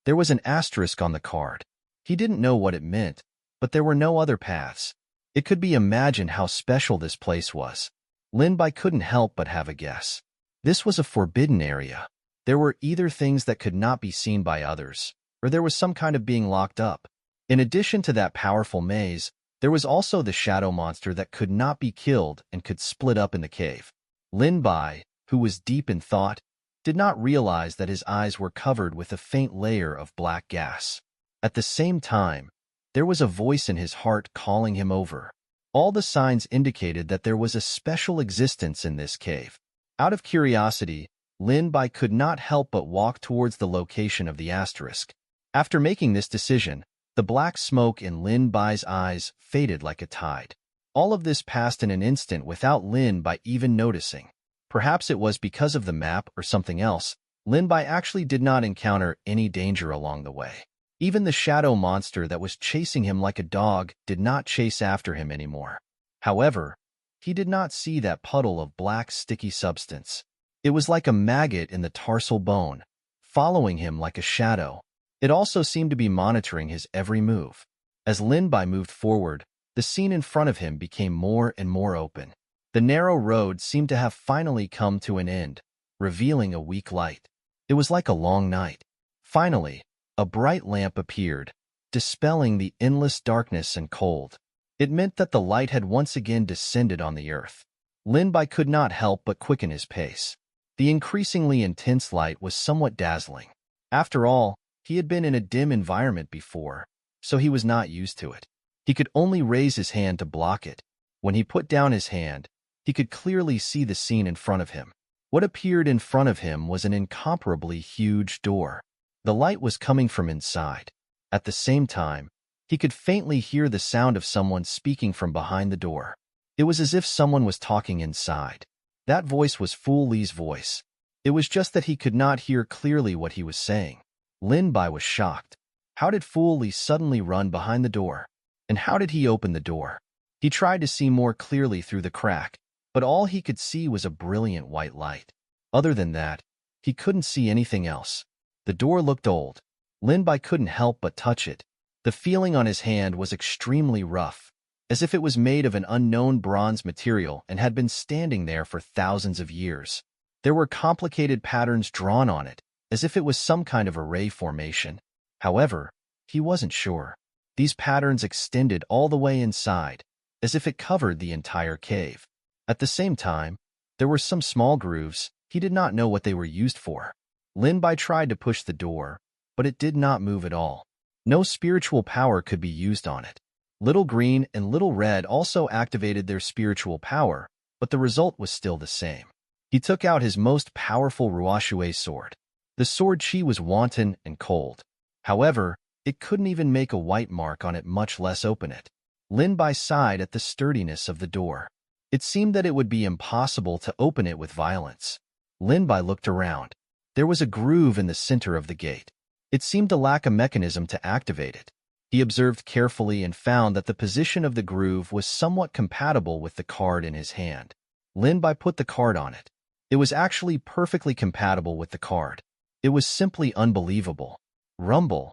There was an asterisk on the card. He didn't know what it meant, but there were no other paths. It could be imagined how special this place was. Lin Bai couldn't help but have a guess. This was a forbidden area. There were either things that could not be seen by others, or there was some kind of being locked up. In addition to that powerful maze, there was also the shadow monster that could not be killed and could split up in the cave. Lin Bai, who was deep in thought, did not realize that his eyes were covered with a faint layer of black gas. At the same time, There was a voice in his heart calling him over. All the signs indicated that there was a special existence in this cave. Out of curiosity, Lin Bai could not help but walk towards the location of the asterisk. After making this decision, the black smoke in Lin Bai's eyes faded like a tide. All of this passed in an instant without Lin Bai even noticing. Perhaps it was because of the map or something else. Lin Bai actually did not encounter any danger along the way. Even the shadow monster that was chasing him like a dog did not chase after him anymore. However, he did not see that puddle of black sticky substance. It was like a maggot in the tarsal bone, following him like a shadow. It also seemed to be monitoring his every move. As Lin Bai moved forward, the scene in front of him became more and more open. The narrow road seemed to have finally come to an end, revealing a weak light. It was like a long night. Finally, a bright lamp appeared, dispelling the endless darkness and cold. It meant that the light had once again descended on the earth. Lin Bai could not help but quicken his pace. The increasingly intense light was somewhat dazzling. After all, he had been in a dim environment before, so he was not used to it. He could only raise his hand to block it. When he put down his hand, he could clearly see the scene in front of him. What appeared in front of him was an incomparably huge door. The light was coming from inside. At the same time, he could faintly hear the sound of someone speaking from behind the door. It was as if someone was talking inside. That voice was Fu Li's voice. It was just that he could not hear clearly what he was saying. Lin Bai was shocked. How did Fu Li suddenly run behind the door? And how did he open the door? He tried to see more clearly through the crack, but all he could see was a brilliant white light. Other than that, he couldn't see anything else. The door looked old. Lin Bai couldn't help but touch it. The feeling on his hand was extremely rough, as if it was made of an unknown bronze material and had been standing there for thousands of years. There were complicated patterns drawn on it, as if it was some kind of array formation. However, he wasn't sure. These patterns extended all the way inside, as if it covered the entire cave. At the same time, there were some small grooves. He did not know what they were used for. Lin Bai tried to push the door, but it did not move at all. No spiritual power could be used on it. Little Green and Little Red also activated their spiritual power, but the result was still the same. He took out his most powerful Ruoshui sword. The sword chi was wanton and cold. However, it couldn't even make a white mark on it, much less open it. Lin Bai sighed at the sturdiness of the door. It seemed that it would be impossible to open it with violence. Lin Bai looked around. There was a groove in the center of the gate. It seemed to lack a mechanism to activate it. He observed carefully and found that the position of the groove was somewhat compatible with the card in his hand. Lin Bai put the card on it. It was actually perfectly compatible with the card. It was simply unbelievable. Rumble.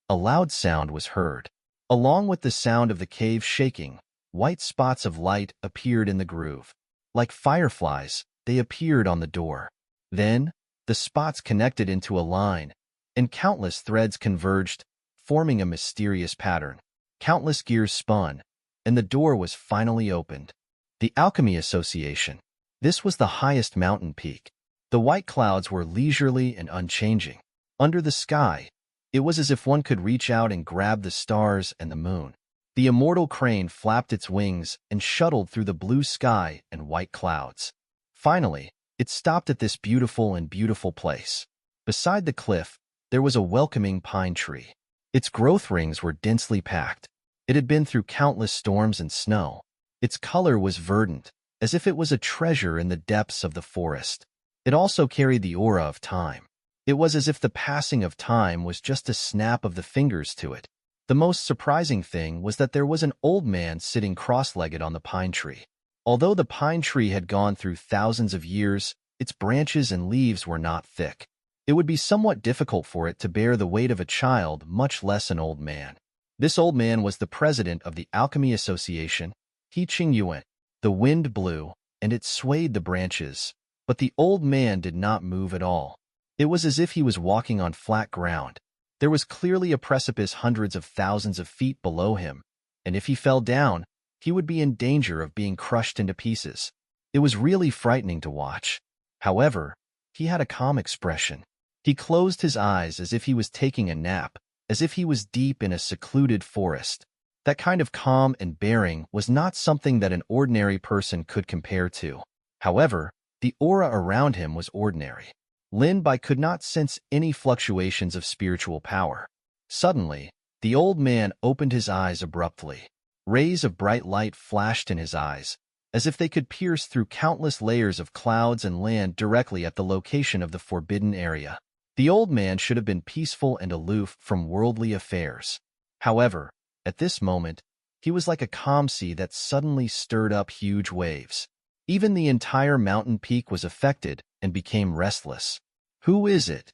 A loud sound was heard. Along with the sound of the cave shaking, white spots of light appeared in the groove. Like fireflies, they appeared on the door. Then, the spots connected into a line, and countless threads converged, forming a mysterious pattern. Countless gears spun, and the door was finally opened. The Alchemy Association. This was the highest mountain peak. The white clouds were leisurely and unchanging. Under the sky, it was as if one could reach out and grab the stars and the moon. The immortal crane flapped its wings and shuttled through the blue sky and white clouds. Finally, it stopped at this beautiful place. Beside the cliff, there was a welcoming pine tree. Its growth rings were densely packed. It had been through countless storms and snow. Its color was verdant, as if it was a treasure in the depths of the forest. It also carried the aura of time. It was as if the passing of time was just a snap of the fingers to it. The most surprising thing was that there was an old man sitting cross-legged on the pine tree. Although the pine tree had gone through thousands of years, its branches and leaves were not thick. It would be somewhat difficult for it to bear the weight of a child, much less an old man. This old man was the president of the Alchemy Association, He Qing Yuan. The wind blew, and it swayed the branches, but the old man did not move at all. It was as if he was walking on flat ground. There was clearly a precipice hundreds of thousands of feet below him, and if he fell down, he would be in danger of being crushed into pieces. It was really frightening to watch. However, he had a calm expression. He closed his eyes as if he was taking a nap, as if he was deep in a secluded forest. That kind of calm and bearing was not something that an ordinary person could compare to. However, the aura around him was ordinary. Lin Bai could not sense any fluctuations of spiritual power. Suddenly, the old man opened his eyes abruptly. Rays of bright light flashed in his eyes, as if they could pierce through countless layers of clouds and land directly at the location of the forbidden area. The old man should have been peaceful and aloof from worldly affairs. However, at this moment, he was like a calm sea that suddenly stirred up huge waves. Even the entire mountain peak was affected and became restless. "Who is it?"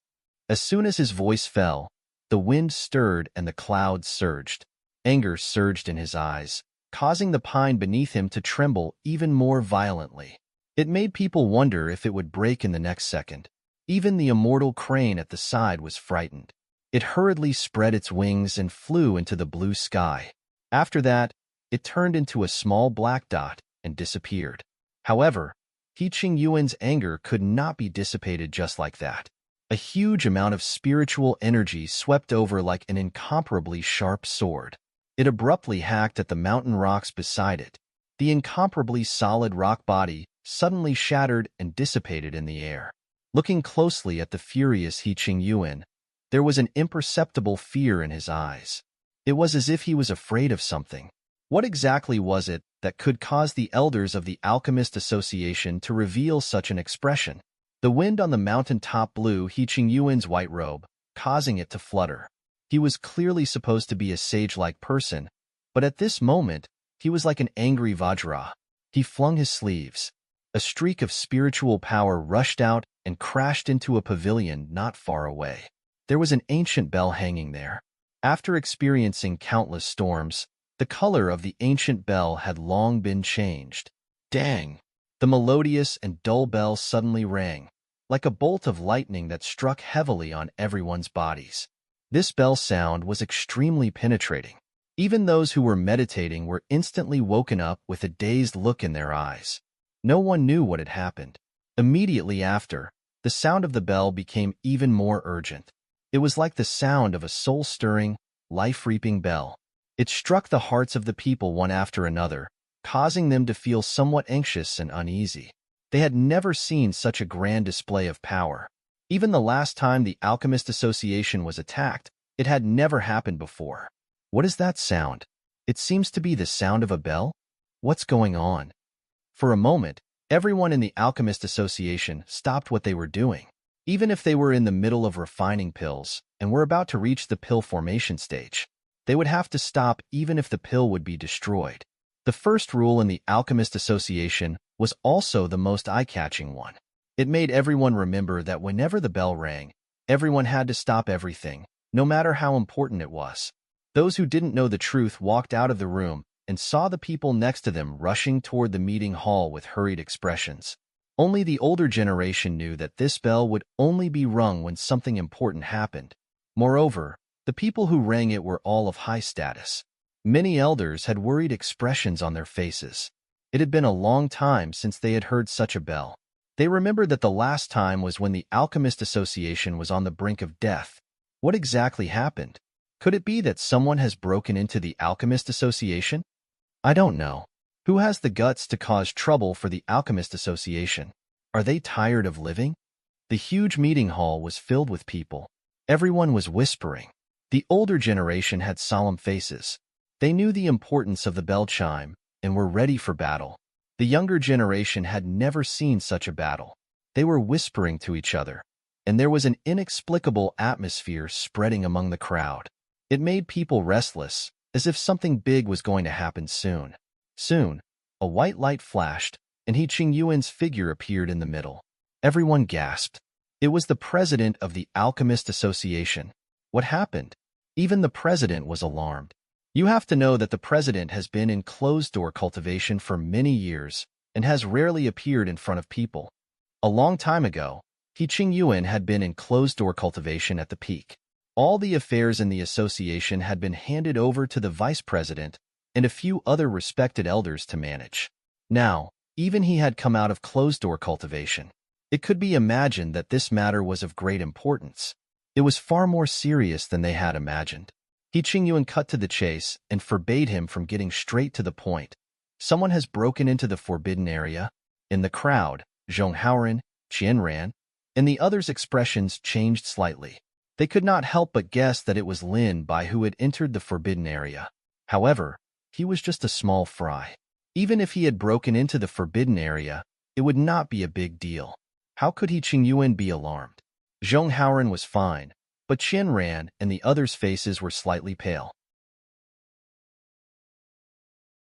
As soon as his voice fell, the wind stirred and the clouds surged. Anger surged in his eyes, causing the pine beneath him to tremble even more violently. It made people wonder if it would break in the next second. Even the immortal crane at the side was frightened. It hurriedly spread its wings and flew into the blue sky. After that, it turned into a small black dot and disappeared. However, Qing Yuan's anger could not be dissipated just like that. A huge amount of spiritual energy swept over like an incomparably sharp sword. It abruptly hacked at the mountain rocks beside it. The incomparably solid rock body suddenly shattered and dissipated in the air. Looking closely at the furious Qing Yuan, there was an imperceptible fear in his eyes. It was as if he was afraid of something. What exactly was it that could cause the elders of the Alchemist Association to reveal such an expression? The wind on the mountain top blew Qing Yuan's white robe, causing it to flutter. He was clearly supposed to be a sage-like person, but at this moment, he was like an angry Vajra. He flung his sleeves. A streak of spiritual power rushed out and crashed into a pavilion not far away. There was an ancient bell hanging there. After experiencing countless storms, the color of the ancient bell had long been changed. Dang! The melodious and dull bell suddenly rang, like a bolt of lightning that struck heavily on everyone's bodies. This bell sound was extremely penetrating. Even those who were meditating were instantly woken up with a dazed look in their eyes. No one knew what had happened. Immediately after, the sound of the bell became even more urgent. It was like the sound of a soul-stirring, life-reaping bell. It struck the hearts of the people one after another, causing them to feel somewhat anxious and uneasy. They had never seen such a grand display of power. Even the last time the Alchemist Association was attacked, it had never happened before. What is that sound? It seems to be the sound of a bell? What's going on? For a moment, everyone in the Alchemist Association stopped what they were doing. Even if they were in the middle of refining pills and were about to reach the pill formation stage, they would have to stop even if the pill would be destroyed. The first rule in the Alchemist Association was also the most eye-catching one. It made everyone remember that whenever the bell rang, everyone had to stop everything, no matter how important it was. Those who didn't know the truth walked out of the room and saw the people next to them rushing toward the meeting hall with hurried expressions. Only the older generation knew that this bell would only be rung when something important happened. Moreover, the people who rang it were all of high status. Many elders had worried expressions on their faces. It had been a long time since they had heard such a bell. They remembered that the last time was when the Alchemist Association was on the brink of death. What exactly happened? Could it be that someone has broken into the Alchemist Association? I don't know. Who has the guts to cause trouble for the Alchemist Association? Are they tired of living? The huge meeting hall was filled with people. Everyone was whispering. The older generation had solemn faces. They knew the importance of the bell chime and were ready for battle. The younger generation had never seen such a battle. They were whispering to each other, and there was an inexplicable atmosphere spreading among the crowd. It made people restless, as if something big was going to happen soon. Soon, a white light flashed, and Qing Yuan's figure appeared in the middle. Everyone gasped. It was the president of the Alchemist Association. What happened? Even the president was alarmed. You have to know that the president has been in closed-door cultivation for many years and has rarely appeared in front of people. A long time ago, Qing Yuan had been in closed-door cultivation at the peak. All the affairs in the association had been handed over to the vice president and a few other respected elders to manage. Now, even he had come out of closed-door cultivation. It could be imagined that this matter was of great importance. It was far more serious than they had imagined. He Qingyuan cut to the chase and forbade him from getting straight to the point. Someone has broken into the forbidden area. In the crowd, Zhong Haoran, Qianran, and the others' expressions changed slightly. They could not help but guess that it was Lin Bai who had entered the forbidden area. However, he was just a small fry. Even if he had broken into the forbidden area, it would not be a big deal. How could he Qingyuan be alarmed? Zhong Haoran was fine, but Qianran and the others' faces were slightly pale.